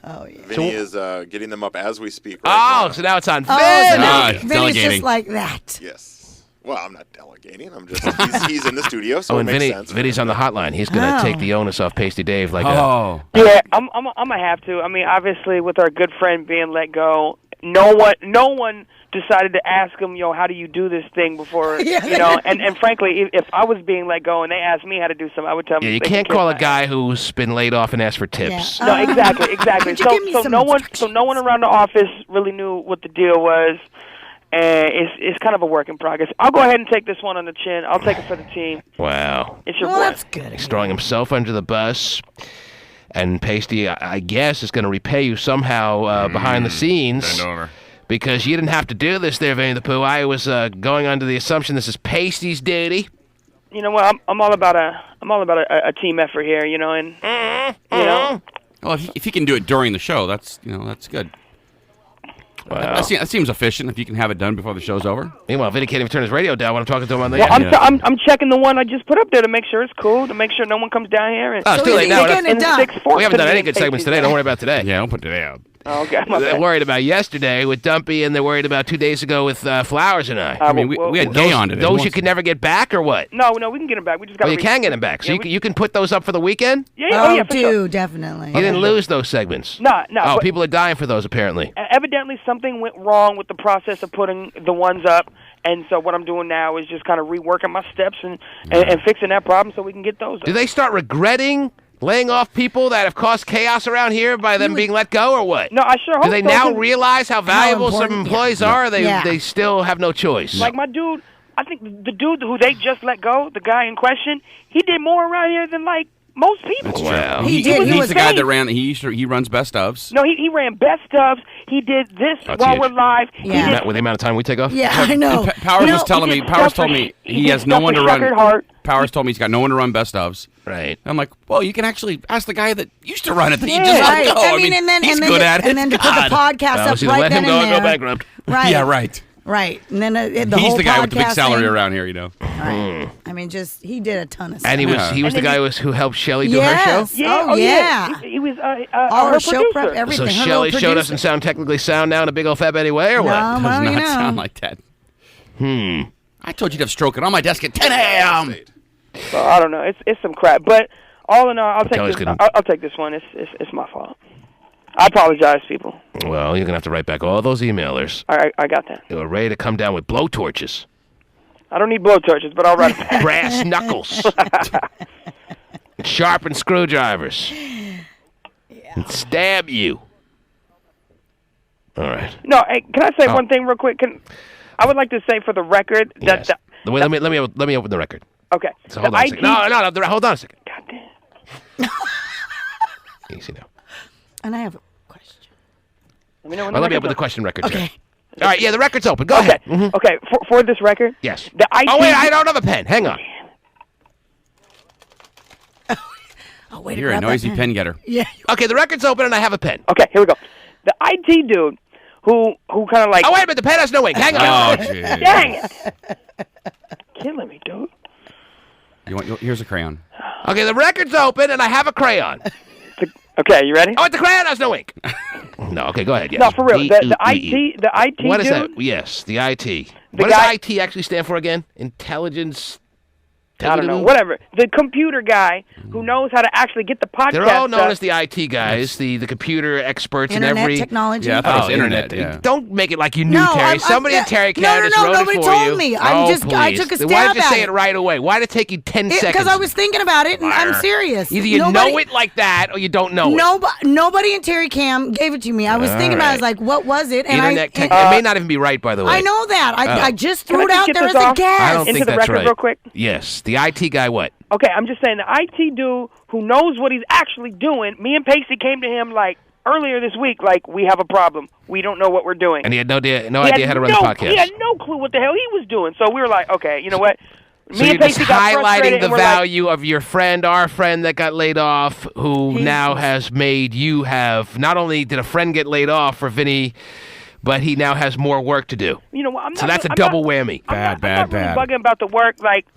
Oh, yeah. Vinny is getting them up as we speak. Oh, Right now. so now it's on Oh, Vinny. so now Vinny's delegating. just like that. Yes. Well, I'm not delegating. I'm just he's in the studio, so Oh, it and makes Vinny, sense. Vinny's on the hotline. He's going to Oh. take the onus off Pasty Dave like Oh. Yeah, I'm gonna have to. I mean, obviously, with our good friend being let go, no one decided to ask him, how do you do this thing before, Yeah. And frankly, if I was being let go and they asked me how to do something, I would tell them. Yeah, you they can't can call kiss a guy who's been laid off and ask for tips. Yeah. No, exactly. Could you give me So some no one instructions? around the office really knew what the deal was, and it's kind of a work in progress. I'll go ahead and take this one on the chin. I'll take it for the team. Wow. It's your Well, boy. that's good. He's throwing himself under the bus. And Pasty, I guess, is going to repay you somehow behind the scenes. Bend over. Because you didn't have to do this there, Vinnie the Pooh. I was going under the assumption this is Pasty's duty. You know what? I'm all about a team effort here. And Well, if he can do it during the show, that's good. Wow. That seems efficient if you can have it done before the show's over. Meanwhile, Vinnie can't even turn his radio down when I'm talking to him on the Well, air. I'm checking the one I just put up there to make sure it's cool, to make sure no one comes down here. And Oh, it's too late now. you're getting it done. We haven't done any good segments today. Don't worry about today. Yeah, don't put today out. Oh, okay, my They're bad. worried about yesterday with Dumpy, and they're worried about 2 days ago with Flowers and I. I mean, we had Gay on today. Those you could never get back, or what? No, we can get them back. We just got. Oh, you can get them back. So Yeah, you can put those up for the weekend? Yeah, Oh, for sure. definitely. You didn't lose those segments. No. Oh, but people are dying for those, apparently. evidently, something went wrong with the process of putting the ones up, and so what I'm doing now is just kind of reworking my steps and fixing that problem so we can get those up. Do they start regretting laying off people that have caused chaos around here by them being let go, or what? No, I sure hope Do they so, now 'cause- realize how valuable some important- employees are? Or they still have no choice. Like my dude, I think the dude who they just let go, the guy in question, he did more around here than like most people. That's Wow. true. He did. He He's was the guy famous. that ran. He runs best ofs. No, he ran best stubs. He did this That's while huge. we're live. Yeah. With the amount of time we take off? Yeah, I know. Powers You was know, telling me. he did Powers stuff told for- me he he did has no stuff one for to run. Shuckard Hart. Powers told me he's got no one to run best ofs. Right. I'm like, well, you can actually ask the guy that used to run it that you Yeah. just Right. let go. I mean, and then he's and then good to, at it. and then to put the God. podcast Oh, up so you right let then him go and and go there. bankrupt. Right. Yeah, right. Right. And then the He's whole the guy with the big podcast salary thing. around here, you know. Right. I mean, he did a ton of stuff. And he was the guy who helped Shelly do her show? Yeah. Oh, yeah. He was All her her show producer. prep, everything. So her Shelly little show producer. doesn't sound technically sound now in a big old fat Betty way, or what? No, well, Does you not know. sound like that. I told you to have stroking on my desk at 10 a.m. So I don't know. It's some crap. But all in all, I'll take Kelly's this. gonna- I'll take this one. It's my fault. I apologize, people. Well, you're going to have to write back all those emailers. I got that. They were ready to come down with blowtorches. I don't need blowtorches, but I'll write it back. Brass knuckles. Sharpened screwdrivers. And stab you. All right. No, hey, can I say Oh. one thing real quick? I would like to say for the record that Yes. Wait, let me open the record. okay. So hold on a second. No, hold on a second. God damn. Easy now. And I have a question. Let me know when Well, the let me record's open the up. question record. Okay. Here. All right, yeah, the record's open. Go Okay. ahead. Mhm. Okay. For this record. Yes. The IT. Oh, wait, I don't have a pen. Hang on. Oh, wait. You're a noisy pen getter. Yeah. Okay, the record's open and I have a pen. Okay, here we go. The IT dude who kind of like. Oh, wait a minute. The pen has no ink. Hang on. Oh, jeez. Dang it! Killing me, dude. Here's a crayon. Okay, the record's open and I have a crayon. Okay, you ready? Oh, the crayon has no ink. No, okay, go ahead. Yes. No, for real. The E-E-E. IT What is dude. that? Yes, the IT. The What guy- does IT actually stand for again? Intelligence. I don't know. Whatever. The computer guy who knows how to actually get the podcast. They're all known up. as the IT guys, the computer experts Internet in every technology. Yeah, I thought it was Oh, internet. Yeah. Don't make it like you knew, No, Terry. I'm- Somebody in Terry no, Canada no, wrote nobody it for told you. me. I I took a Then why stab did you at say it. it right away? Why did it take you 10 seconds? Because I was thinking about it, and I'm serious. Either you know it like that, or you don't know it. Nobody in Terry Cam gave it to me. I was All thinking about it. I was right. like, what was it? And Internet tech. It may not even be right, by the way. I know that. I just Can threw I it just out get there this as a off? guess. I don't Into think the that's record right. real quick? Yes, the IT guy. What? Okay, I'm just saying the IT dude who knows what he's actually doing. Me and Pasty came to him like earlier this week, like we have a problem. We don't know what we're doing. And he had no idea He how had to run the podcast. He had no clue what the hell he was doing. So we were like, okay, you know what? So you're and just Pasty got highlighting frustrated the and we're like, value of your friend, our friend that got laid off, who now has made you have. Not only did a friend get laid off for Vinnie, but he now has more work to do. you know what? I'm So not, that's a I'm double not, whammy. I'm not really bugging about the work. Like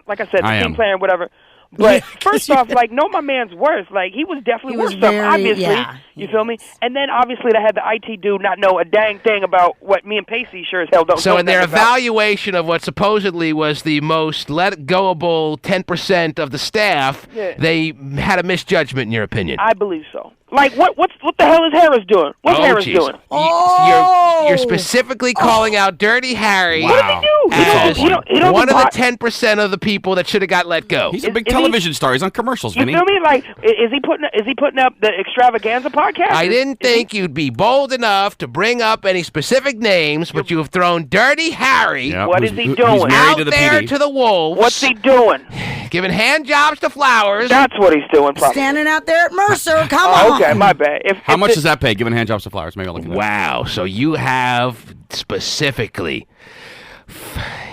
like I said, the I team am. player and whatever. But first off, like, know my man's worse. Like, he was definitely He was worth something, very- obviously. yeah. You feel me? And then, obviously, I had the IT dude not know a dang thing about what me and Pasty sure as hell don't So know in their nothing about. evaluation of what supposedly was the most let-goable 10% of the staff, Yeah. they had a misjudgment, in your opinion. I believe so. Like, what the hell is Harris doing? What's Harris jeez. doing? You're specifically calling out Dirty Harry What did he do? as He don't one of buy- the 10% of the people that should have got let go. He's a big is he- television star. He's on commercials, You Vinny. feel me? Like, is he putting up the extravaganza podcast? I didn't think you'd be bold enough to bring up any specific names, but you have thrown Dirty Harry Yeah, What who's- is he who's doing? married out to the there PD. to the wolves, What's he doing? giving hand jobs to Flowers. That's what he's doing, probably. Standing out there at Mercer. Come Oh, on. okay, my bad. How much does that pay, giving hand jobs to Flowers? Maybe I'll look at that. Wow, so you have specifically,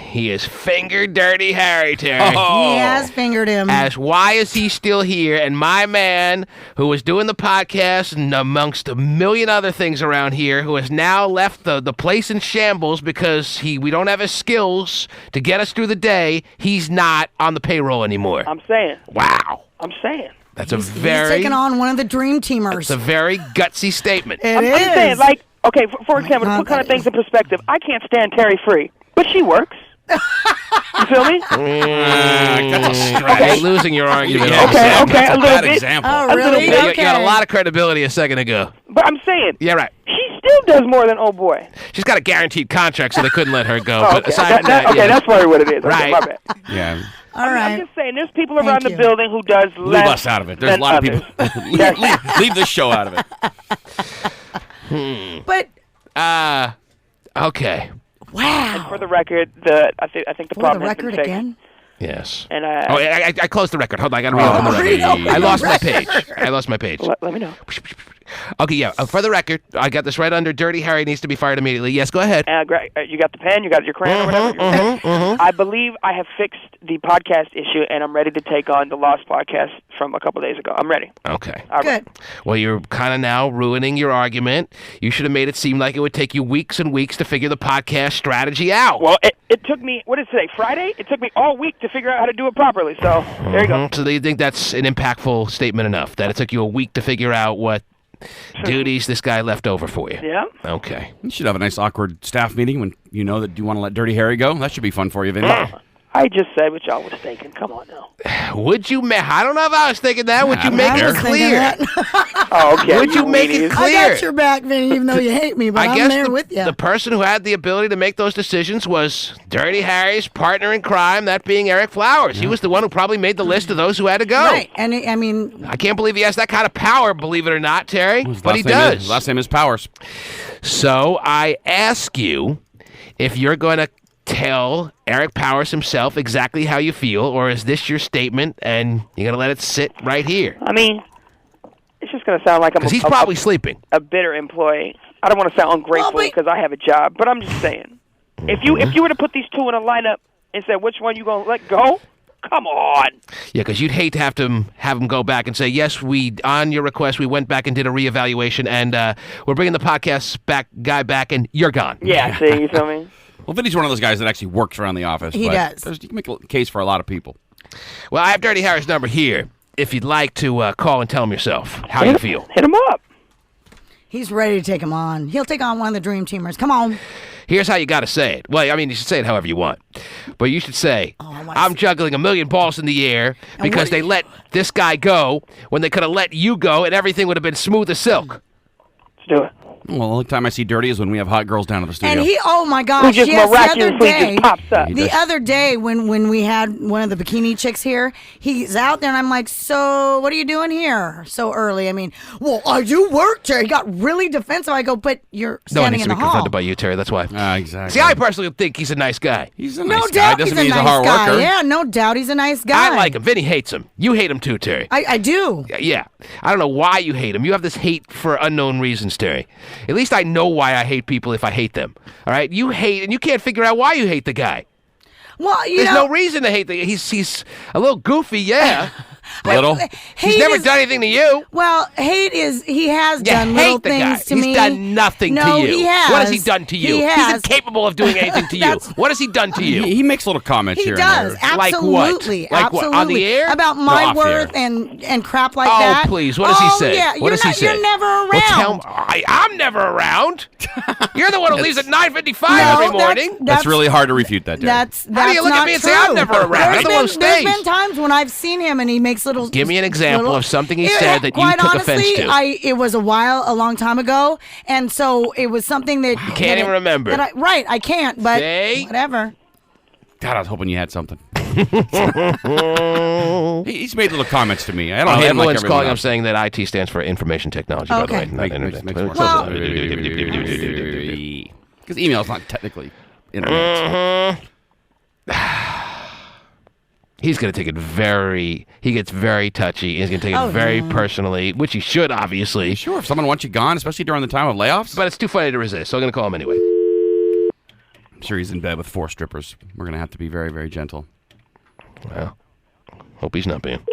he has fingered Dirty Harry, Terry. He has fingered him. As why is he still here? And my man, who was doing the podcast and amongst a million other things around here, who has now left the place in shambles because we don't have his skills to get us through the day. He's not on the payroll anymore. I'm saying. Wow, I'm saying. that's a He's very taking on one of the dream teamers. it's a very gutsy statement. It I'm is. saying, like, okay, for example, to God, put kind of that things in perspective, I can't stand Terry Free, but she works. You feel me? That's a stretch. You're losing your argument. Yeah, Okay, exactly. okay, That's a a little bad bit. example. Oh, A little really? bit. You had a lot of credibility a second ago. But I'm saying, Yeah, right. she still does more than old boy. She's got a guaranteed contract, so they couldn't let her go. Oh, But okay. aside from that, Okay, yeah. that's probably what it is. Okay, Right. my bad. Yeah. All I'm right. just saying, there's people around Thank you. the building who does Leave less us out of it. There's a than lot of others. people. leave this show out of it. But Okay. wow. For the record, I think the For the problem has been record fixed. again? Yes. And Oh, I closed the record. Hold on, I got to reopen the record. reopen I the lost my record. page. I lost my page. let me know. Okay, yeah. For the record, I got this right under Dirty Harry needs to be fired immediately. Yes, go ahead. Greg, you got the pen? You got your crayon or whatever? I believe I have fixed the podcast issue, and I'm ready to take on the Lost podcast from a couple days ago. I'm ready. Okay. All right. Good. Well, you're kind of now ruining your argument. You should have made it seem like it would take you weeks and weeks to figure the podcast strategy out. Well, it took me, what is today, Friday? It took me all week to figure out how to do it properly, so there you go. So do you think that's an impactful statement enough, that it took you a week to figure out what duties this guy left over for you? Yeah. Okay. You should have a nice awkward staff meeting when you know that you want to let Dirty Harry go. That should be fun for you, Vinny. I just said what y'all was thinking. Come on now. Would you I don't know if I was thinking that. Would you make it clear? Oh, okay. Would you make it clear? I got your back, Vinny, even though you hate me, but I'm there with you. The person who had the ability to make those decisions was Dirty Harry's partner in crime, that being Eric Flowers. He was the one who probably made the list of those who had to go. Right, and I mean... I can't believe he has that kind of power, believe it or not, Terry, but he does. Last name is Powers. So I ask you if you're going to tell Eric Powers himself exactly how you feel, or is this your statement and you're going to let it sit right here? I mean, it's just going to sound like I'm he's probably sleeping. A bitter employee. I don't want to sound ungrateful because I have a job, but I'm just saying. If you were to put these two in a lineup and say which one you going to let go, come on. Yeah, because you'd hate to have him go back and say, yes, on your request, we went back and did a reevaluation, and we're bringing the podcast guy back, and you're gone. Yeah, see, you feel me? Well, Vinny's one of those guys that actually works around the office. He does. You can make a case for a lot of people. Well, I have Dirty Harry's number here if you'd like to call and tell him yourself how you feel. Hit him up. He's ready to take him on. He'll take on one of the Dream Teamers. Come on. Here's how you got to say it. Well, I mean, you should say it however you want. But you should say, I'm juggling a million balls in the air because they let this guy go when they could have let you go and everything would have been smooth as silk. Let's do it. Well, the only time I see Dirty is when we have hot girls down at the studio. And oh my gosh, Who just miraculously just pops up. The other day when we had one of the bikini chicks here, he's out there and I'm like, so what are you doing here so early? I mean, well, I do work, Terry. He got really defensive. I go, but you're No one standing needs in to the be hall. confronted by you, Terry. That's why. Exactly. See, I personally think he's a nice guy. He's a No nice guy. doubt Doesn't he's mean a he's a nice hard guy. worker. Yeah, no doubt he's a nice guy. I like him. Vinny hates him. You hate him too, Terry. I do. Yeah. I don't know why you hate him. You have this hate for unknown reasons, Terry. At least I know why I hate people if I hate them. All right? You hate, and you can't figure out why you hate the guy. Well, There's no reason to hate the guy. He's a little goofy, yeah. Little. He's never done anything to you. Well, he has done little hate the guy. things to He's me. done nothing No, to you. he has. What has he done to you? He He's has. incapable of doing anything to you. What has he done to you? He makes little comments He here does, and there. absolutely, Like what? absolutely. On the air? About No, my off the worth air. and crap like Oh, that. please. What does he say? Yeah, What does he say? You're never around. Well, I'm never around. You're the one who leaves at 9:55 every morning. That's really hard to refute that, Derek. That's How do you look at not me and true. say I'm never around? I'm the one who There's stays. been times when I've seen him and he makes little. Give me an example of something he Yeah, said that you quite took honestly, offense to. It was a long time ago, and so it was something that you can't even remember. Right, I can't, but See? whatever. God, I was hoping you had something. He's made little comments to me. I don't hate him like everyone's everyone calling up else. saying that IT stands for information technology, by the way. Okay. Not internet. Because email's not technically internet. He's going to take it he gets very touchy. He's going to take it very personally, which he should, obviously. Sure, if someone wants you gone, especially during the time of layoffs. But it's too funny to resist, so I'm going to call him anyway. I'm sure he's in bed with 4 strippers. We're going to have to be very, very gentle. Well, hope he's not being.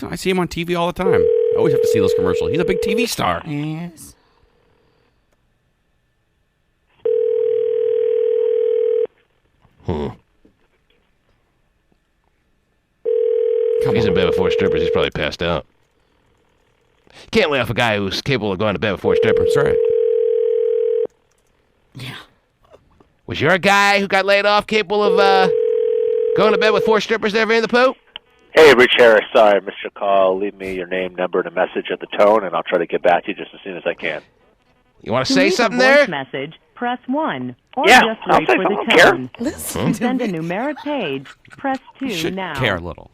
I see him on TV all the time. I always have to see those commercials. He's a big TV star. Yes. If he's in bed with 4 strippers, he's probably passed out. Can't lay off a guy who's capable of going to bed with 4 strippers. That's right. Yeah. Was your guy who got laid off capable of going to bed with 4 strippers there, Vinnie the Pooh? Hey, Rich Harris. Sorry, I missed your call. Leave me your name, number, and a message at the tone, and I'll try to get back to you just as soon as I can. You want to say something there? Message, press 1. Or Yeah, just I'll wait say for something. the I don't tone. Listen To to send a me. numeric page, press 2 You should now. care a little.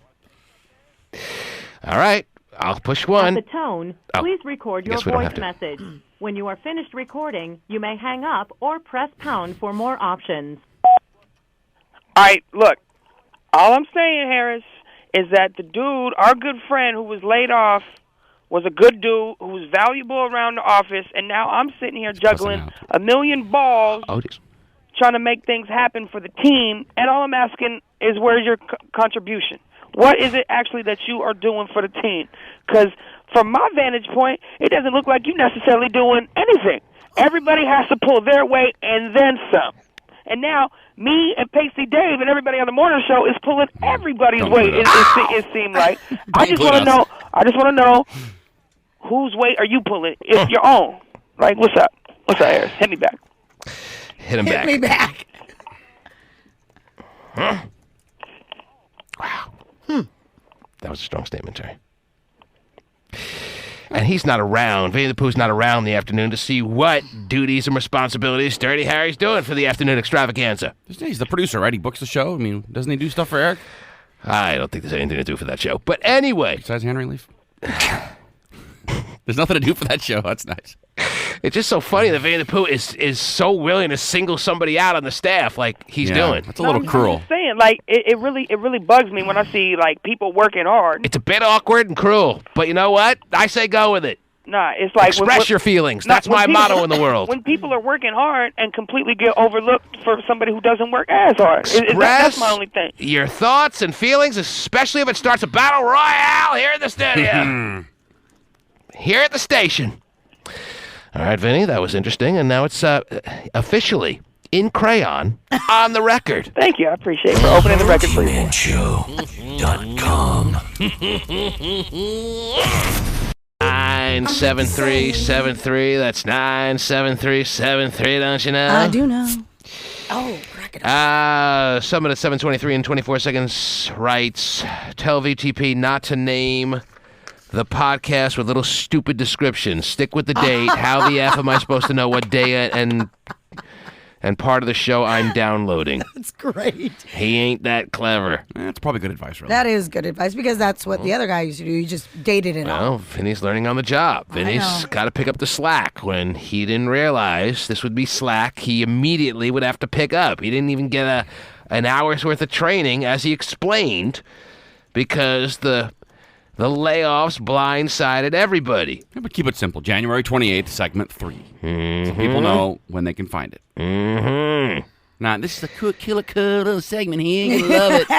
All right. I'll push 1. At the tone, Oh, please record your guess we don't voice have to. message. When you are finished recording, you may hang up or press pound for more options. All right, look. All I'm saying, Harris, is that the dude, our good friend who was laid off, was a good dude who was valuable around the office, and now I'm sitting here juggling a million balls trying to make things happen for the team, and all I'm asking is where's your contribution? What is it actually that you are doing for the team? Because from my vantage point, it doesn't look like you're necessarily doing anything. Everybody has to pull their weight and then some. And now, me and Pasty Dave and everybody on the morning show is pulling everybody's weight. It seemed like. I just want to know whose weight are you pulling? It's your own. Like, what's up? What's up, Harris? Hit me back. Hit him back. Hit me back. Huh? Wow. That was a strong statement, Terry. And he's not around. Vinnie the Pooh's not around in the afternoon to see what duties and responsibilities Dirty Harry's doing for the afternoon extravaganza. He's the producer, right? He books the show. I mean, doesn't he do stuff for Eric? I don't think there's anything to do for that show. But anyway. Besides hand relief? There's nothing to do for that show. That's nice. It's just so funny that Vinnie the Pooh is so willing to single somebody out on the staff like he's doing. That's a little cruel. I'm just saying, like, it really bugs me when I see, like, people working hard. It's a bit awkward and cruel. But you know what? I say go with it. Nah, it's like... Express your feelings. That's my motto in the world. When people are working hard and completely get overlooked for somebody who doesn't work as hard. Express That's my only thing. Your thoughts and feelings, especially if it starts a battle royale here in the studio. Here at the station. All right, Vinny, that was interesting. And now it's officially in crayon on the record. Thank you. I appreciate it for opening the record for you. Show.com. 97373. That's 97373, don't you know? I do know. Oh, Summit at 7:23 and 24 seconds writes, tell VTP not to name the podcast with little stupid descriptions. Stick with the date. How the F am I supposed to know what day and part of the show I'm downloading? That's great. He ain't that clever. That's probably good advice, really. That is good advice because that's what the other guy used to do. He just dated it Well, Vinny's learning on the job. Vinny's got to pick up the slack. When he didn't realize this would be slack, he immediately would have to pick up. He didn't even get an hour's worth of training, as he explained, because the layoffs blindsided everybody. Yeah, but keep it simple. January 28th, segment 3. So people know when they can find it. Now, this is a cool little segment here. You're going to love it.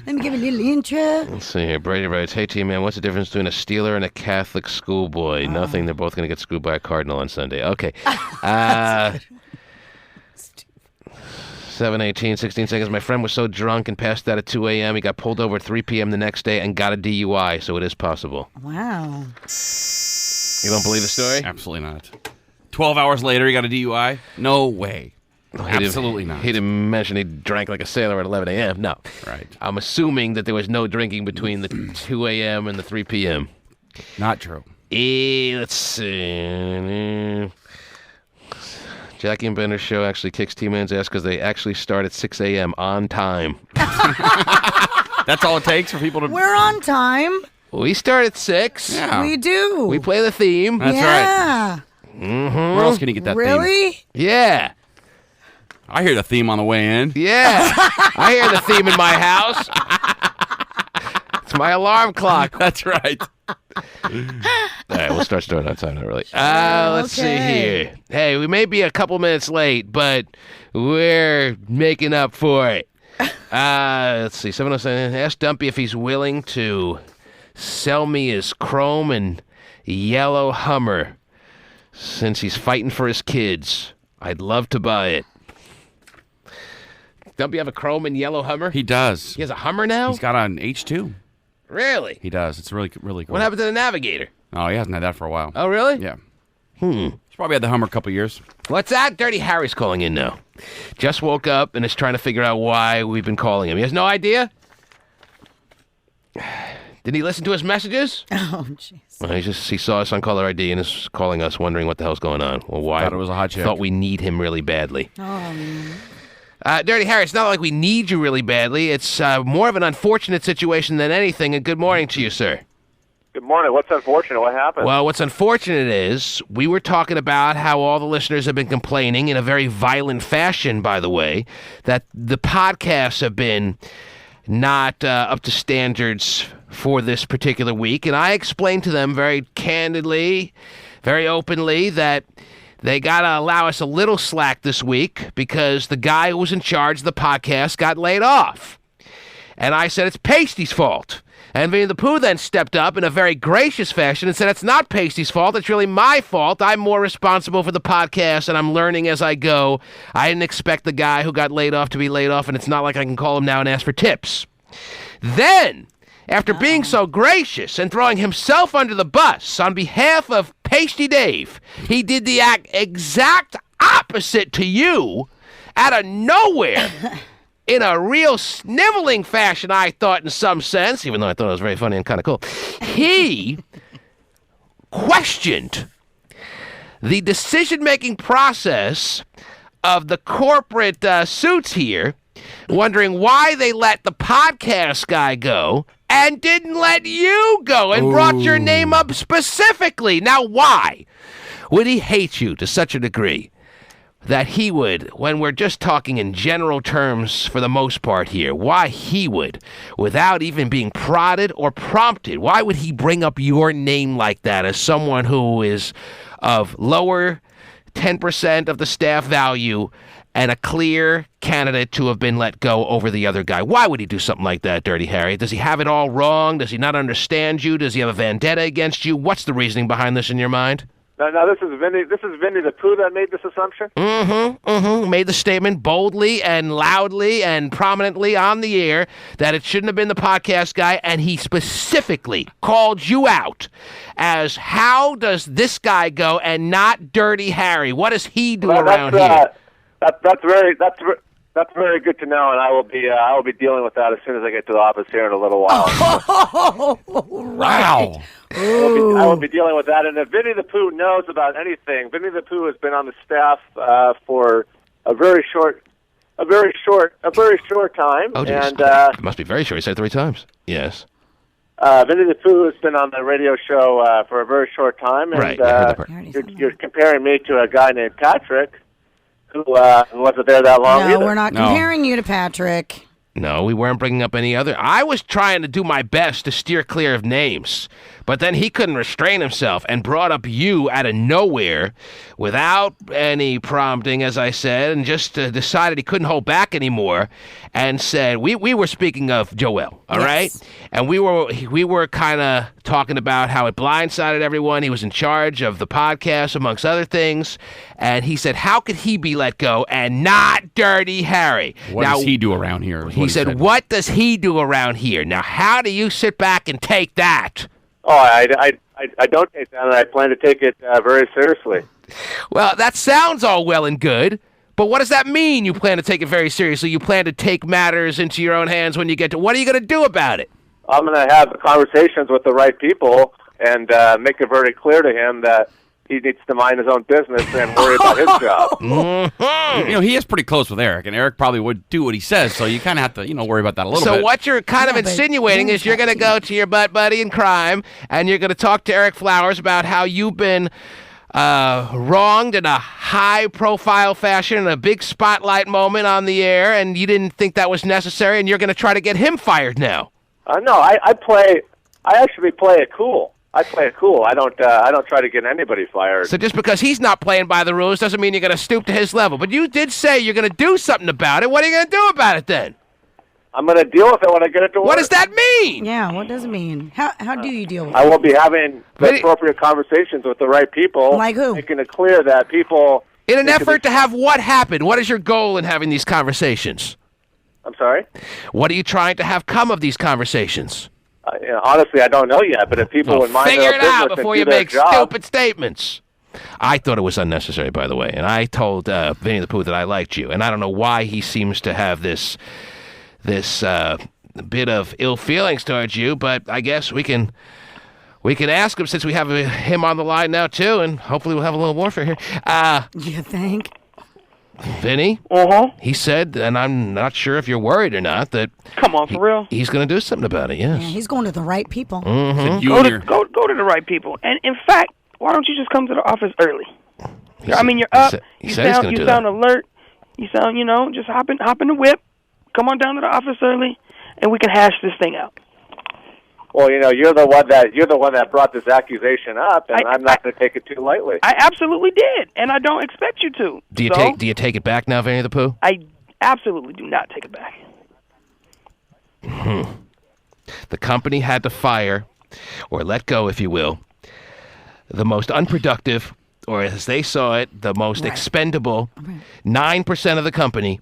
Let me give a little intro. Let's see here. Brady writes, hey, team, man, what's the difference between a Steeler and a Catholic schoolboy? Nothing. They're both going to get screwed by a Cardinal on Sunday. Okay. 7:18, 16 seconds. My friend was so drunk and passed out at 2 a.m. He got pulled over at 3 p.m. the next day and got a DUI, so it is possible. Wow. You don't believe the story? Absolutely not. 12 hours later, he got a DUI? No way. Absolutely not. He didn't mention he drank like a sailor at 11 a.m. No. Right. I'm assuming that there was no drinking between the 2 a.m. and the 3 p.m. Not true. Let's see. Jackie and Bender's show actually kicks T-Man's ass because they actually start at 6 a.m. on time. That's all it takes for people to... We're on time. We start at 6. Yeah. We do. We play the theme. That's right. Mm-hmm. Where else can you get that theme? Really? Yeah. I hear the theme on the way in. Yeah. I hear the theme in my house. It's my alarm clock. That's right. All right, we'll start on time, not really. Let's see here. Hey, we may be a couple minutes late, but we're making up for it. Let's see. 707. Ask Dumpy if he's willing to sell me his chrome and yellow Hummer since he's fighting for his kids. I'd love to buy it. Dumpy have a chrome and yellow Hummer? He does. He has a Hummer now? He's got an H2. Really? He does. It's really, really cool. What happened to the Navigator? Oh, he hasn't had that for a while. Oh, really? Yeah. He's probably had the Hummer a couple years. What's that? Dirty Harry's calling in now. Just woke up and is trying to figure out why we've been calling him. He has no idea? Didn't he listen to his messages? Oh, jeez. Well, he saw us on caller ID and is calling us wondering what the hell's going on. Well, why? Thought it was a hot chick. Thought we need him really badly. Oh, Dirty Harry, it's not like we need you really badly. It's more of an unfortunate situation than anything, and good morning to you, sir. Good morning. What's unfortunate? What happened? Well, what's unfortunate is we were talking about how all the listeners have been complaining in a very violent fashion, by the way, that the podcasts have been not up to standards for this particular week. And I explained to them very candidly, very openly, that they got to allow us a little slack this week because the guy who was in charge of the podcast got laid off. And I said it's Pasty's fault. And Vinnie the Pooh then stepped up in a very gracious fashion and said, it's not Pasty's fault. It's really my fault. I'm more responsible for the podcast, and I'm learning as I go. I didn't expect the guy who got laid off to be laid off, and it's not like I can call him now and ask for tips. Then, after being so gracious and throwing himself under the bus on behalf of Pasty Dave, he did the exact opposite to you out of nowhere. In a real sniveling fashion, I thought, in some sense, even though I thought it was very funny and kind of cool, he questioned the decision-making process of the corporate suits here, wondering why they let the podcast guy go and didn't let you go and brought your name up specifically. Now, why would he hate you to such a degree that he would, when we're just talking in general terms for the most part here, why he would, without even being prodded or prompted, why would he bring up your name like that as someone who is of lower 10% of the staff value and a clear candidate to have been let go over the other guy? Why would he do something like that, Dirty Harry? Does he have it all wrong? Does he not understand you? Does he have a vendetta against you? What's the reasoning behind this in your mind? Now, this is Vinnie. This is Vinnie the Pooh that made this assumption. Made the statement boldly and loudly and prominently on the air that it shouldn't have been the podcast guy, and he specifically called you out as how does this guy go and not Dirty Harry? What does he do around here? That's very good to know, and I will be dealing with that as soon as I get to the office here in a little while. Wow. I will be dealing with that. And if Vinnie the Pooh knows about anything, Vinnie the Pooh has been on the staff for a very short time. Oh, geez. And it must be very short. He said it 3 times. Yes. Vinnie the Pooh has been on the radio show for a very short time, and right. I heard that part. You're comparing me to a guy named Patrick who wasn't there that long either. No, we're not comparing you to Patrick. No, we weren't bringing up any other. I was trying to do my best to steer clear of names, but then he couldn't restrain himself and brought up you out of nowhere without any prompting, as I said, and just decided he couldn't hold back anymore and said, we were speaking of Joel, all right? And we were kind of talking about how it blindsided everyone. He was in charge of the podcast, amongst other things, and he said, how could he be let go and not Dirty Harry? What does he do around here? He said, what does he do around here? Now, how do you sit back and take that? Oh, I don't take that, and I plan to take it very seriously. Well, that sounds all well and good, but what does that mean, you plan to take it very seriously? You plan to take matters into your own hands when you get to... What are you going to do about it? I'm going to have conversations with the right people and make it very clear to him that he needs to mind his own business and worry about his job. You know, he is pretty close with Eric, and Eric probably would do what he says, so you kind of have to, worry about that a little bit. So what you're kind of insinuating is you're going to go to your butt buddy in crime, and you're going to talk to Eric Flowers about how you've been wronged in a high-profile fashion, in a big spotlight moment on the air, and you didn't think that was necessary, and you're going to try to get him fired now. No, I actually play it cool. I play it cool. I don't try to get anybody fired. So just because he's not playing by the rules doesn't mean you're going to stoop to his level. But you did say you're going to do something about it. What are you going to do about it then? I'm going to deal with it when I get it to work. What does that mean? Yeah, what does it mean? How do you deal with it? I will be having the appropriate conversations with the right people. Like who? Making it clear that people... In an effort to have what happen? What is your goal in having these conversations? I'm sorry? What are you trying to have come of these conversations? Honestly, I don't know yet, but if people would mind figure their it out business before and you do their make job, stupid statements. I thought it was unnecessary, by the way, and I told Vinnie the Pooh that I liked you, and I don't know why he seems to have this bit of ill feelings towards you, but I guess we can ask him since we have him on the line now too, and hopefully we'll have a little warfare here. You think? Vinnie, he said, and I'm not sure if you're worried or not, that come on, for real, he's going to do something about it. Yes, yeah, he's going to the right people. Mm-hmm. Go to the right people. And in fact, why don't you just come to the office early? You're up. You sound alert. You sound, just hop in the whip. Come on down to the office early, and we can hash this thing out. Well, you're the one that brought this accusation up, and I'm not going to take it too lightly. I absolutely did, and I don't expect you to. Do you take it back now, Vinnie the Pooh? I absolutely do not take it back. The company had to fire, or let go, if you will, the most unproductive, or as they saw it, the most expendable 9% of the company,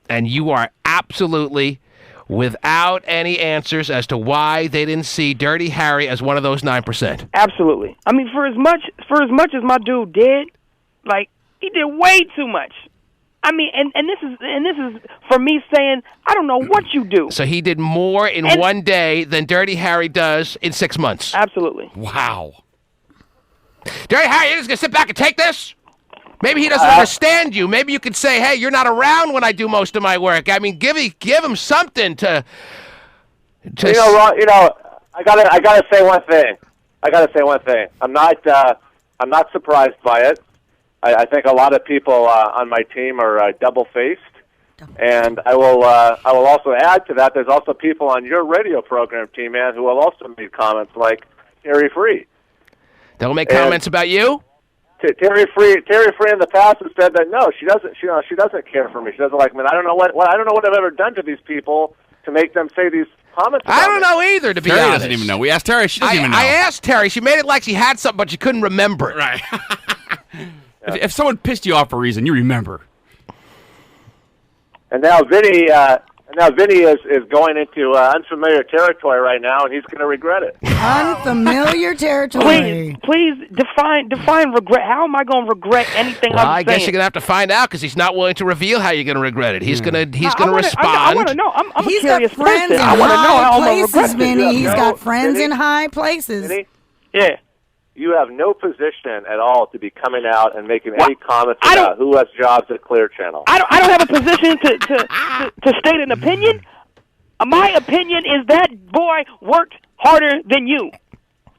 and you are absolutely without any answers as to why they didn't see Dirty Harry as one of those 9%. Absolutely. I mean, for as much as my dude did, like, he did way too much. I mean, and this is for me saying, I don't know what you do. So he did more in one day than Dirty Harry does in 6 months. Absolutely. Wow. Dirty Harry, you're just going to sit back and take this? Maybe he doesn't understand you. Maybe you could say, hey, you're not around when I do most of my work. I mean, give him something to I gotta say one thing. I'm not surprised by it. I think a lot of people on my team are double-faced, and I will also add to that. There's also people on your radio program, T-Man, who have also made comments like Terry Free. They'll make comments about you? Terry Free in the past has said that no, she doesn't care for me. She doesn't like me. I don't know what I've ever done to these people to make them say these comments. I don't know either, to be honest. Terry doesn't even know. We asked Terry. She doesn't even know. I asked Terry. She made it like she had something, but she couldn't remember it. Right. If someone pissed you off for a reason, you remember. And now Vinnie is going into unfamiliar territory right now, and he's going to regret it. Unfamiliar territory. Please define regret. How am I going to regret anything I'm saying? I guess you're going to have to find out because he's not willing to reveal how you're going to regret it. He's going to respond. I want to know. I'm He's a curious got friends person. in I want to know high how I'm going to places, regret Vinnie. this. He's got friends in high places. Vinnie? Yeah. You have no position at all to be coming out and making any comments about who has jobs at Clear Channel. I don't have a position to state an opinion. My opinion is that boy worked harder than you.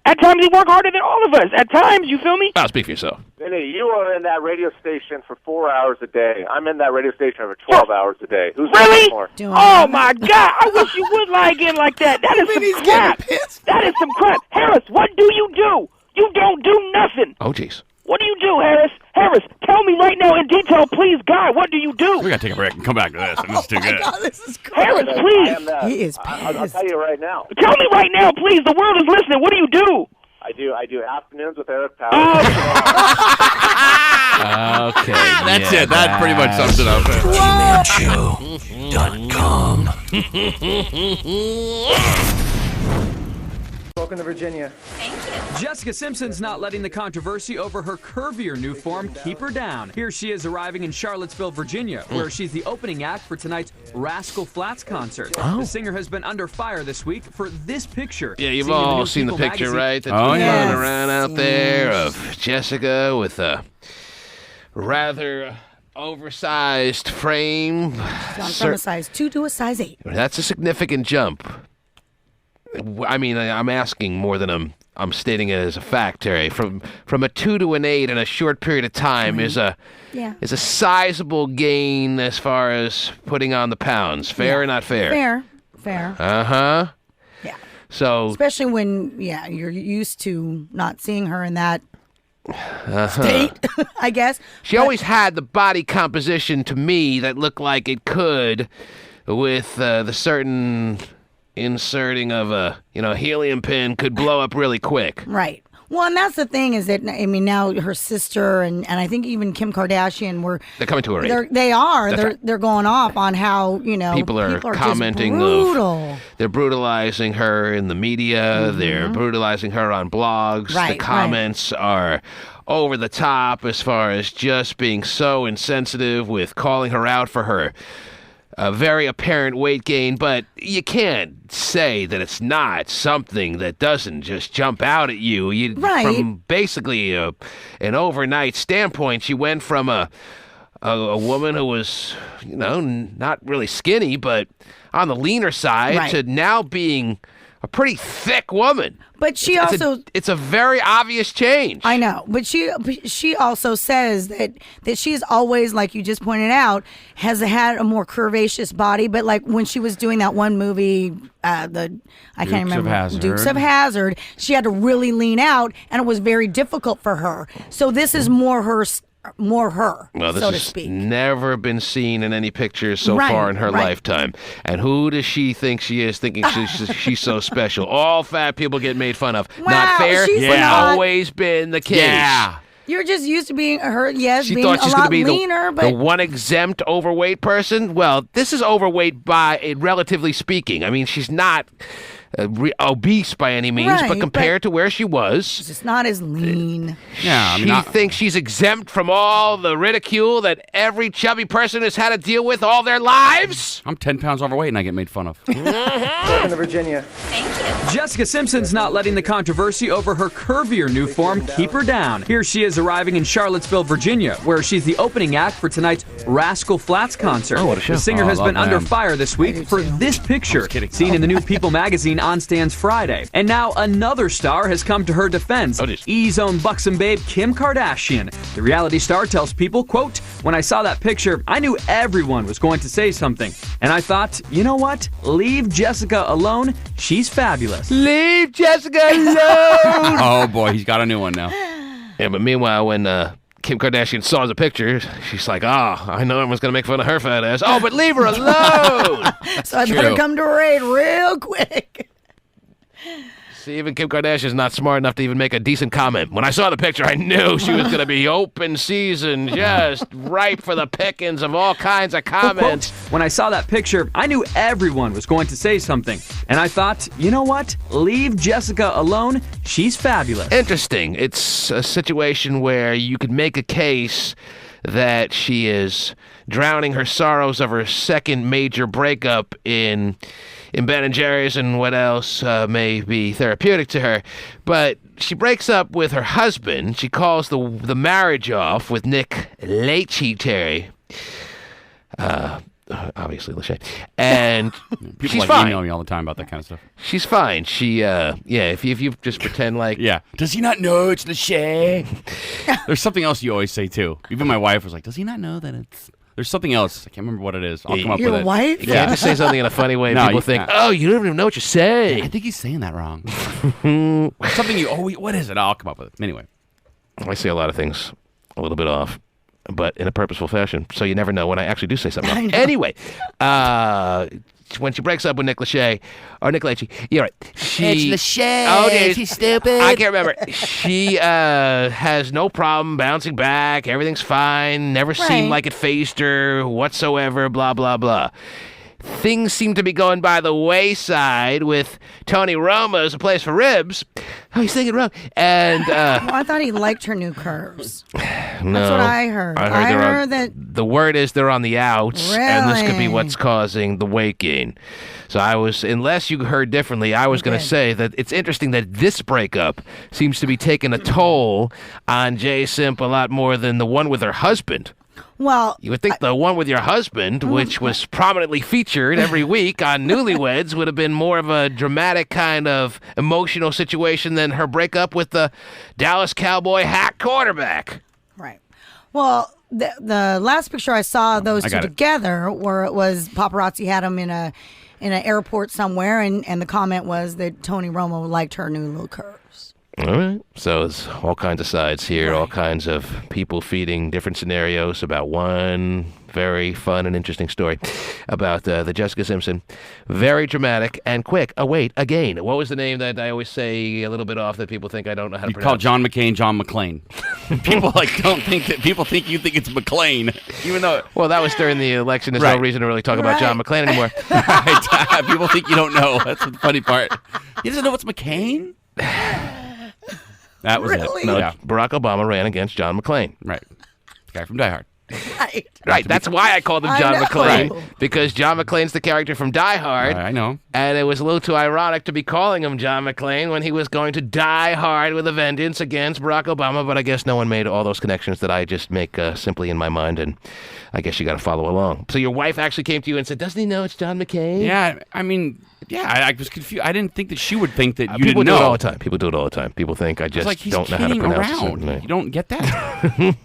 At times he worked harder than all of us. At times, you feel me? I'll speak for yourself. Vinny, you are in that radio station for 4 hours a day. I'm in that radio station for 12 hours a day. Who's really? more? Oh my God! I wish you would lie again like that. That is some crap. That is some crap. Harris, what do you do? You don't do nothing. Oh, jeez. What do you do, Harris? Harris, tell me right now in detail, please, God, what do you do? We got to take a break and come back to this. This is too good. God, this is great. Harris, please. He is pissed. I'll tell you right now. Tell me right now, please. The world is listening. What do you do? I do afternoons with Eric Powers. Okay. That's it. That pretty much sums it up. Welcome to Virginia. Jessica Simpson's not letting the controversy over her curvier new form keep her down. Here she is arriving in Charlottesville, Virginia, where she's the opening act for tonight's Rascal Flatts concert. The singer has been under fire this week for this picture. Yeah, you've all seen the picture, magazine. Right? That's been going around out there of Jessica with a rather oversized frame. Gone from a size 2 to a size 8. That's a significant jump. I mean, I'm asking more than I'm stating it as a fact, Terry. From a 2 to an 8 in a short period of time is a sizable gain as far as putting on the pounds. Fair or not fair? Fair. Uh-huh. Yeah. So especially when you're used to not seeing her in that state, I guess. She always had the body composition to me that looked like it could with the certain inserting of a helium pin could blow up really quick. Right. Well, and that's the thing is that, I mean, now her sister and I think even Kim Kardashian they're coming to her aid. They are. That's They're going off on how, people are commenting just brutal. They're brutalizing her in the media. Mm-hmm. They're brutalizing her on blogs. Right, the comments are over the top as far as just being so insensitive with calling her out for her a very apparent weight gain, but you can't say that it's not something that doesn't just jump out at you. From basically an overnight standpoint, she went from a woman who was, not really skinny, but on the leaner side, to now being a pretty thick woman. But she it's a very obvious change. I know, but she also says that she's always, like you just pointed out, has had a more curvaceous body. But like when she was doing that one movie, Dukes of Hazzard, she had to really lean out, and it was very difficult for her. So this is more her. Well, this so to has speak. never been seen in any pictures so far in her lifetime. And who does she think she is, thinking she's so special? All fat people get made fun of. Wow, not fair? she's But not. always been the case. Yeah. You're just used to being her, yes, She being thought she's a going to lot be leaner, the one exempt overweight person. Well, this is overweight by, relatively speaking. I mean, she's not obese by any means, but compared to where she was, she's just not as lean. Yeah, I mean, she thinks she's exempt from all the ridicule that every chubby person has had to deal with all their lives. I'm 10 pounds overweight and I get made fun of. Welcome to Virginia. Jessica Simpson's not letting the controversy over her curvier new form keep her down. Here she is arriving in Charlottesville, Virginia, where she's the opening act for tonight's Rascal Flatts concert. Oh, what a show. The singer has been under fire this week for this picture, seen in the new People magazine on stands Friday. And now another star has come to her defense. E's own buxom babe, Kim Kardashian. The reality star tells People, quote, "When I saw that picture, I knew everyone was going to say something. And I thought, you know what? Leave Jessica alone. She's fabulous." Leave Jessica alone. Oh, boy, he's got a new one now. Yeah, but meanwhile, when Kim Kardashian saw the picture, she's like, I know everyone's going to make fun of her fat ass. Oh, but leave her alone. So I better come to her aid real quick. See, even Kim Kardashian's not smart enough to even make a decent comment. When I saw the picture, I knew she was going to be open season, just ripe for the pickings of all kinds of comments. When I saw that picture, I knew everyone was going to say something. And I thought, you know what? Leave Jessica alone. She's fabulous. Interesting. It's a situation where you could make a case that she is drowning her sorrows of her second major breakup in Ben & Jerry's and what else may be therapeutic to her. But she breaks up with her husband. She calls the marriage off with Nick Tari. Obviously, Lachey. And people she's like fine. email me all the time about that kind of stuff. She's fine. She, if you just pretend like... Yeah. Does he not know it's Lachey? There's something else you always say, too. Even my wife was like, does he not know that it's... There's something else. I can't remember what it is. I'll come up with it. Your wife? You can't just say something in a funny way. People think, oh, you don't even know what you're saying. I think he's saying that wrong. Something you always... What is it? I'll come up with it. Anyway. I say a lot of things a little bit off, but in a purposeful fashion. So you never know when I actually do say something wrong. Anyway, when she breaks up with Nick Lachey, or Nick Lachey, you're right. It's Lachey. Oh, dude, she's stupid. I can't remember. She has no problem bouncing back. Everything's fine. Never seemed like it phased her whatsoever. Blah, blah, blah. Things seem to be going by the wayside with Tony Romo's A Place for Ribs. Oh, he's thinking wrong. And Well, I thought he liked her new curves. no, That's what I heard. I heard that the word is they're on the outs, and this could be what's causing the weight gain. So unless you heard differently, I was going to say that it's interesting that this breakup seems to be taking a toll on J. Simp a lot more than the one with her husband. Well, you would think the one with your husband, which was prominently featured every week on Newlyweds, would have been more of a dramatic kind of emotional situation than her breakup with the Dallas Cowboy hack quarterback. Right. Well, the last picture I saw of those two together, where it was paparazzi had them in an airport somewhere, and the comment was that Tony Romo liked her new little curves. All right. So it's all kinds of sides here, all kinds of people feeding different scenarios about one very fun and interesting story about the Jessica Simpson. Very dramatic and quick. Oh, wait, again. What was the name that I always say a little bit off that people think I don't know how to You pronounce? call John McCain John McClane. People don't think that people think you think it's McClane, even though. Well, that was during the election. There's no reason to really talk about John McClane anymore. People think you don't know. That's the funny part. He doesn't know what's McCain. That was it. No, yeah. Barack Obama ran against John McClane. Right. The guy from Die Hard. Right. That's why I called him I John know. McClane. Right. Because John McClane's the character from Die Hard. I know. And it was a little too ironic to be calling him John McClane when he was going to die hard with a vengeance against Barack Obama. But I guess no one made all those connections that I just make simply in my mind. And I guess you got to follow along. So your wife actually came to you and said, doesn't he know it's John McCain? Yeah, I mean, I was confused. I didn't think that she would think that you People didn't do know. it all the time. People do it all the time. People think I just like he's don't know how to kidding pronounce around. it. You don't get that.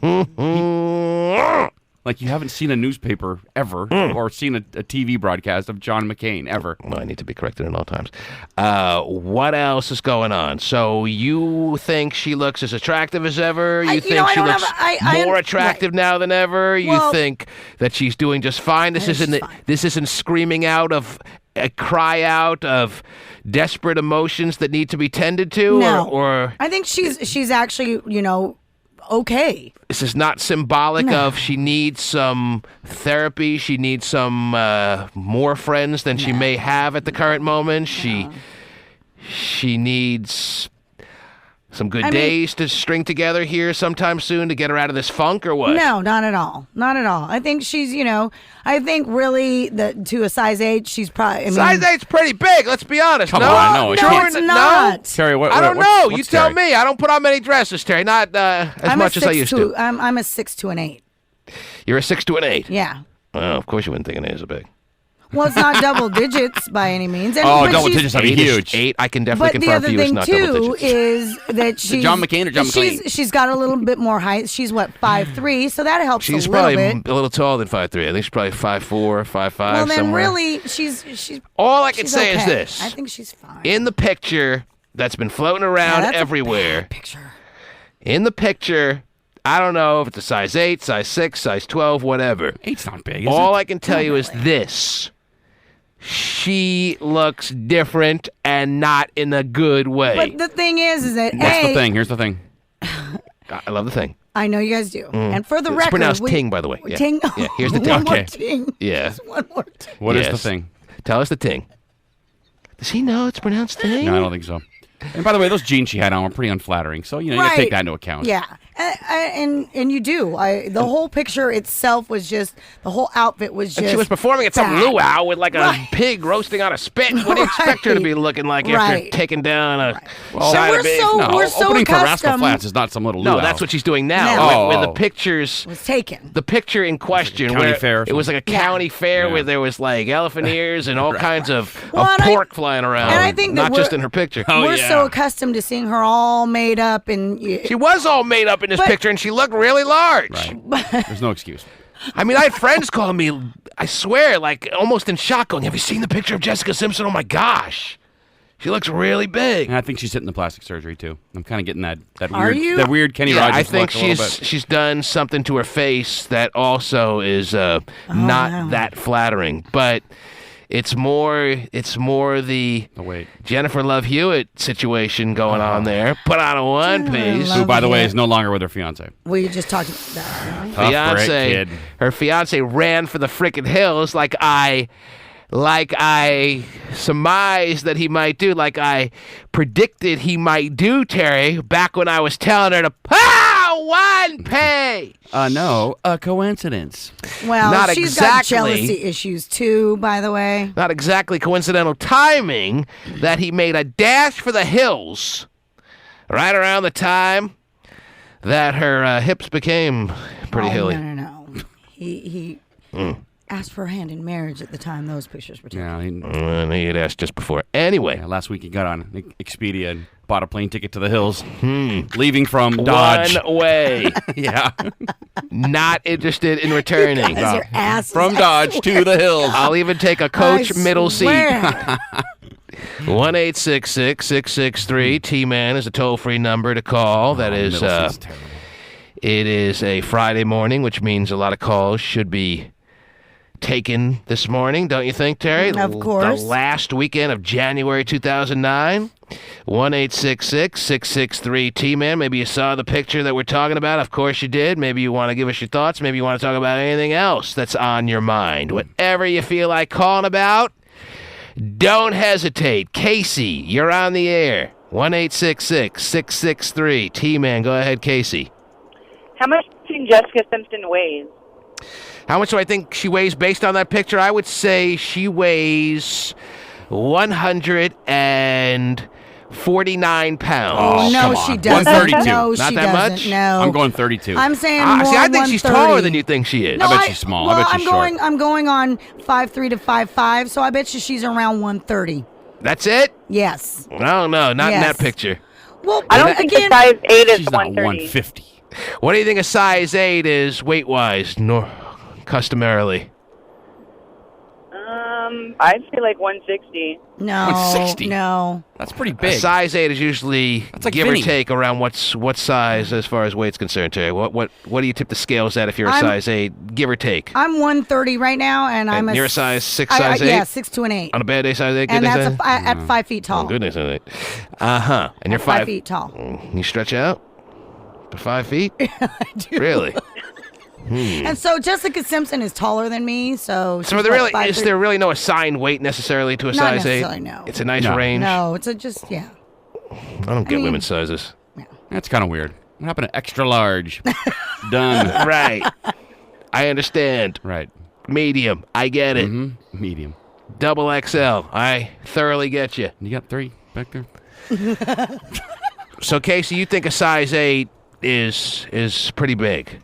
Like you haven't seen a newspaper ever or seen a TV broadcast of John McCain ever. Well, I need to be corrected at all times. What else is going on? So you think she looks as attractive as ever? You think she looks more attractive now than ever? You think that she's doing just fine? This isn't screaming out of a cry out of desperate emotions that need to be tended to? No. Or I think she's actually, okay. this is not symbolic of she needs some therapy. She needs some more friends than she may have at the current moment. She needs some good days to string together here sometime soon to get her out of this funk, or what? No, not at all. Not at all. I think she's, I think really to a size 8, she's probably. Size 8's pretty big. Let's be honest. Come no, on, no, it's not. Terry, I don't know. You what's tell Terry? me. I don't put on many dresses, Terry. Not as much as I used to. I'm a 6 to an 8. You're a 6 to an 8. Yeah. Well, of course you wouldn't think an 8 is a big. Well, it's not double digits by any means. Oh, double digits would be huge. 8, I can definitely But the confirm other for you it's thing not double too digits. is that she's John McCain or John McClane? She's got a little bit more height. She's 5'3", so that helps She's a little probably bit. a little taller than 5'3". I think she's probably 5'4", 5'5", Well, then somewhere. really, she's. All I can she's say is okay. this. I think she's fine. In the picture that's been floating around that's a everywhere. bad picture. In the picture, I don't know if it's a size 8, size 6, size 12, whatever. 8's not big, is All it? I can tell you is this. She looks different and not in a good way. But the thing is that What's the thing? Here's the thing. I love the thing. I know you guys do. And for the It's record, pronounced ting, by the way. Yeah. Ting. Yeah, here's the ting. One more Okay. ting. Yeah. Just one more ting. What is Yes. the thing? Tell us the ting. Does he know it's pronounced ting? No, I don't think so. And by the way, those jeans she had on were pretty unflattering, so you got to take that into account. Yeah, and you do. The whole picture itself was just the whole outfit was just. And she was performing at some bad. luau with like a pig roasting on a spit. What do you expect her to be looking like after Right. taking down a Well, side we're of beef? so- No, we're so opening for Rascal accustomed- Flats is not some little No, luau. that's what she's doing now. No. With the Oh. pictures Was taken. The picture in question, county where fair or it was like a something. county fair Yeah. where there was like elephant ears and all kinds of Well, and pork flying around. and I think that not just we're- in her picture. we're so accustomed to seeing her all made up and. She was all made up in this But- picture, and she looked really large. Right. There's no excuse. I mean, I had friends calling me, I swear, like almost in shock, going, "Have you seen the picture of Jessica Simpson? Oh my gosh, she looks really big." And I think she's hitting the plastic surgery too. I'm kind of getting that Are weird, you? that weird Kenny Yeah, Rogers I think look a little bit. she's done something to her face that also is not wow. that flattering, but. It's more the Jennifer Love Hewitt situation going on there. Put on a one piece. Who, by the way, is no longer with her fiance. We just talked about that. Tough break, Fiance, kid. her fiance ran for the frickin' hills like I surmised that he might do, like I predicted he might do, Terry, back when I was telling her to one page. No, a coincidence. Well, Not she's got exactly. jealousy issues too, by the way. Not exactly coincidental timing that he made a dash for the hills right around the time that her hips became pretty hilly. No. He asked for a hand in marriage at the time those pictures were taken. Yeah, And he had asked just before. Anyway. last week he got on Expedia and bought a plane ticket to the hills, leaving from Dodge. One way. Yeah. Not interested in returning. Guys are asses, From I Dodge to the hills. I'll even take a coach middle seat. swear. 1-866-663 T-Man is a toll-free number to call. That is, middle seat's terrible. it is a Friday morning, which means a lot of calls should be taken this morning, don't you think, Terry? Of course. The last weekend of January 2009. 1-866-663 T-Man. Maybe you saw the picture that we're talking about. Of course you did. Maybe you want to give us your thoughts. Maybe you want to talk about anything else that's on your mind. Whatever you feel like calling about, don't hesitate. Casey, you're on the air. 1-866-663 T-Man. Go ahead, Casey. How much do you think Jessica Simpson weighs? How much do I think she weighs based on that picture? I would say she weighs 149 pounds. Oh, no, she doesn't. 132. No, Not she that doesn't. much? No. I'm going 32. I'm saying See, I think she's 130. taller than you think she is. No, I bet she's small. Well, I bet she's short. I'm going on 5'3" to 5'5", so I bet you she's around 130. That's it? Yes. No, not in that picture. Well, I don't think again, a size 8 is She's not 130. 150. What do you think a size 8 is weight-wise, customarily? I'd say like 160. No. 160? No. That's pretty A big. size 8 is usually like give Vinnie. or take around what size as far as weight's concerned, Terry? What do you tip the scales at if you're a I'm- size 8, give or take? I'm 130 right now, and I'm You're a size 6, I- size 8? Yeah, 6 to an 8. On a bad day, size 8, good And day, that's size? at 5 feet tall. Oh, goodness, size 8. Uh-huh. And you're 5 feet tall. You stretch out to 5 feet? I do. Really? And so Jessica Simpson is taller than me, so she's So what, is there really no assigned weight necessarily to a Not size 8? necessarily, no. It's a nice range. No, it's just yeah. I don't get women's sizes. That's kind of weird. What happened to extra large? Done. Right. I understand. Right. Medium. I get it. Mm-hmm. Medium. Double XL. I thoroughly get you. You got 3 back there? So, Casey, you think a size 8 is pretty big?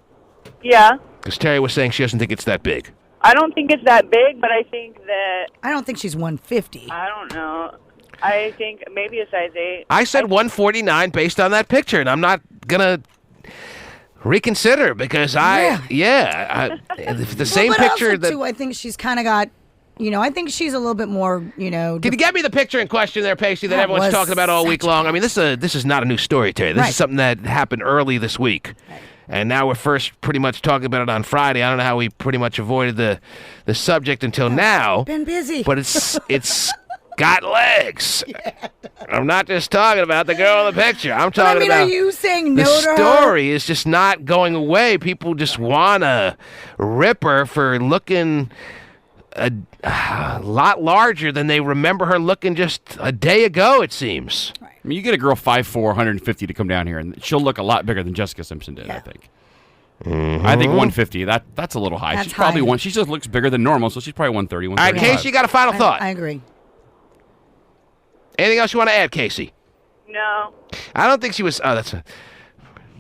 Yeah. Because Terry was saying she doesn't think it's that big. I don't think it's that big, but I think that I don't think she's 150. I don't know. I think maybe a size 8. I said 149 based on that picture, and I'm not going to reconsider because the same but picture also, that... too, I think she's kind of got, I think she's a little bit more, Can you get me the picture in question there, Pasty, that everyone's was talking about all week long? I mean, this is not a new story, Terry. This Right. is something that happened early this week. Right. And now we're first pretty much talking about it on Friday. I don't know how we pretty much avoided the subject until now. Been busy. But it's got legs. I'm not just talking about the girl in the picture. I'm talking about are you saying no the to her? story is just not going away. People just want to rip her for looking a lot larger than they remember her looking just a day ago, it seems. I mean, you get a girl 5'4", 150 to come down here, and she'll look a lot bigger than Jessica Simpson did, I think. Mm-hmm. I think 150, that's a little high. That's She's probably high. She just looks bigger than normal, so she's probably 130, All right, 135. Casey, you got a final thought? I agree. Anything else you want to add, Casey? No. I don't think she was... Oh, that's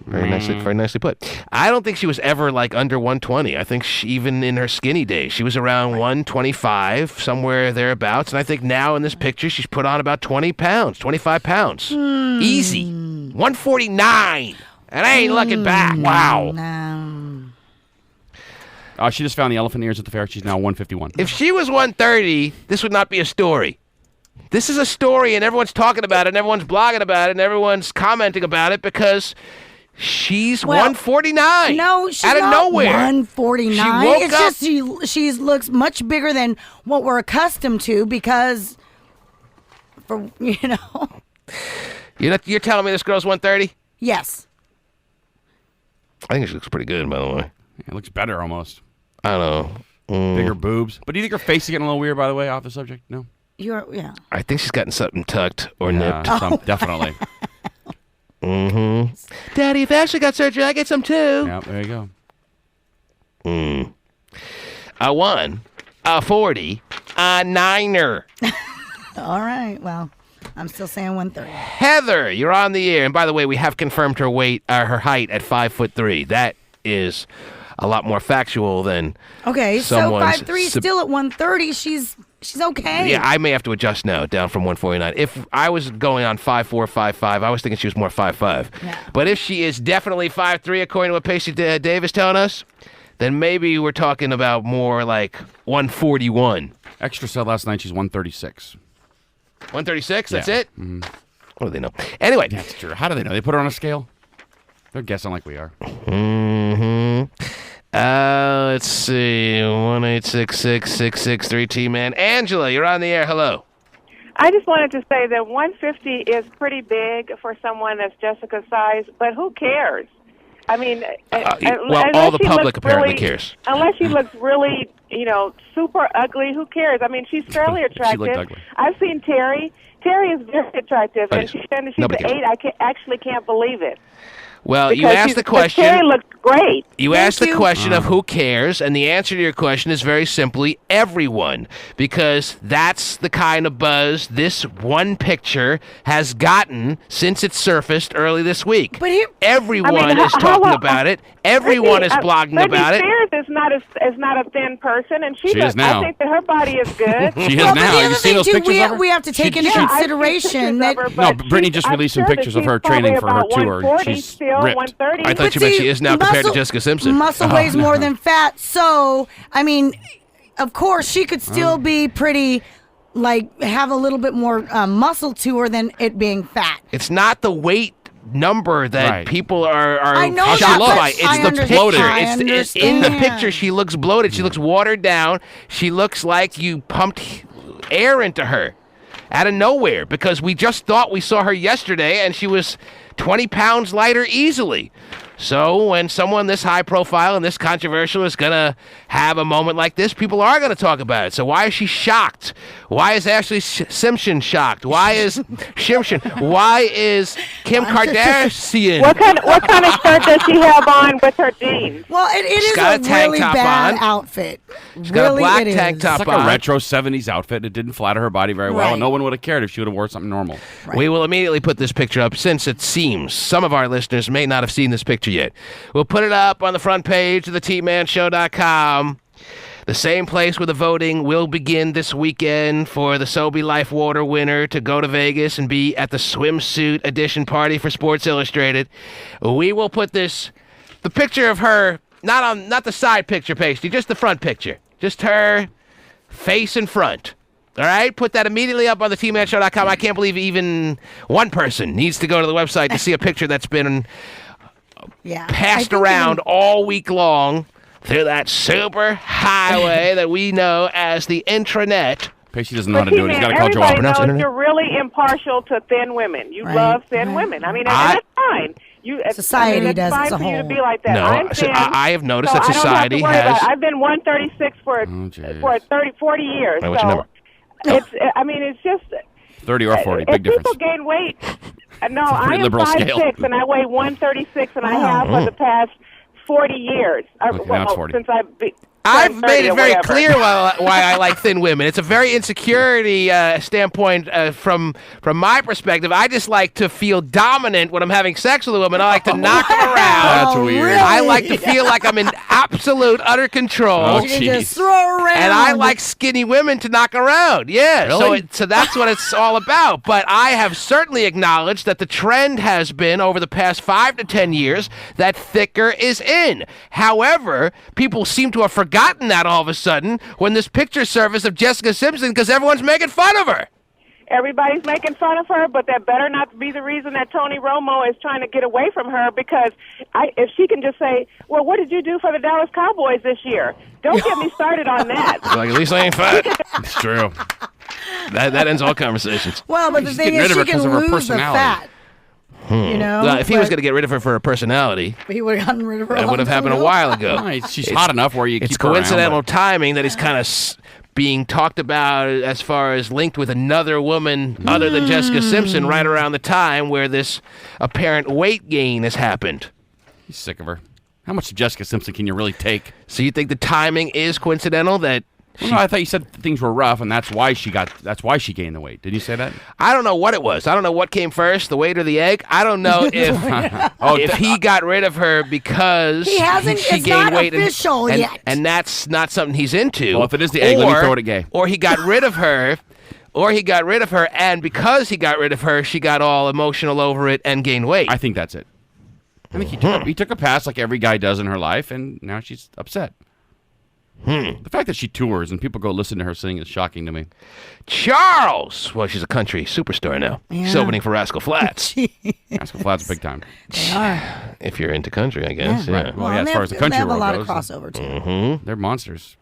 very nicely put. I don't think she was ever, under 120. I think even in her skinny days, she was around 125, somewhere thereabouts. And I think now in this picture, she's put on about 20 pounds, 25 pounds. Easy. 149. And I ain't looking back. Wow. No. She just found the elephant ears at the fair. She's now 151. If she was 130, this would not be a story. This is a story, and everyone's talking about it, and everyone's blogging about it, and everyone's commenting about it because she's 149. No, she's out of not nowhere. 149. She woke It's up. just she looks much bigger than what we're accustomed to because, You're telling me this girl's 130? Yes. I think she looks pretty good, by the way. It looks better almost. I don't know. Bigger boobs. But do you think her face is getting a little weird, by the way, off the subject? No? Yeah. I think she's gotten something tucked or nipped. Definitely. Mm-hmm. Daddy, if Ashley got surgery, I get some too. Yeah, there you go. A 1, a 40, a 9er. All right. Well, I'm still saying 130. Heather, you're on the air. And by the way, we have confirmed her her height at 5'3". That is a lot more factual than Okay, so someone's 5'3", still at 130. She's okay. Yeah, I may have to adjust now, down from 149. If I was going on 5'4", 5'5", I was thinking she was more 5'5". Yeah. But if she is definitely 5'3", according to what Pasty Dave is telling us, then maybe we're talking about more like 141. Extra said last night she's 136. 136? That's Yeah. it? What do they know? Anyway. That's true. How do they know? They put her on a scale? They're guessing like we are. Let's see. 1-866-663 T-Man. Angela, you're on the air. Hello. I just wanted to say that 150 is pretty big for someone that's Jessica's size, but who cares? I mean, all the public apparently cares. Unless she looks really, super ugly, who cares? I mean, she's fairly attractive. looked ugly. I've seen Terry. Terry is very attractive, and she's an Nobody 8. I actually can't believe it. Well, you Because asked the but Terry question. looks great. You asked the question of who cares, and the answer to your question is very simply everyone, because that's the kind of buzz this one picture has gotten since it surfaced early this week. But everyone is talking about it. Everyone is blogging about it. Spears is not a thin person, and She is now. I think that her body is good. She is now. You see those pictures of her? We have to take into consideration that. No, Brittany just released some pictures of her training for her tour. She's ripped. I thought you meant she is now compared to Jessica Simpson. Muscle weighs more than fat, so I mean, of course, she could still be pretty, like have a little bit more muscle to her than it being fat. It's not the weight number that people are I know shocked that, by. but It's I the understand. picture. I It's in the understand. picture. She looks bloated. She looks watered down. She looks like you pumped air into her out of nowhere, because we just thought we saw her yesterday and she was 20 pounds lighter easily. So when someone this high profile and this controversial is going to have a moment like this, people are going to talk about it. So why is she shocked? Why is Ashley Simpson shocked? Why is Simpson? Why is Kim Kardashian? What kind of shirt does she have on with her jeans? Well, it She's is got a a tank really top bad on. outfit. She's got a black tank top It's like on. a retro 70s outfit. It didn't flatter her body very well. Right. And no one would have cared if she would have wore something normal. We will immediately put this picture up, since it seems some of our listeners may not have seen this picture yet. We'll put it up on the front page of the TManShow.com. The same place where the voting will begin this weekend for the Sobe Life Water winner to go to Vegas and be at the swimsuit edition party for Sports Illustrated. We will put the picture of her, not the side picture, Pasty, just the front picture. Just her face in front. All right? Put that immediately up on the TManShow.com. I can't believe even one person needs to go to the website to see a picture that's been passed around all week long through that super highway that we know as the intranet. Pasty doesn't know how to do it. He's got to call Joe Everybody Alper. knows you're really impartial to thin women. You love thin women. I mean, and that's fine. Society does fine as a for you to whole. be like that. No, I'm thin, I have noticed so that society I don't have to worry has. about it. I've been 136 for 40 years. What's your number? It's just 30 or 40, if big difference. people gain weight. No, It's a I pretty am liberal 5'6", scale. and I weigh 136 and a half for the past 40 years. now it's 40. Since I've made it very whatever. clear why I like thin women. It's a very insecurity standpoint from my perspective. I just like to feel dominant when I'm having sex with a woman. I like to knock them around. That's weird. Really? I like to feel like I'm in absolute, utter control. Oh, You can just jeez. throw around. And I like skinny women to knock around. Yeah. Really? So that's what it's all about. But I have certainly acknowledged that the trend has been over the past 5 to 10 years that thicker is in. However, people seem to have forgotten that all of a sudden when this picture surfaced of Jessica Simpson, because everyone's making fun of her. Everybody's making fun of her, but that better not be the reason that Tony Romo is trying to get away from her, because if she can just say, well, what did you do for the Dallas Cowboys this year? Don't get me started on that. Like, at least I ain't fat. It's true. That ends all conversations. Well, but the He's thing getting is, rid of she her can 'cause of her lose the personality. fat. You know, Well, if he was but going to get rid of her for her personality, he would have gotten rid of her. that would have happened a while ago. Right, she's hot enough where you It's keep her around, coincidental but- timing that he's kind of being talked about as far as linked with another woman other than Jessica Simpson right around the time where this apparent weight gain has happened. He's sick of her. How much of Jessica Simpson can you really take? So you think the timing is coincidental that Well, no, I thought you said things were rough, and that's why she gained the weight. Did you say that? I don't know what it was. I don't know what came first, the weight or the egg. I don't know if he got rid of her because He hasn't- she it's gained not weight official and, yet. and that's not something he's into. Well, if it is the egg, let me throw it at Gay. Or he got rid of her. Or he got rid of her, and because he got rid of her, she got all emotional over it and gained weight. I think that's it. I think he took a pass like every guy does in her life, and now she's upset. The fact that she tours and people go listen to her sing is shocking to me. Charles! Well, she's a country superstar now. She's Yeah. opening for Rascal Flatts. Rascal Flatts big time. They are. If you're into country, I guess. Right. Yeah. Well, yeah, as far as the they country have a world lot goes. of crossover too. Mm-hmm. They're monsters.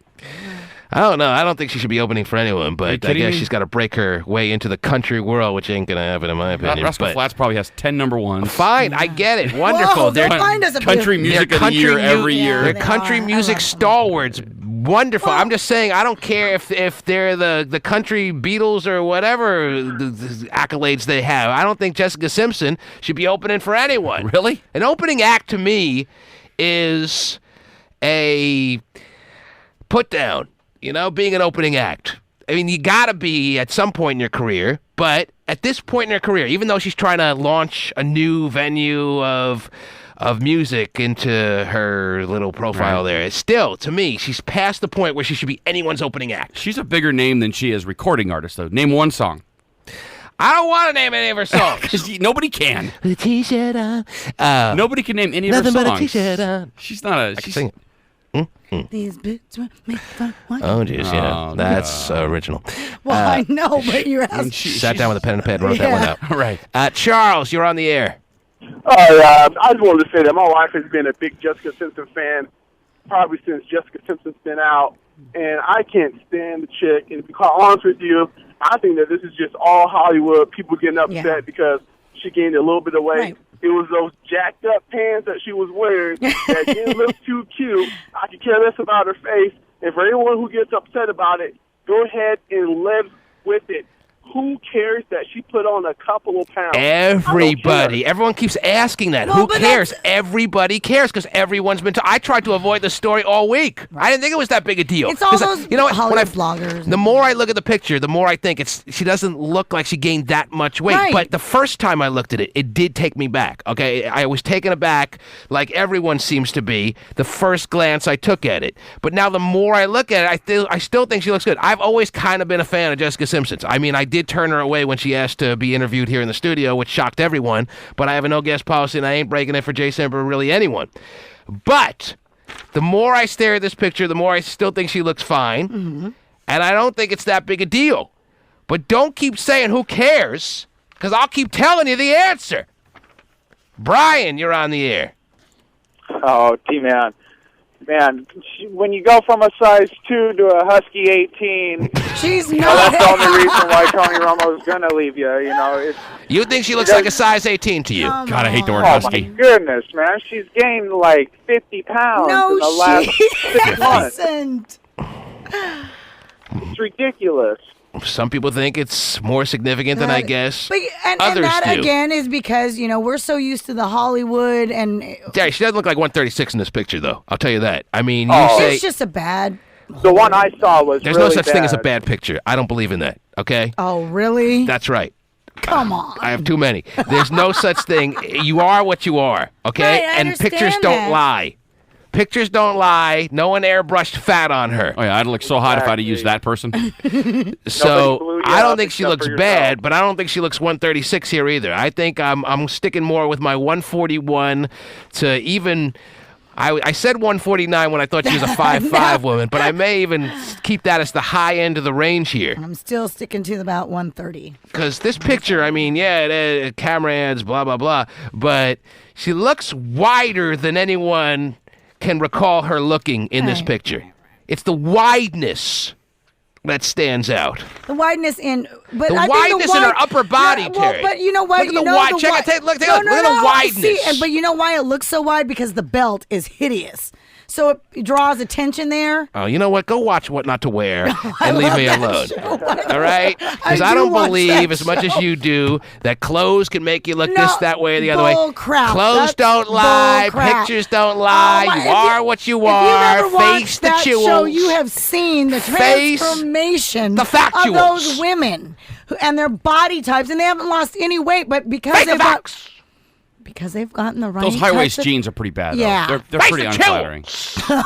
I don't know. I don't think she should be opening for anyone, but I kidding guess me? she's got to break her way into the country world, which ain't going to happen, in my opinion. Rascal But Flatts probably has 10 number ones. fine, I get it. Wonderful. Whoa, they're fine as a country music of the year every year. They're country music stalwarts. Wonderful. I'm just saying, I don't care if they're the country Beatles or whatever the accolades they have. I don't think Jessica Simpson should be opening for anyone. Really? An opening act to me is a put down, being an opening act. I mean, you got to be at some point in your career, but at this point in her career, even though she's trying to launch a new venue of music into her little profile there, it's still, to me, she's past the point where she should be anyone's opening act. She's a bigger name than she is recording artist, though. Name one song. I don't want to name any of her songs. Nobody can. With a t-shirt on. Nobody can name any of her songs. Nothing but a t-shirt on. She's not a... I can sing it. These boots were made for what? Oh, geez, yeah. That's original. Well, I know, but you're asking. Sat down with a pen and pad and wrote that one out. Right. Charles, you're on the air. I just wanted to say that my wife has been a big Jessica Simpson fan probably since Jessica Simpson's been out, and I can't stand the chick. And to be quite honest with you, I think that this is just all Hollywood, people getting upset because she gained a little bit of weight. Right. It was those jacked up pants that she was wearing that didn't look too cute. I could care less about her face. And for anyone who gets upset about it, go ahead and live with it. Who cares that she put on a couple of pounds? Everybody. Everyone keeps asking that. Who cares? Everybody cares because everyone's been... I tried to avoid the story all week. Right. I didn't think it was that big a deal. It's all those Hollywood bloggers. The more I look at the picture, the more I think she doesn't look like she gained that much weight. Right. But the first time I looked at it, it did take me back. Okay, I was taken aback like everyone seems to be the first glance I took at it. But now the more I look at it, I still think she looks good. I've always kind of been a fan of Jessica Simpson's. I mean, I did turn her away when she asked to be interviewed here in the studio, which shocked everyone, but I have a no guest policy and I ain't breaking it for Jay Semper or really anyone. But the more I stare at this picture, the more I still think she looks fine, and I don't think it's that big a deal. But don't keep saying who cares, because I'll keep telling you the answer. Brian, you're on the air. Oh, T-Man. Man, when you go from a size 2 to a husky 18, she's not. That's the only reason why Tony Romo's gonna leave you. You think she looks like a size 18 to you? God, I hate the word husky. Oh my goodness, man, she's gained like 50 pounds in the last 6 months. It's ridiculous. Some people think it's more significant than I guess and others that do. Again is because we're so used to the Hollywood and. Yeah, she doesn't look like 136 in this picture, though. I'll tell you that. I mean, it's just a bad. The one I saw was. There's really no such bad. thing as a bad picture. I don't believe in that. Okay. Oh, really? That's right. Come on. I have too many. There's no such thing. You are what you are. Okay. Right, and pictures don't lie. Pictures don't lie. No one airbrushed fat on her. Oh, yeah, I'd look so hot if I'd have used that person. So I don't think she looks bad, but I don't think she looks 136 here either. I think I'm sticking more with my 141 to even... I said 149 when I thought she was a 5'5" woman, but I may even keep that as the high end of the range here. I'm still sticking to about 130. Because this picture, I mean, camera ads, blah, blah, blah, but she looks wider than anyone can recall her looking in this picture. It's the wideness that stands out. The wideness in... But the I wideness think in her upper body, Terry. But you know what? Look at the wide. Check it. Look at the wideness. See, but you know why it looks so wide? Because the belt is hideous. So it draws attention there. Oh, you know what? Go watch What Not to Wear and leave me alone. All right? Because I don't believe, as much as you do, that clothes can make you look this, that way, or the other way. Crap. Clothes don't lie. Pictures don't lie. You are what you are. Face the jewels. Show, you have seen the transformation the factuals of those women and their body types, and they haven't lost any weight, but because they've gotten the right. Those high waist jeans are pretty bad. Yeah, they're pretty unflattering.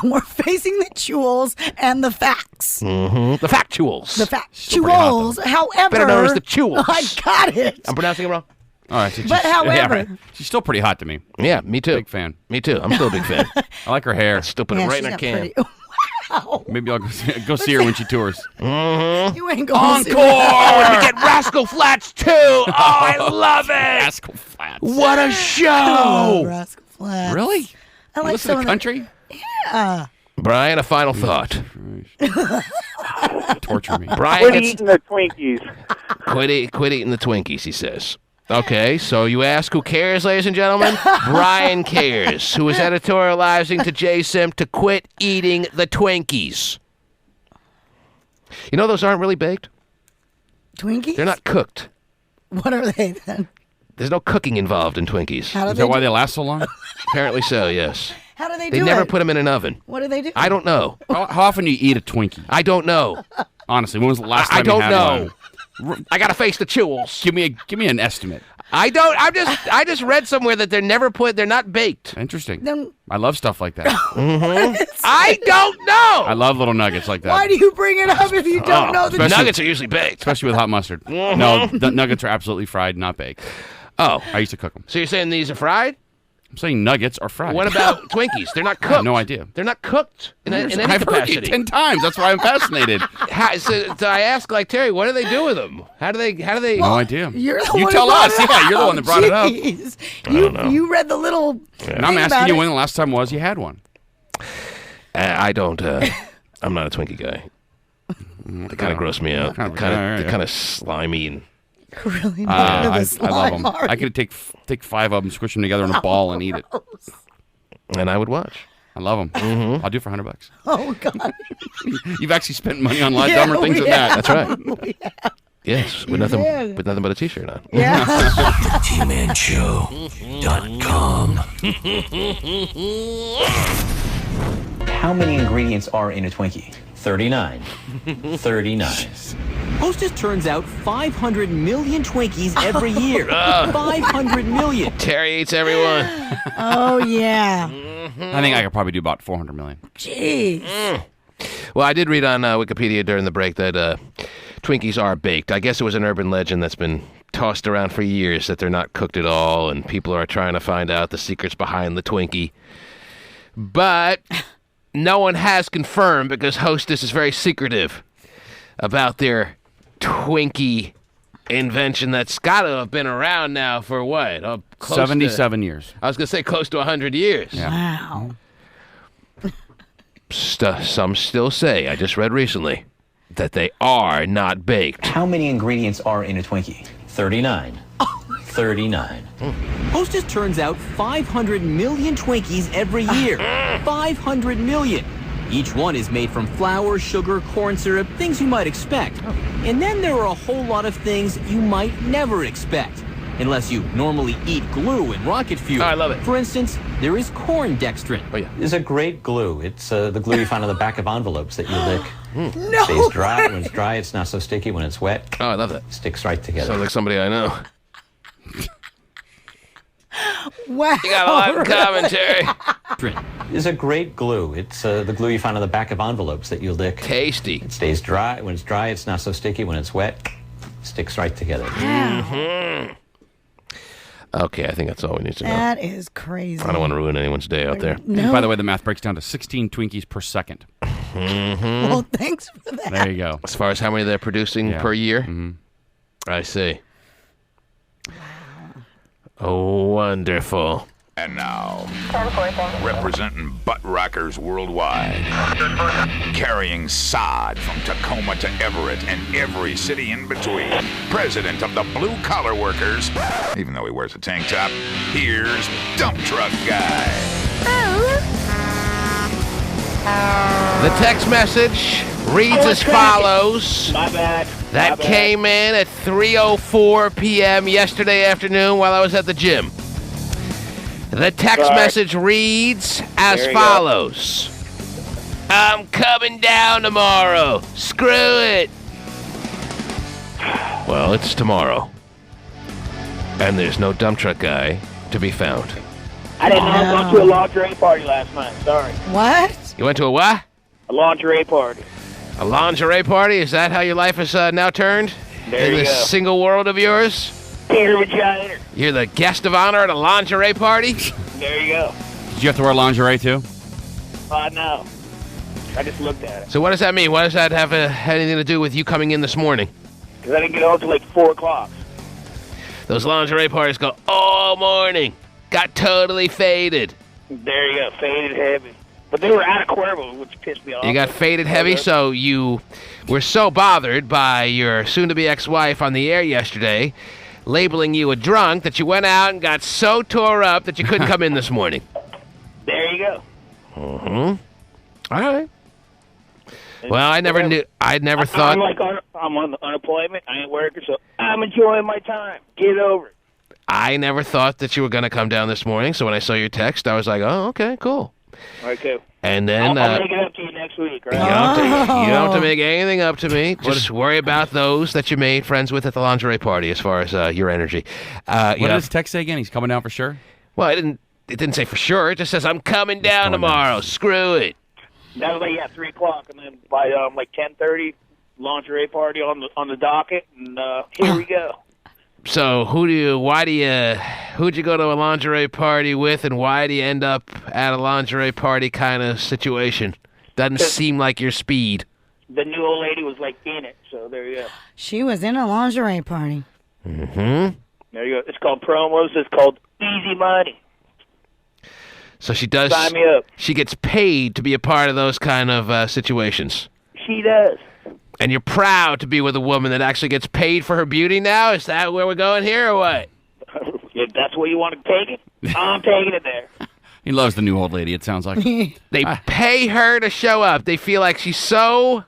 We're facing the jewels and the facts. The factuals. The factuals. However, better known as the jewels. I got it. I'm pronouncing it wrong. All right, so but however, yeah, right. She's still pretty hot to me. Yeah, me too. Big fan. Me too. I'm still a big fan. I like her hair. I'd still put it right in her can. Wow. Maybe I'll go see her when she tours. You ain't going Encore! to see her. We get Rascal Flatts too. Oh, I love it. Rascal Flatts. What a show! I love Rascal Flatts. Really? I like some of the country. Yeah. Brian, a final thought. Torture me. Brian Quit eating the Twinkies. Quit eating the Twinkies, he says. Okay, so you ask who cares, ladies and gentlemen? Brian cares, who is editorializing to Jay Sim to quit eating the Twinkies. You know those aren't really baked? Twinkies? They're not cooked. What are they then? There's no cooking involved in Twinkies. How do Is that why they last so long? Apparently so, yes. How do they They do never it? put them in an oven. What do they do? I don't know. How often do you eat a Twinkie? I don't know. Honestly, when was the last time I don't you had know. one? I gotta face the chewels. Give me an estimate. I don't. I just read somewhere that they're not baked. Interesting. Then I love stuff like that. I don't know. I love little nuggets like that. why do you bring it up if you don't know the Nuggets are usually baked, especially with hot mustard. No, the nuggets are absolutely fried, not baked. Oh, I used to cook them. So you're saying these are fried? I'm saying nuggets are fried. What about Twinkies? They're not cooked. I have no idea. They're not cooked in any I've capacity. heard you 10 times. That's why I'm fascinated. So I ask, like, Terry, what do they do with them? How do they? No idea. You're the You one tell who brought us. it Yeah, you're the one that brought it up. Jeez. I don't know. You read the little. And I'm asking you when the last time was you had one. I don't. I'm not a Twinkie guy. They kind of gross me out. They're kind of slimy and. Really? I love them. I could take 5 of them, squish them together in a ball, and eat it. And I would watch. I love them. Mm-hmm. I'll do it for $100. Oh God! You've actually spent money on a lot dumber things than that. That's right. Yes, with nothing but a T-shirt on. Yeah. TheTmanShow.com. How many ingredients are in a Twinkie? 39. 39. Hostess turns out 500 million Twinkies every year. 500 million. Terry eats everyone. Oh yeah. I think I could probably do about 400 million. Jeez. Well, I did read on Wikipedia during the break that Twinkies are baked. I guess it was an urban legend that's been tossed around for years that they're not cooked at all, and people are trying to find out the secrets behind the Twinkie. But no one has confirmed because Hostess is very secretive about their Twinkie invention that's got to have been around now for what? 77 years. I was going to say close to 100 years. Yeah. Wow. Some still say, I just read recently, that they are not baked. How many ingredients are in a Twinkie? 39. 39. Hostess turns out 500 million Twinkies every year. 500 million. Each one is made from flour, sugar, corn syrup, things you might expect. And then there are a whole lot of things you might never expect. Unless you normally eat glue and rocket fuel. Oh, I love it. For instance, there is corn dextrin. Oh, yeah. It's a great glue. It's the glue you find on the back of envelopes that you lick. No. Stays dry. When it's dry, it's not so sticky. When it's wet, Oh, I love that. sticks right together. Sounds like somebody I know. Wow. You got a lot in common, Terry. It's a great glue. It's the glue you find on the back of envelopes that you lick. Tasty. It stays dry. When it's dry, it's not so sticky. When it's wet, sticks right together. Mm-hmm. Okay, I think that's all we need to know. That is crazy. I don't want to ruin anyone's day out there. No. By the way, the math breaks down to 16 Twinkies per second. Mm-hmm. Well, thanks for that. There you go. As far as how many they're producing per year? Mm-hmm. I see. Oh, wonderful. And now, representing butt rockers worldwide, carrying sod from Tacoma to Everett and every city in between, president of the blue collar workers, even though he wears a tank top, here's Dump Truck Guy. The text message reads as follows. My bad. That came in at 3:04 p.m. yesterday afternoon while I was at the gym. The text message reads as follows. I'm coming down tomorrow. Screw it. Well, it's tomorrow. And there's no dump truck guy to be found. I didn't know I went to a lingerie party last night. Sorry. What? You went to a what? A lingerie party. A lingerie party? Is that how your life is now turned? There in you this go. single world of yours? Peter vagina. You're the guest of honor at a lingerie party? There you go. Did you have to wear lingerie too? No. I just looked at it. So what does that mean? What does that have anything to do with you coming in this morning? Because I didn't get home till like 4 o'clock. Those lingerie parties go all morning. Got totally faded. There you go. Faded heavy. But they were out of Cuervo, which pissed me off. You got faded heavy, so you were so bothered by your soon-to-be ex-wife on the air yesterday, labeling you a drunk, that you went out and got so tore up that you couldn't come in this morning. There you go. Mm-hmm. All right. Well, I never knew. I never thought. I'm on unemployment. I ain't working, so I'm enjoying my time. Get over it. I never thought that you were going to come down this morning, so when I saw your text, I was like, oh, okay, cool. Okay. And then I'll make it up to you next week, right? you don't have to make anything up to me. Just worry about those that you made friends with at the lingerie party as far as your energy. What did this text say again? He's coming down for sure? Well, it didn't say for sure. It just says, I'm coming down tomorrow. Screw it. That was like 3 o'clock, and then by like 10:30, lingerie party on the docket, and here we go. So who'd you go to a lingerie party with, and why do you end up at a lingerie party kind of situation? Doesn't seem like your speed. The new old lady was like in it, so there you go. She was in a lingerie party. Mm-hmm. There you go. It's called promos. It's called easy money. So she does. Sign me up. She gets paid to be a part of those kind of situations. She does. And you're proud to be with a woman that actually gets paid for her beauty now? Is that where we're going here, or what? If that's where you want to take it, I'm taking it there. He loves the new old lady, it sounds like. They pay her to show up. They feel like she's so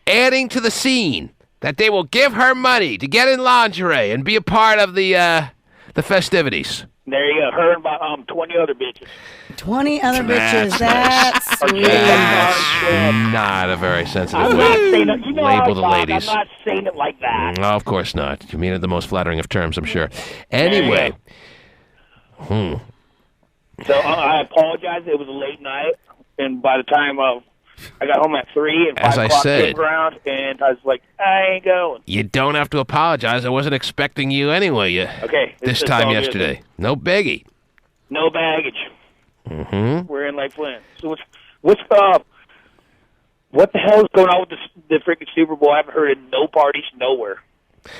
adding to the scene that they will give her money to get in lingerie and be a part of the festivities. There you go. Her and about 20 other bitches. 20 other bitches. That's sweet. That's not a very sensitive I'm way not to saying it. You know label how I the talk. ladies. I'm not saying it like that. No, of course not. You mean it in the most flattering of terms, I'm sure. Anyway. So I apologize. It was a late night, and by the time I got home at 3 and 5 As I o'clock said, came around, and I was like, I ain't going. You don't have to apologize. I wasn't expecting you anyway. Okay. This it's time all yesterday. good. No biggie. No baggage. Mm-hmm. We're in Lake Flint. So what the hell is going on with the freaking Super Bowl? I haven't heard of no parties nowhere.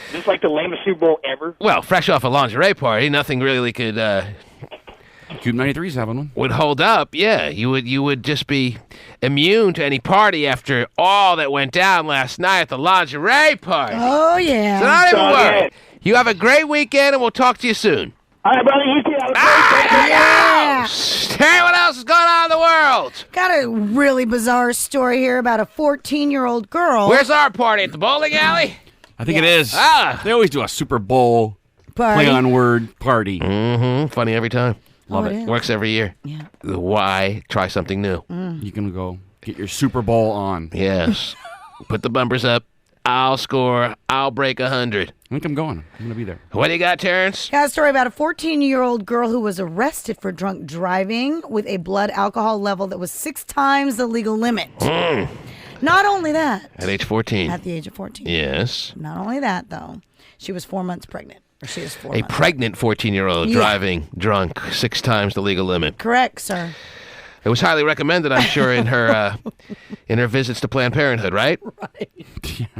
Is this like the lamest Super Bowl ever? Well, fresh off a lingerie party, nothing really could KUBE 93's having one. would hold up. Yeah, you would just be immune to any party after all that went down last night at the lingerie party. Oh, yeah. So not even So worry. good. You have a great weekend, and we'll talk to you soon. All right, brother. You too. Have a great Yeah. Hey, what else is going on in the world? Got a really bizarre story here about a 14-year-old girl. Where's our party? At the bowling alley? I think it is. Ah. They always do a Super Bowl Party. play on word party. Mm-hmm. Funny every time. Love it it. is. Works every year. Yeah. Why try something new? You can go get your Super Bowl on. Yes. Put the bumpers up. I'll score. I'll break 100. I think I'm going. I'm going to be there. What do you got, Terrence? Got a story about a 14-year-old girl who was arrested for drunk driving with a blood alcohol level that was 6 times the legal limit. Not only that. At age 14. At the age of 14. Yes. Not only that, though. She was 4 months pregnant. Or she is 4 A months. pregnant 14-year-old Yeah. driving drunk 6 times the legal limit. Correct, sir. It was highly recommended, I'm sure, in her visits to Planned Parenthood, right?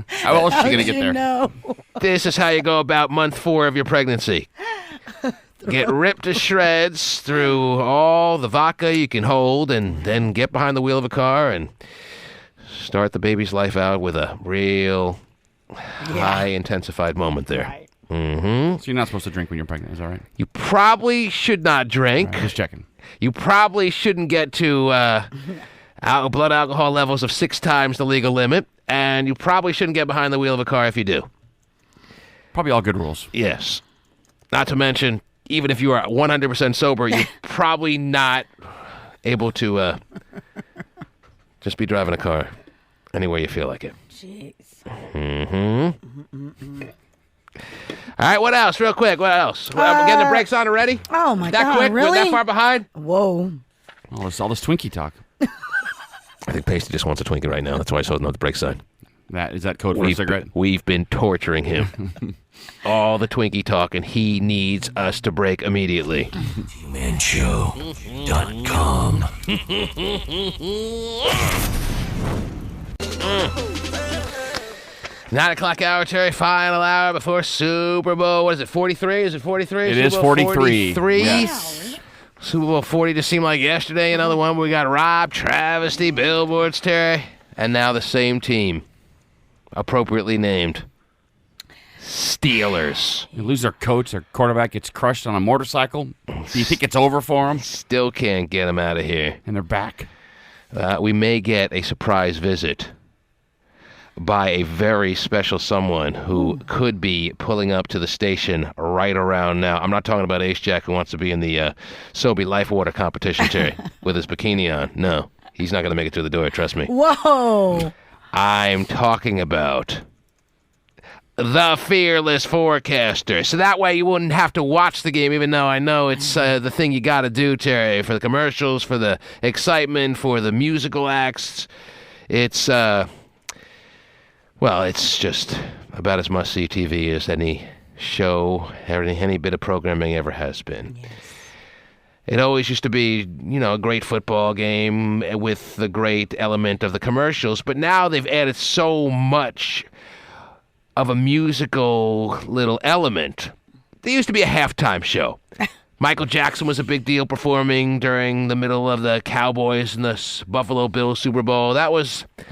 How else is she going to get there? No. This is how you go about month 4 of your pregnancy. Get ripped to shreds through all the vodka you can hold, and then get behind the wheel of a car and start the baby's life out with a real high intensified moment there. Right. Mm-hmm. So you're not supposed to drink when you're pregnant, is that right? You probably should not drink. Just checking. You probably shouldn't get to blood alcohol levels of 6 times the legal limit, and you probably shouldn't get behind the wheel of a car if you do. Probably all good rules. Yes. Not to mention, even if you are 100% sober, you're probably not able to just be driving a car anywhere you feel like it. Jeez. Mm-hmm. All right, what else? Real quick, what else? We're getting the brakes on already? Oh, my that God, quick? really? We're that far behind? Whoa. All this Twinkie talk. I think Pasty just wants a Twinkie right now. That's why he's holding up the brake sign. Is that code for a cigarette? We've been torturing him. All the Twinkie talk, and he needs us to break immediately. TManShow.com. 9 o'clock hour, Terry. Final hour before Super Bowl. What is it, 43? Is it 43? It is 43. 43. Yes. Super Bowl 40 just seemed like yesterday. Another one where we got Rob, Travesty, Billboards, Terry. And now the same team. Appropriately named. Steelers. They lose their coach. Their quarterback gets crushed on a motorcycle. Do you think it's over for them? Still can't get them out of here. And they're back. We may get a surprise visit by a very special someone who could be pulling up to the station right around now. I'm not talking about Ace Jack, who wants to be in the Sobe Life Water competition, Terry, with his bikini on. No, he's not going to make it through the door, trust me. Whoa. I'm talking about the fearless forecaster. So that way you wouldn't have to watch the game, even though I know it's the thing you got to do, Terry, for the commercials, for the excitement, for the musical acts. It's, it's just about as must-see TV as any show, any bit of programming ever has been. Yes. It always used to be, a great football game with the great element of the commercials, but now they've added so much of a musical little element. There used to be a halftime show. Michael Jackson was a big deal performing during the middle of the Cowboys and the Buffalo Bills Super Bowl. I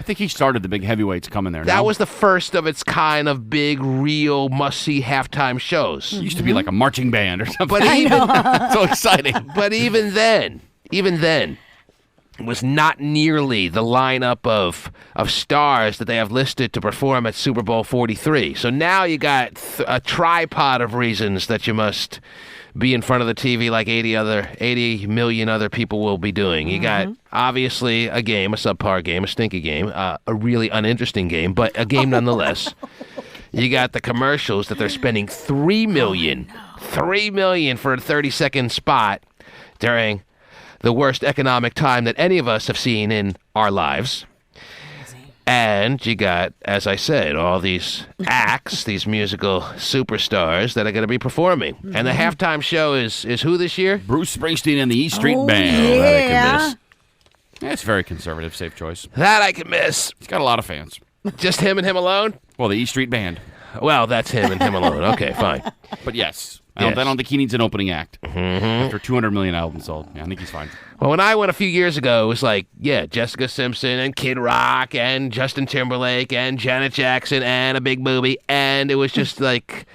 think he started the big heavyweights coming there. That was the first of its kind of big, real, must-see halftime shows. It used to be like a marching band or something. But so exciting. But even then, was not nearly the lineup of stars that they have listed to perform at Super Bowl 43. So now you got a tripod of reasons that you must be in front of the TV like 80 million other people will be doing. You got, obviously, a game, a subpar game, a stinky game, a really uninteresting game, but a game nonetheless. You got the commercials that they're spending $3 million for a 30-second spot during the worst economic time that any of us have seen in our lives. And you got, as I said, all these acts, these musical superstars that are going to be performing. And the halftime show is who this year? Bruce Springsteen and the E Street Band. Yeah. That I can miss. Yeah, it's very conservative, safe choice. That I can miss. He's got a lot of fans. Just him and him alone? Well, the E Street Band. Well, that's him and him alone. Okay, fine. But yes. I don't think he needs an opening act. After 200 million albums sold. Yeah, I think he's fine. Well, when I went a few years ago, it was like, Jessica Simpson and Kid Rock and Justin Timberlake and Janet Jackson and a big movie. And it was just like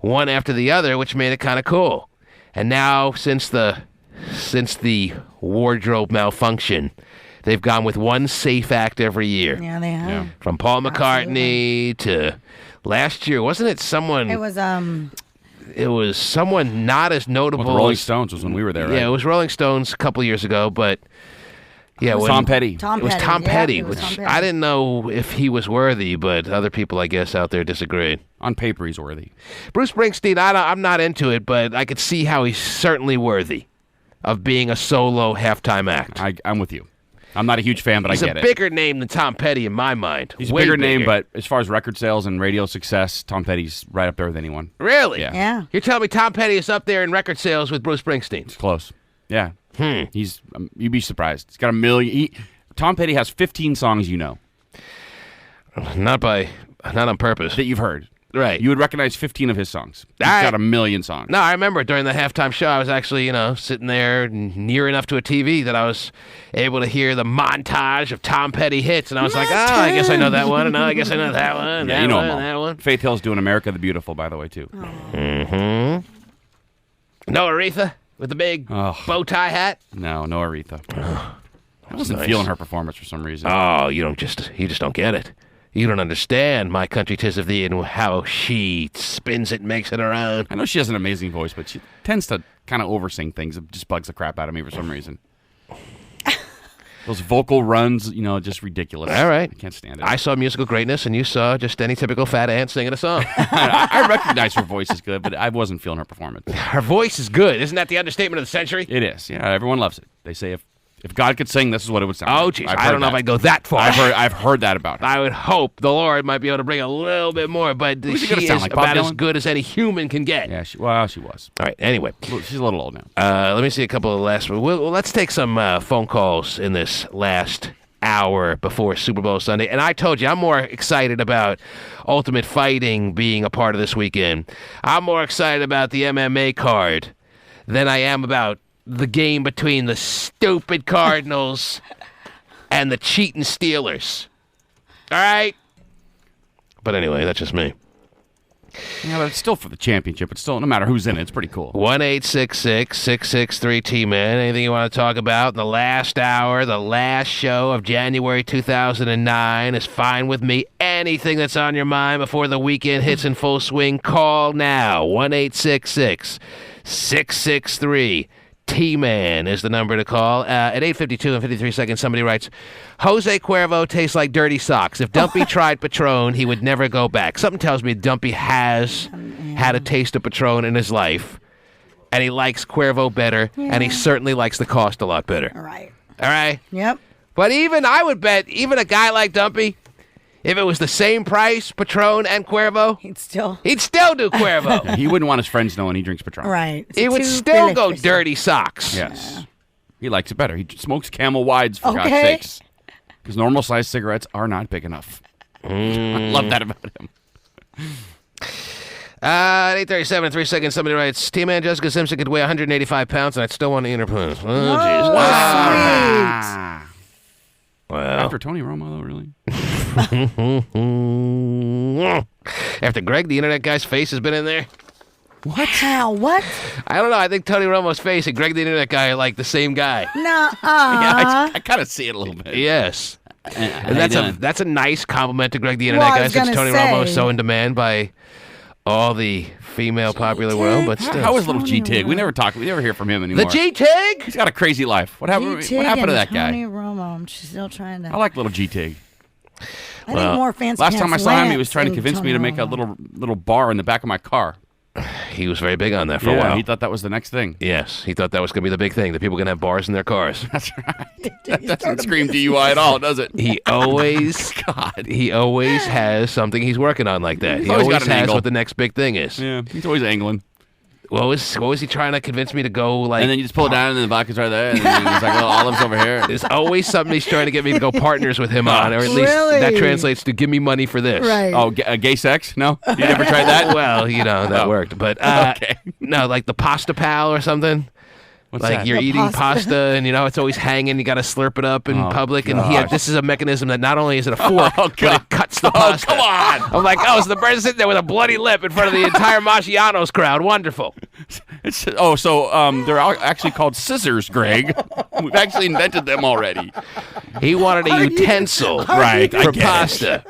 one after the other, which made it kind of cool. And now, since the wardrobe malfunction, they've gone with one safe act every year. Yeah, they have. Yeah. From Paul McCartney to last year. Wasn't it someone... It was someone not as notable. Well, the Rolling Stones was when we were there, right? Yeah, it was Rolling Stones a couple years ago, but it was Tom Petty. It was Tom Petty, which I didn't know if he was worthy, but other people, I guess, out there disagreed. On paper, he's worthy. Bruce Springsteen, I'm not into it, but I could see how he's certainly worthy of being a solo halftime act. I'm with you. I'm not a huge fan, but I get it. He's a bigger name than Tom Petty in my mind. He's a bigger name, but as far as record sales and radio success, Tom Petty's right up there with anyone. Really? Yeah. You're telling me Tom Petty is up there in record sales with Bruce Springsteen? It's close. Yeah. He's you'd be surprised. He's got 1 million. Tom Petty has 15 songs you know. Not on purpose. That you've heard. Right. You would recognize 15 of his songs. He's got 1 million songs. No, I remember during the halftime show, I was actually, sitting there near enough to a TV that I was able to hear the montage of Tom Petty hits, and I was like, I guess I know that one, and I guess I know that one, yeah, that you know one, them all. that one. Faith Hill's doing America the Beautiful, by the way, too. No Aretha with the big bow tie hat? No Aretha. I wasn't feeling her performance for some reason. Oh, you just don't get it. You don't understand My Country 'Tis of Thee and how she spins it and makes it her own. I know she has an amazing voice, but she tends to kind of oversing things. It just bugs the crap out of me for some reason. Those vocal runs, just ridiculous. All right. I can't stand it. I saw musical greatness, and you saw just any typical fat ant singing a song. I recognize her voice is good, but I wasn't feeling her performance. Her voice is good. Isn't that the understatement of the century? It is. Yeah, everyone loves it. They say if God could sing, this is what it would sound like. Oh, jeez. I don't know if I'd go that far. I've heard that about her. I would hope the Lord might be able to bring a little bit more, but she is like, about as good as any human can get. Yeah, she was. All right, anyway. She's a little old now. Let me see a couple of last... let's take some phone calls in this last hour before Super Bowl Sunday. And I told you, I'm more excited about Ultimate Fighting being a part of this weekend. I'm more excited about the MMA card than I am about the game between the stupid Cardinals and the cheating Steelers. All right? But anyway, that's just me. Yeah, but it's still for the championship. It's still, no matter who's in it, it's pretty cool. 1-866-663-T-Man. Anything you want to talk about in the last hour, the last show of January 2009 is fine with me. Anything that's on your mind before the weekend hits in full swing, call now. 1-866-663-T-Man is the number to call. At 8:52 and 53 seconds, somebody writes, Jose Cuervo tastes like dirty socks. If Dumpy tried Patron, he would never go back. Something tells me Dumpy has had a taste of Patron in his life, and he likes Cuervo better, and he certainly likes the cost a lot better. All right. All right? Yep. But I would bet, even a guy like Dumpy, if it was the same price, Patron and Cuervo, he'd still do Cuervo. Yeah, he wouldn't want his friends knowing he drinks Patron. Right. He would still go dirty socks. Yes. Yeah. He likes it better. He smokes Camel Wides, for God's sakes. Because normal-sized cigarettes are not big enough. I love that about him. 8:37, 3 seconds, somebody writes, T-Man Jessica Simpson could weigh 185 pounds, and I'd still want to eat her puss. Oh, jeez. Wow. Well. After Tony Romo, though, really? After Greg, the internet guy's face has been in there. What? How? What? I don't know. I think Tony Romo's face and Greg, the internet guy, are like the same guy. Nuh-uh. Yeah, I kind of see it a little bit. Yes. And that's a nice compliment to Greg, the internet guy, since Tony Romo is so in demand by all the female popular world. But still, how is little G-Tig? We never hear from him anymore. The G-Tig? He's got a crazy life. What happened to that guy? Tony Romo. I'm still trying to. I like little G-Tig. I think more fancy. Last time I saw him, he was trying to convince me to make a little bar in the back of my car. He was very big on that for a while. He thought that was the next thing. Yes, he thought that was going to be the big thing, that people were going to have bars in their cars. That's right. That doesn't scream DUI at all, does it? He always has something he's working on like that. He always has what the next big thing is. Yeah, he's always angling. What was he trying to convince me to go like? And then you just pull it down and the vodka's right there, and then there's like little olives over here. There's always something he's trying to get me to go partners with him on, or at least that translates to give me money for this. Right. Oh, gay sex? No? You never tried that? Well, that worked. But no, like the Pasta Pal or something. What's like that? you're eating pasta and it's always hanging. You got to slurp it up in public. And this is a mechanism that not only is it a fork, but it cuts the pasta. Come on! I'm like, so the person's sitting there with a bloody lip in front of the entire Maggiano's crowd. Wonderful. They're actually called scissors, Greg. We've actually invented them already. He wanted a utensil, for pasta.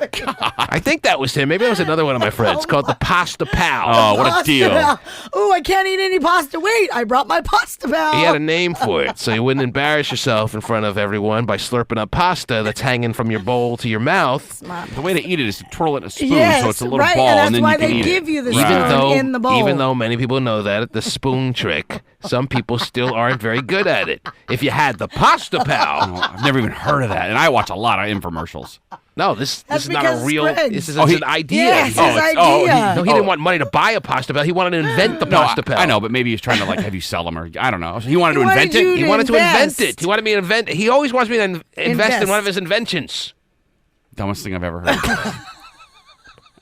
I think that was him. Maybe that was another one of my friends called the Pasta Pal. Oh, what a deal! Oh, I can't eat any pasta. Wait, I brought my Pasta Pal. He had a name for it, so you wouldn't embarrass yourself in front of everyone by slurping up pasta that's hanging from your bowl to your mouth. The way to eat it is to twirl it in a spoon, yes, so it's a little right, ball, and then that's you can eat it. why they give you the spoon in the bowl. Even though many people know that, the spoon trick, some people still aren't very good at it. If you had the Pasta Pal. I've never even heard of that, and I watch a lot of infomercials. No, this is not a real. This is an idea. Yes, his idea. He didn't want money to buy a Pasta Pal. He wanted to invent the Pasta Pal. I know, but maybe he's trying to have you sell them, or I don't know. He wanted to invent it. He wanted to invent it. He wanted me to invent it. He always wants me to invest in one of his inventions. Dumbest thing I've ever heard.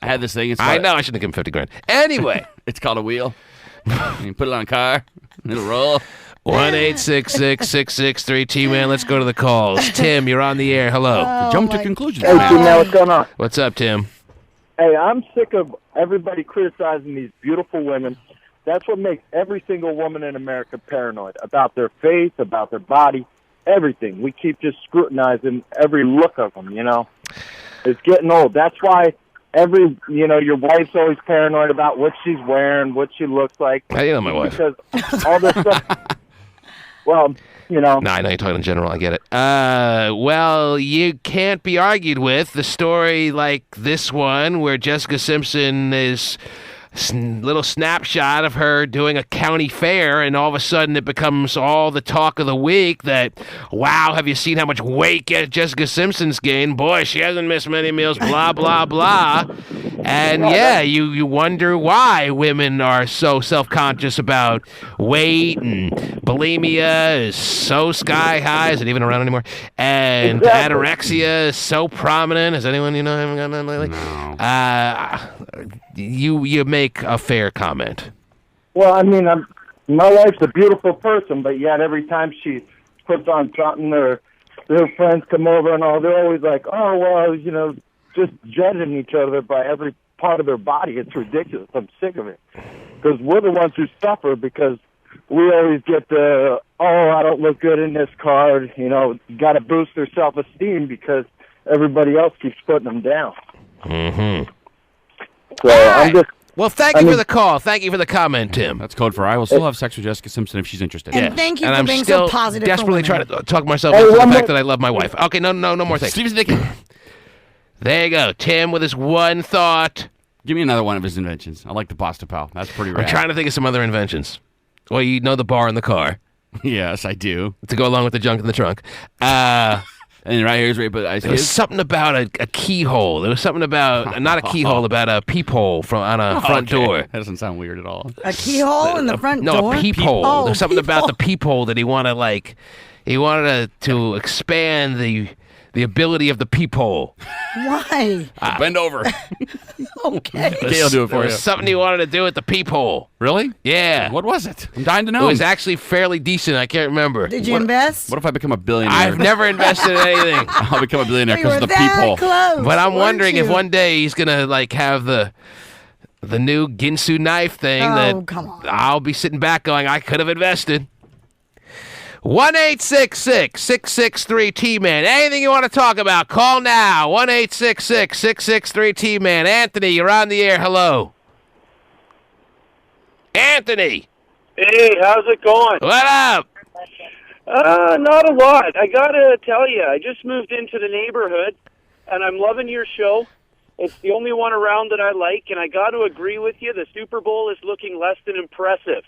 I had this thing. I know. I shouldn't have given him $50,000. Anyway, it's called a wheel. You put it on a car. It'll roll. 1-866-663-T-Man. Let's go to the calls. Tim, you're on the air. Hello. Jump to conclusions. Hey, T-Man, what's going on? What's up, Tim? Hey, I'm sick of everybody criticizing these beautiful women. That's what makes every single woman in America paranoid about their face, about their body, everything. We keep just scrutinizing every look of them, It's getting old. That's why your wife's always paranoid about what she's wearing, what she looks like. How do you know my wife? Because all this stuff... Well, No, I know you're talking in general. I get it. Well, you can't be argued with. The story like this one where Jessica Simpson is little snapshot of her doing a county fair, and all of a sudden it becomes all the talk of the week that, wow, have you seen how much weight Jessica Simpson's gained? Boy, she hasn't missed many meals, blah, blah, blah. And yeah, you wonder why women are so self-conscious about weight, and bulimia is so sky high. Is it even around anymore? And anorexia is so prominent. Has anyone, haven't gotten that lately? No. You make a fair comment. Well, I mean, my wife's a beautiful person, but yet every time she puts on something, or their friends come over and all, they're always like, oh, well, just judging each other by every part of their body. It's ridiculous. I'm sick of it. Because we're the ones who suffer because we always get the, I don't look good in this card. You know, got to boost their self-esteem because everybody else keeps putting them down. Mm-hmm. So I'm just... Well, thank you for the call. Thank you for the comment, Tim. That's code for I will still have sex with Jessica Simpson if she's interested. And thank you and for I'm being still so positive. desperately for women. trying to talk myself into the fact that I love my wife. Okay, no more things. Steve's Dicky. There you go. Tim with his one thought. Give me another one of his inventions. I like the pasta pal. That's pretty rad. I'm trying to think of some other inventions. Well, you know the bar in the car. Yes, I do. To go along with the junk in the trunk. And right here's right, but there was something about a keyhole. There was something about not a keyhole, about a peephole on a front door. That doesn't sound weird at all. A keyhole in the front door? No, a peephole. Oh, There's something about the peephole that he wanted to expand the ability of the peephole. Why? Bend over. Okay. They'll do it for there you. was something he wanted to do with the peephole. Really? Yeah. What was it? I'm dying to know. It was actually fairly decent. I can't remember. Did you invest? What if I become a billionaire? I've never invested in anything. I'll become a billionaire You because were of the that peephole. close, But I'm weren't wondering if you? one day he's gonna have the new Ginsu knife thing that come on. I'll be sitting back going, I could have invested. 1-866-663-T-Man. Anything you want to talk about, call now. 1-866-663-T-Man. Anthony, you're on the air. Hello. Anthony. Hey, how's it going? What up? Not a lot. I gotta tell you, I just moved into the neighborhood, and I'm loving your show. It's the only one around that I like, and I got to agree with you. The Super Bowl is looking less than impressive.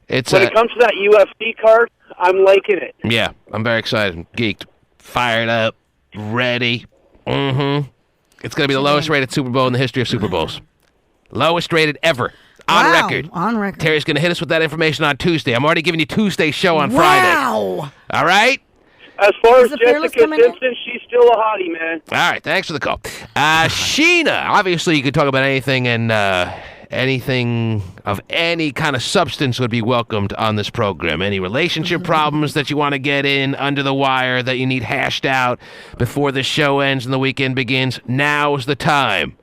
When it comes to that UFC card, I'm liking it. Yeah, I'm very excited. I'm geeked. Fired up. Ready. Mm-hmm. It's going to be the lowest rated Super Bowl in the history of Super Bowls. Lowest rated ever. On record. On record. Terry's going to hit us with that information on Tuesday. I'm already giving you Tuesday's show on Friday. Wow. All right? As far as Is the Fearless Jessica coming in? Simpson, she's still a hottie, man. All right, thanks for the call. Sheena, obviously you could talk about anything, and anything of any kind of substance would be welcomed on this program. Any relationship problems that you want to get in under the wire that you need hashed out before the show ends and the weekend begins, now's the time.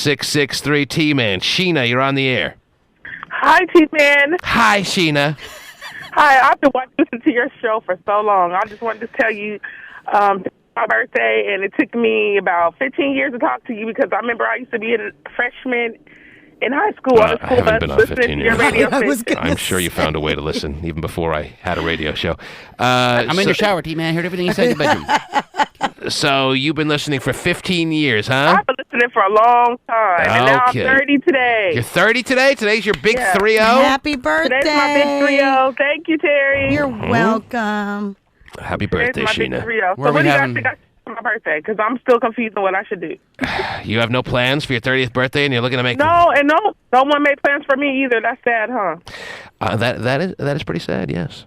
1-866-663-T-Man. Sheena, you're on the air. Hi, T-Man. Hi, Sheena. Hi, I've been listening to your show for so long. I just wanted to tell you my birthday, and it took me about 15 years to talk to you because I remember I used to be a freshman in high school on the I school haven't bus been on listening 15 to your years. radio station. I'm sure you found a way to listen even before I had a radio show. I'm in the shower, T-Man. I heard everything you said in the bedroom. So you've been listening for 15 years, huh? I've been listening for a long time, and now I'm Okay. 30 today. You're 30 today? Today's your big 3-0? Happy birthday. Today's my big 3-0. Thank you, Terry. You're welcome. Happy birthday, Today's my big Sheena. 3-0. Where So what we do you guys having- think I should do for my birthday? Because I'm still confused on what I should do. You have no plans for your 30th birthday, and you're looking to make No one made plans for me either. That's sad, huh? that is pretty sad. Yes,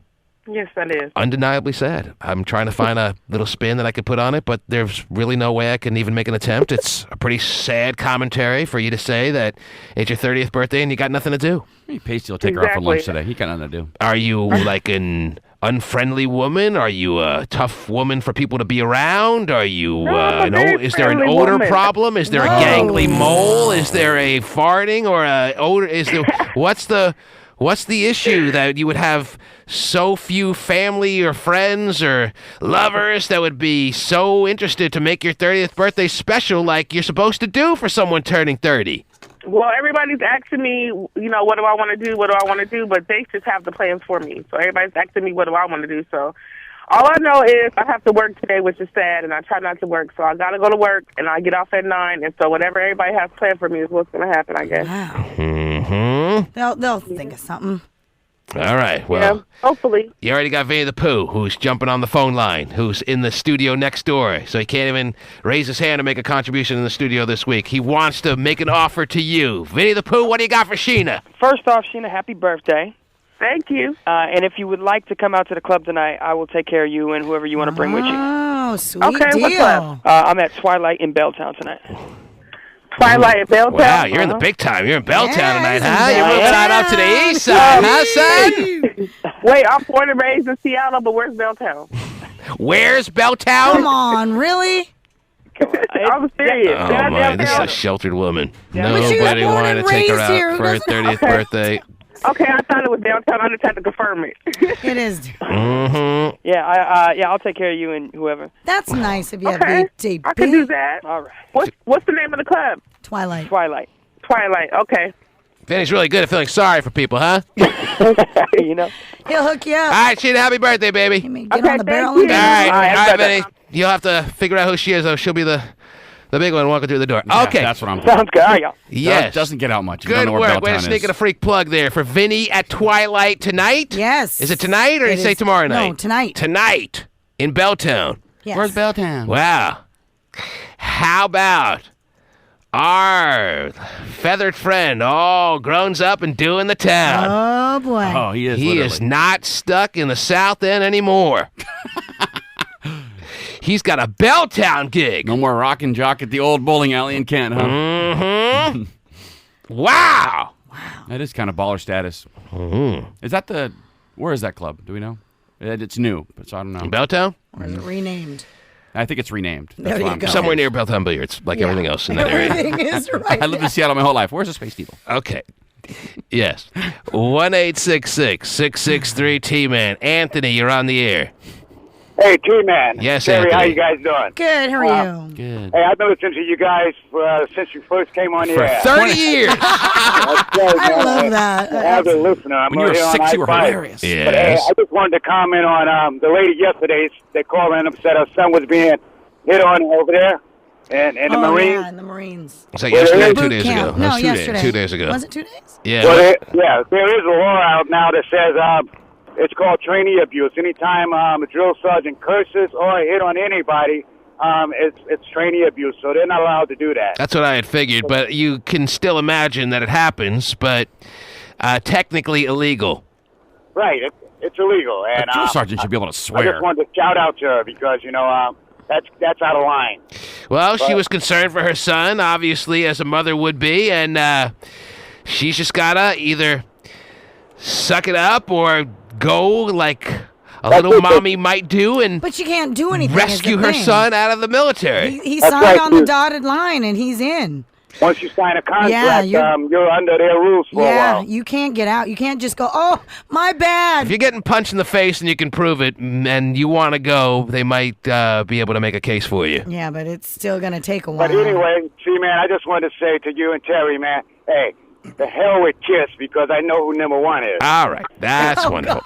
Yes, that is. undeniably sad. I'm trying to find a little spin that I could put on it, but there's really no way I can even make an attempt. It's a pretty sad commentary for you to say that it's your 30th birthday and you got nothing to do. Maybe Pasty will take her out for lunch today. He got nothing to do. Are you like an unfriendly woman? Are you a tough woman for people to be around? Are you, I'm a very is there an friendly odor woman. problem? Is there a gangly mole? Is there a farting or a odor? What's the issue that you would have so few family or friends or lovers that would be so interested to make your 30th birthday special like you're supposed to do for someone turning 30? Well, everybody's asking me, what do I want to do? What do I want to do? But they just have the plans for me. So everybody's asking me, what do I want to do? So all I know is I have to work today, which is sad, and I try not to work. So I got to go to work, and I get off at 9. And so whatever everybody has planned for me is what's going to happen, I guess. Mm-hmm. They'll think of something. All right. Well, Yeah, hopefully. you already got Vinnie the Pooh, who's jumping on the phone line, who's in the studio next door, so he can't even raise his hand to make a contribution in the studio this week. He wants to make an offer to you. Vinnie the Pooh, what do you got for Sheena? First off, Sheena, happy birthday. Thank you. And if you would like to come out to the club tonight, I will take care of you and whoever you want to bring with you. Oh, sweet Okay, deal. what's up? I'm at Twilight in Belltown tonight. Twilight in Belltown? Wow, you're in the big time. You're in Belltown tonight, huh? You're moving on up to the Yeah. east side, huh, son? Wait, I'm born and raised in Seattle, but where's Belltown? Where's Belltown? Come on, really? I was serious. Oh, my. This is a sheltered woman. Yeah. But she was Nobody born wanted and to take her raised here. out for her 30th birthday. Okay, I thought it was downtown. I just had to confirm it. It is. Mm-hmm. Yeah, I'll take care of you and whoever. That's nice if you have Okay, VTP. I can do that. All right. What's the name of the club? Twilight. Twilight. Okay. Vinny's really good at feeling sorry for people, huh? You know. He'll hook you up. All right, Sheena, happy birthday, baby. Get on the barrel All and right, Vinny. You'll have to figure out who she is, though. She'll be the big one walking through the door. Yeah, Okay. that's what I'm Sounds good. All right, y'all. Yes. Doesn't get out much. You Good don't know where work. Way to Belltown sneak is. in a freak plug there for Vinny at Twilight tonight. Yes. Is it tonight or did you say tomorrow night? No, tonight. Tonight in Belltown. Yes. Where's Belltown? Wow. How about our feathered friend all grown up and doing the town? Oh, boy. Oh, he is. He literally. is not stuck in the South End anymore. He's got a Belltown gig. No more rock and jock at the old bowling alley in Kent, huh? Mm-hmm. Wow. That is kind of baller status. Mm-hmm. Is that the? Where is that club? Do we know? It's new, but so I don't know. Belltown? Or is it renamed? I think it's renamed. There you go. Somewhere near Belltown Billiards, like everything else in that area. Everything is right. I lived in Seattle my whole life. Where's the Space Needle? Okay. Yes. 1-866-663-T-Man. Anthony, you're on the air. Hey, T-Man. Yes, Terry, how Anthony. you guys doing? Good. How are you? Good. Hey, I've been listening to you guys since you first came on the For air. 30 years. I love that. As a listener, I'm When you were here on 6, you were I-5. hilarious. But, hey, Yes. I just wanted to comment on the lady yesterday. They called in and said her son was being hit on over there in the Marines. Yeah, in the Marines. Was that yesterday or 2 Boot days camp. ago? No, That was 2 yesterday. days. 2 days ago. Was it 2 days? Yeah. Well, there is a law out now that says it's called trainee abuse. Anytime a drill sergeant curses or hit on anybody, it's trainee abuse. So they're not allowed to do that. That's what I had figured, but you can still imagine that it happens, but technically illegal. Right, it's illegal. And A drill sergeant should be able to I swear. just wanted to shout out to her because that's out of line. Well, she But- was concerned for her son, obviously, as a mother would be, and she's just gotta either suck it up or go like a little mommy might do and But you can't do anything. rescue is the her thing. son out of the military. He That's signed right, on the too. dotted line and he's in. Once you sign a contract, Yeah, you're under their rules for a Yeah, while. you can't get out. You can't just go, oh, my bad. If you're getting punched in the face and you can prove it and you want to go, they might be able to make a case for you. Yeah, but it's still going to take a while. But anyway, see, man, I just wanted to say to you and Terry, man, hey, the hell with Kiss because I know who number one is. All right, that's wonderful.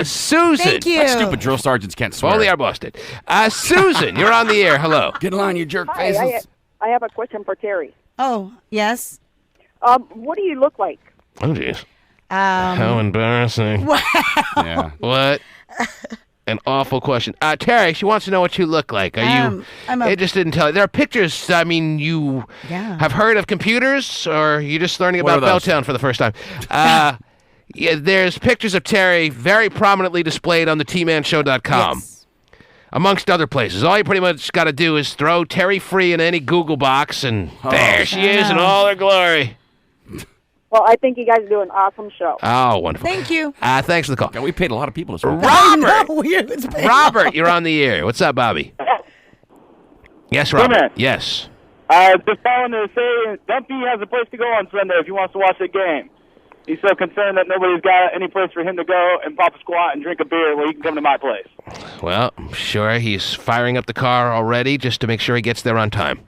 Susan. Thank you. That stupid drill sergeants can't swear. Only our boss did. Susan, you're on the air. Hello. Get in line, you jerk Hi, faces. I have a question for Terry. Oh, yes. What do you look like? Oh, jeez. How embarrassing. Yeah. What? An awful question. Terry, she wants to know what you look like. Are you interested in telling? There are pictures. I mean, you have heard of computers, or you're just learning What about are those? Belltown for the first time? Yeah, there's pictures of Terry very prominently displayed on the tmanshow.com. Yes. Amongst other places. All you pretty much got to do is throw Terry Free in any Google box, and there she is in all her glory. Well, I think you guys do an awesome show. Oh, wonderful. Thank you. Thanks for the call. God, we paid a lot of people this week. Robert! Robert, you're on the air. What's up, Bobby? Yes, Robert. man. Yes. Just calling to say Dumpy has a place to go on Sunday if he wants to watch the game. He's so concerned that nobody's got any place for him to go and pop a squat and drink a beer where he can come to my place. Well, I'm sure he's firing up the car already just to make sure he gets there on time.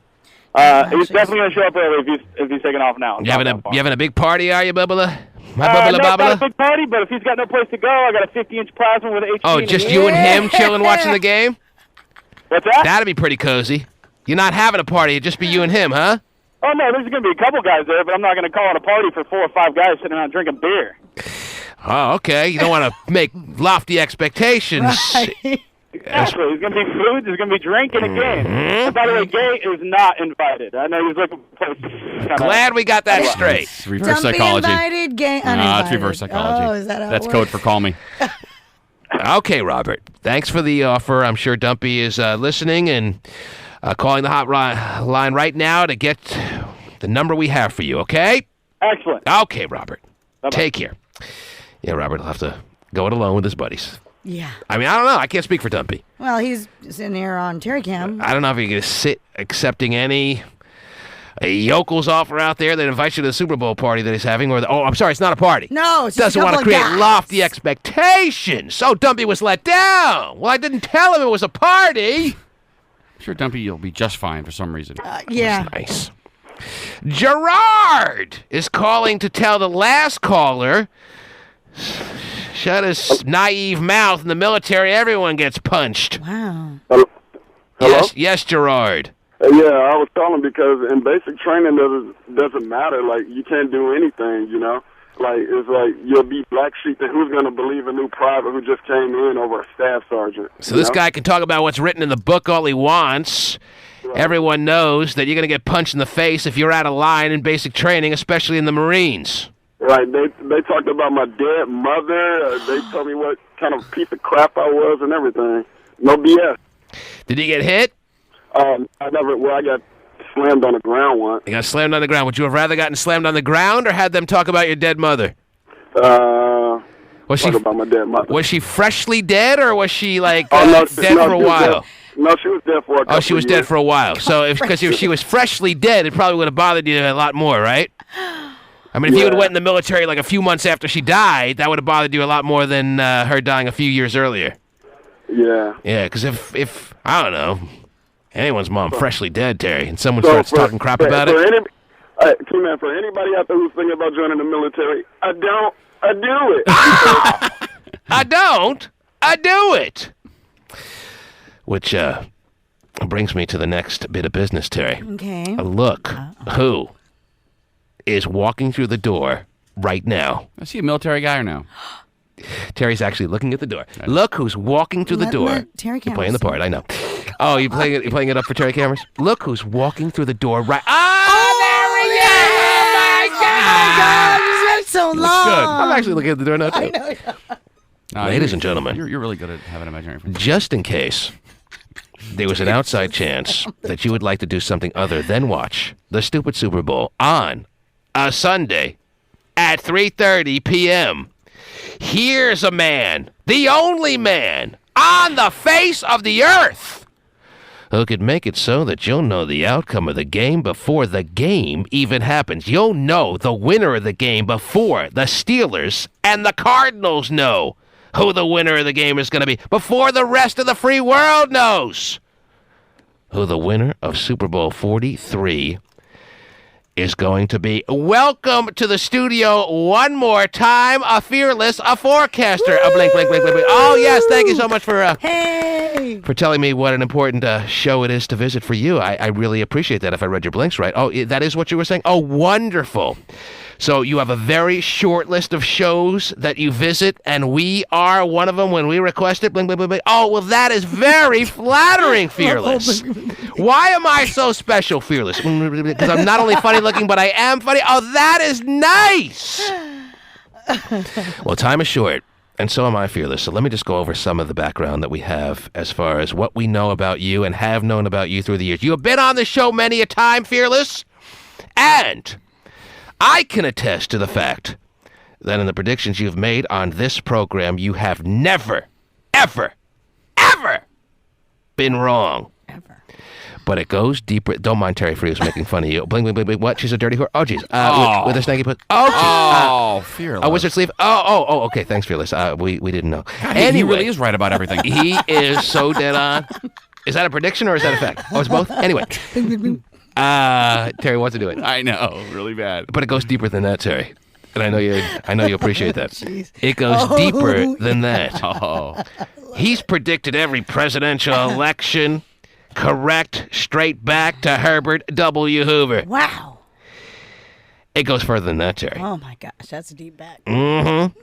He's definitely going to show up early if he's taking off now. You having a big party, are you, Bubba? My no, Bubba not a Bubba? big party, but if he's got no place to go, I got a 50-inch plasma with HD. Oh, in just it. you and him chilling watching the game? What's that? That'd be pretty cozy. You're not having a party, it'd just be you and him, huh? Oh, no, there's going to be a couple guys there, but I'm not going to call it a party for 4 or 5 guys sitting around drinking beer. Oh, okay. You don't want to make lofty expectations. Exactly. There's going to be food, there's going to be drinking again. And by the way, Gay is not invited. I know he's looking for places. Glad we got that straight. It's reverse Dumpy psychology. invited, gay No, uninvited. it's reverse psychology. Oh, is that how That's it code works? for call me. Okay, Robert. Thanks for the offer. I'm sure Dumpy is listening and calling the hotline right now to get the number we have for you, okay? Excellent. Okay, Robert. Take care. Yeah, Robert will have to go it alone with his buddies. Yeah. I mean, I don't know. I can't speak for Dumpy. Well, he's sitting here on Terry Cam. I don't know if you're going to sit accepting any yokels offer out there that invites you to the Super Bowl party that he's having. I'm sorry, it's not a party. No, it's just doesn't a want couple to of create guys. lofty expectations. So Dumpy was let down. Well, I didn't tell him it was a party. I'm sure Dumpy, you'll be just fine for some reason. Yeah. Nice. Gerard is calling to tell the last caller, shut his naive mouth. In the military, everyone gets punched. Wow. Hello? Yes, Gerard. Yeah, I was calling because in basic training doesn't matter. Like, you can't do anything, you know? Like, it's like you'll be black sheep, and who's going to believe a new private who just came in over a staff sergeant? So this guy can talk about what's written in the book all he wants. Right. Everyone knows that you're going to get punched in the face if you're out of line in basic training, especially in the Marines. Right. They talked about my dead mother. They told me what kind of piece of crap I was and everything. No BS. Did he get hit? I got slammed on the ground once. You got slammed on the ground. Would you have rather gotten slammed on the ground or had them talk about your dead mother? About my dead mother. Was she freshly dead or was she dead for a while? No, she was dead for a couple she was of years. dead for a while. So if she was freshly dead, it probably would have bothered you a lot more, right? I mean, if you would have went in the military like a few months after she died, that would have bothered you a lot more than her dying a few years earlier. Yeah. Yeah, because if I don't know, anyone's mom freshly dead, Terry, and someone starts talking crap about it. For anybody out there who's thinking about joining the military, I do it. I do it. Which brings me to the next bit of business, Terry. Okay. Look who is walking through the door right now. Is he a military guy or no? Terry's actually looking at the door. Look who's walking through the door. Terry You're playing the part, I know. Oh, you're playing it up for Terry Cameras? Look who's walking through the door right. There he is! Oh my God! That's so long. Good. I'm actually looking at the door now too. I know. Ladies and gentlemen, you're really good at having imaginary friends. Just in case there was an outside chance that you would like to do something other than watch the stupid Super Bowl on a Sunday at 3:30 p.m., here's a man, the only man on the face of the earth, who could make it so that you'll know the outcome of the game before the game even happens. You'll know the winner of the game before the Steelers and the Cardinals know who the winner of the game is going to be, before the rest of the free world knows who the winner of Super Bowl 43 is going to be. Welcome to the studio one more time, a fearless, a forecaster. A blink, blink, blink, blink, blink. Oh, yes, thank you so much for telling me what an important show it is to visit for you. I really appreciate that if I read your blinks right. Oh, that is what you were saying? Oh, wonderful. So you have a very short list of shows that you visit, and we are one of them when we request it. Blink, blink, blink, blink. Oh, well, that is very flattering, Fearless. Why am I so special, Fearless? Because I'm not only funny looking, but I am funny. Oh, that is nice. Well, time is short, and so am I, Fearless. So let me just go over some of the background that we have as far as what we know about you and have known about you through the years. You have been on the show many a time, Fearless, and I can attest to the fact that in the predictions you've made on this program, you have never, ever, ever been wrong. Ever. But it goes deeper. Don't mind Terry Freeze making fun of you. Bling, bling, bling, bling. What? She's a dirty whore? Oh, jeez. With a snaggy put. Oh, jeez. Fearless. A wizard sleeve. Oh, okay. Thanks, Fearless. We didn't know. God, anyway, he really is right about everything. He is so dead on. Is that a prediction or is that a fact? Oh, it's both? Anyway. Terry wants to do it. I know, really bad. But it goes deeper than that, Terry. And I know you appreciate that. It goes deeper than that. He's predicted every presidential election correct, straight back to Herbert W. Hoover. Wow. It goes further than that, Terry. Oh my gosh, that's a deep back. Mm-hmm.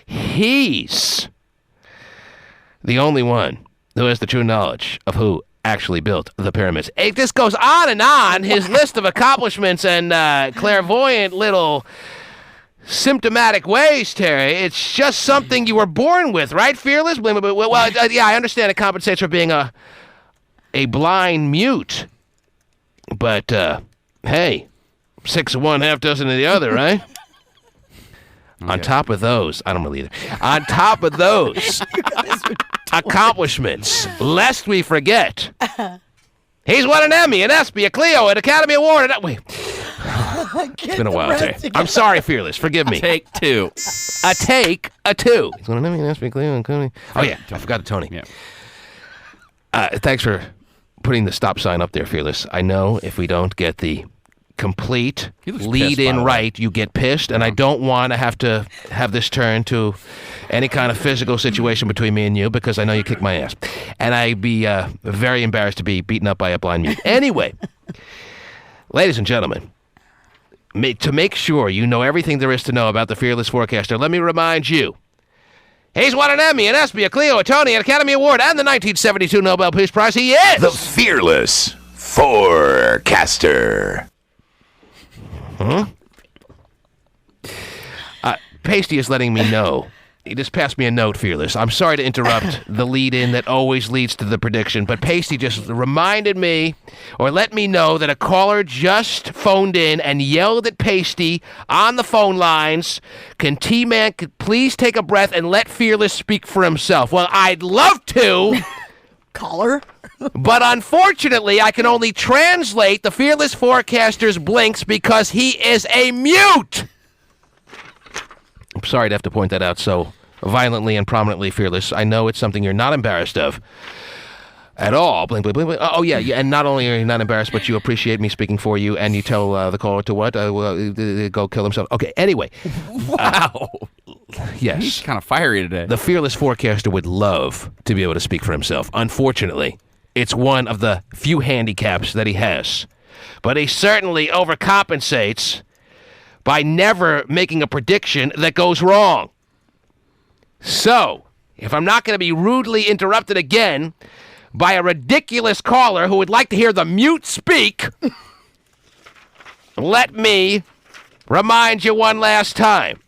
He's the only one who has the true knowledge of who actually built the pyramids. It just goes on and on. His list of accomplishments and clairvoyant little symptomatic ways, Terry. It's just something you were born with, right, Fearless? Well, yeah, I understand it compensates for being a blind mute. But, hey, 6 of one, half dozen of the other, right? On top of those, I don't believe it. On top of those accomplishments, lest we forget, he's won an Emmy, an ESPY, a Clio, an Academy Award. It's been a while, Jay. I'm sorry, Fearless. Forgive me. Take two. A take, a two. He's won an Emmy, an ESPY, a Clio, and Academy. Oh, yeah. I forgot Tony. Yeah. Thanks for putting the stop sign up there, Fearless. I know if we don't get the complete lead in right, you get pissed, and I don't want to have this turn to any kind of physical situation between me and you, because I know you kick my ass, and I'd be very embarrassed to be beaten up by a blind mute. Anyway, ladies and gentlemen, to make sure you know everything there is to know about the Fearless Forecaster, let me remind you, he's won an Emmy, an ESPY, a Clio, a Tony, an Academy Award, and the 1972 Nobel Peace Prize. He is the Fearless Forecaster. Pasty is letting me know. He just passed me a note, Fearless. I'm sorry to interrupt the lead-in that always leads to the prediction, but Pasty just reminded me, or let me know, that a caller just phoned in and yelled at Pasty on the phone lines, can T-Man please take a breath and let Fearless speak for himself? Well, I'd love to. Caller? But unfortunately, I can only translate the Fearless Forecaster's blinks because he is a mute. I'm sorry to have to point that out so violently and prominently, Fearless. I know it's something you're not embarrassed of at all. Blink, blink, blink, blink. Oh, yeah. And not only are you not embarrassed, but you appreciate me speaking for you, and you tell the caller to what? Go kill himself. Okay, anyway. Wow. Yes. He's kind of fiery today. The Fearless Forecaster would love to be able to speak for himself. Unfortunately, it's one of the few handicaps that he has. But he certainly overcompensates by never making a prediction that goes wrong. So, if I'm not going to be rudely interrupted again by a ridiculous caller who would like to hear the mute speak, let me remind you one last time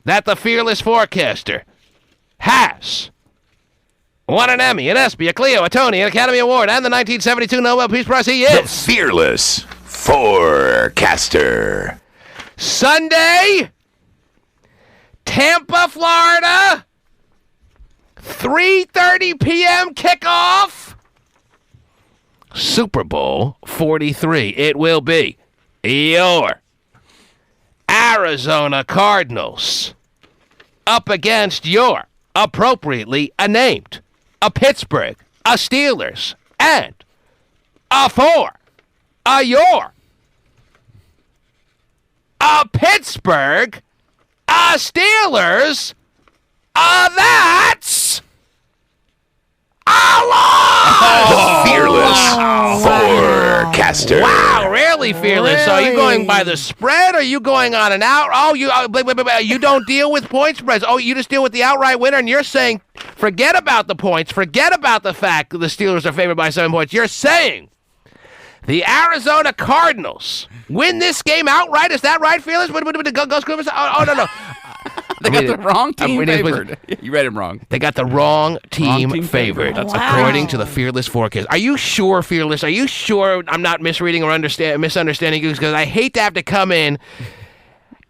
that the Fearless Forecaster has won an Emmy, an ESPY, a Clio, a Tony, an Academy Award, and the 1972 Nobel Peace Prize. He is the Fearless Forecaster. Sunday, Tampa, Florida, 3:30 p.m. kickoff, Super Bowl 43. It will be your Arizona Cardinals up against your appropriately named a Pittsburgh, a Steelers, and a your a Pittsburgh, a Steelers, that's a loss! The Fearless Forecaster. Wow, really, Fearless? So are you going by the spread, or are you going on an out? Oh, you don't deal with point spreads. Oh, you just deal with the outright winner, and you're saying, forget about the points, forget about the fact that the Steelers are favored by 7 points. You're saying the Arizona Cardinals win this game outright. Is that right, Fearless? Oh, no. They got the wrong team favored. You read him wrong. They got the wrong team favored, according to the Fearless Forecast. Are you sure, Fearless? Are you sure I'm not misreading or misunderstanding you? Because I hate to have to come in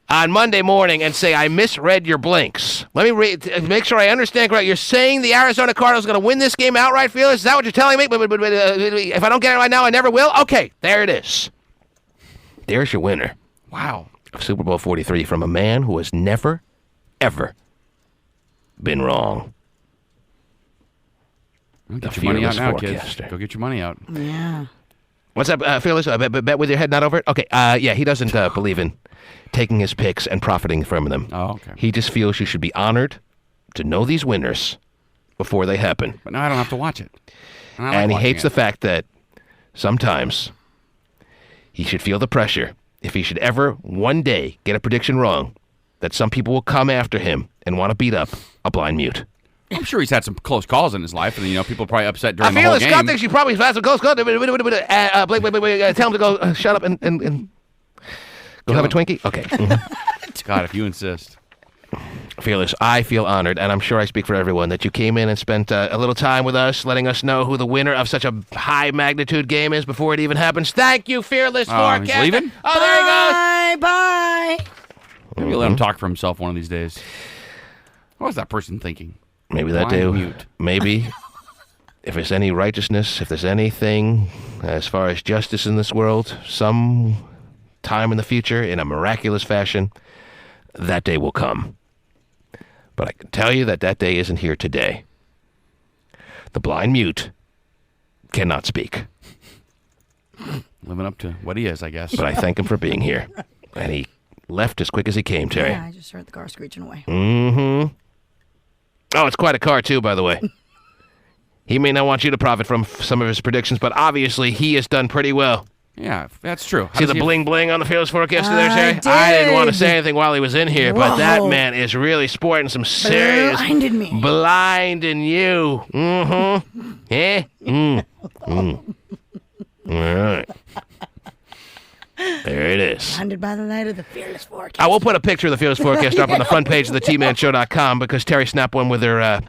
on Monday morning and say I misread your blinks. Let me make sure I understand correctly. You're saying the Arizona Cardinals are going to win this game outright, Fearless? Is that what you're telling me? If I don't get it right now, I never will? Okay, there it is. There's your winner. Wow. Of Super Bowl 43 from a man who has never, ever been wrong. Get your money out now, kids. Go get your money out. Yeah. What's up, Fearless? Bet with your head not over it? Okay, yeah, he doesn't believe in taking his picks and profiting from them. Oh, okay. He just feels you should be honored to know these winners before they happen. But now I don't have to watch it. And he hates the fact that sometimes he should feel the pressure, if he should ever one day get a prediction wrong, that some people will come after him and want to beat up a blind mute. I'm sure he's had some close calls in his life, and people probably upset during the whole game. Scott thinks you probably had some close calls. Tell him to go shut up and go have a Twinkie. Okay. God, if you insist. Fearless, I feel honored, and I'm sure I speak for everyone, that you came in and spent a little time with us, letting us know who the winner of such a high-magnitude game is before it even happens. Thank you, Fearless Forecaster. He's leaving? Oh, there he goes. Bye. Maybe let him talk for himself one of these days. What was that person thinking? Maybe that day. Maybe. If there's any righteousness, if there's anything as far as justice in this world, some time in the future, in a miraculous fashion, that day will come. But I can tell you that day isn't here today. The blind mute cannot speak. Living up to what he is, I guess. But I thank him for being here. And he left as quick as he came, Terry. Yeah, I just heard the car screeching away. Mm-hmm. Oh, it's quite a car, too, by the way. He may not want you to profit from some of his predictions, but obviously he has done pretty well. Yeah, that's true. See the bling-bling on the Fearless Forecaster there, Terry? I didn't want to say anything while he was in here, but that man is really sporting some serious blinding you. Mm-hmm. Eh? All right. There it is. Blinded by the light of the Fearless Forecaster. I will put a picture of the Fearless Forecaster up on the front page of the TManShow.com because Terry snapped one with her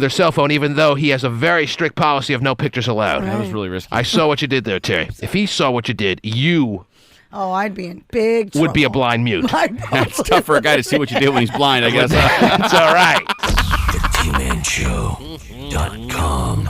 cell phone, even though he has a very strict policy of no pictures allowed. That was really risky. I saw what you did there, Terry. If he saw what you did, you I'd be in big trouble. would be a blind mute. It's tough for a guy to see what you did when he's blind, I guess. It's all right. TheTManShow.com.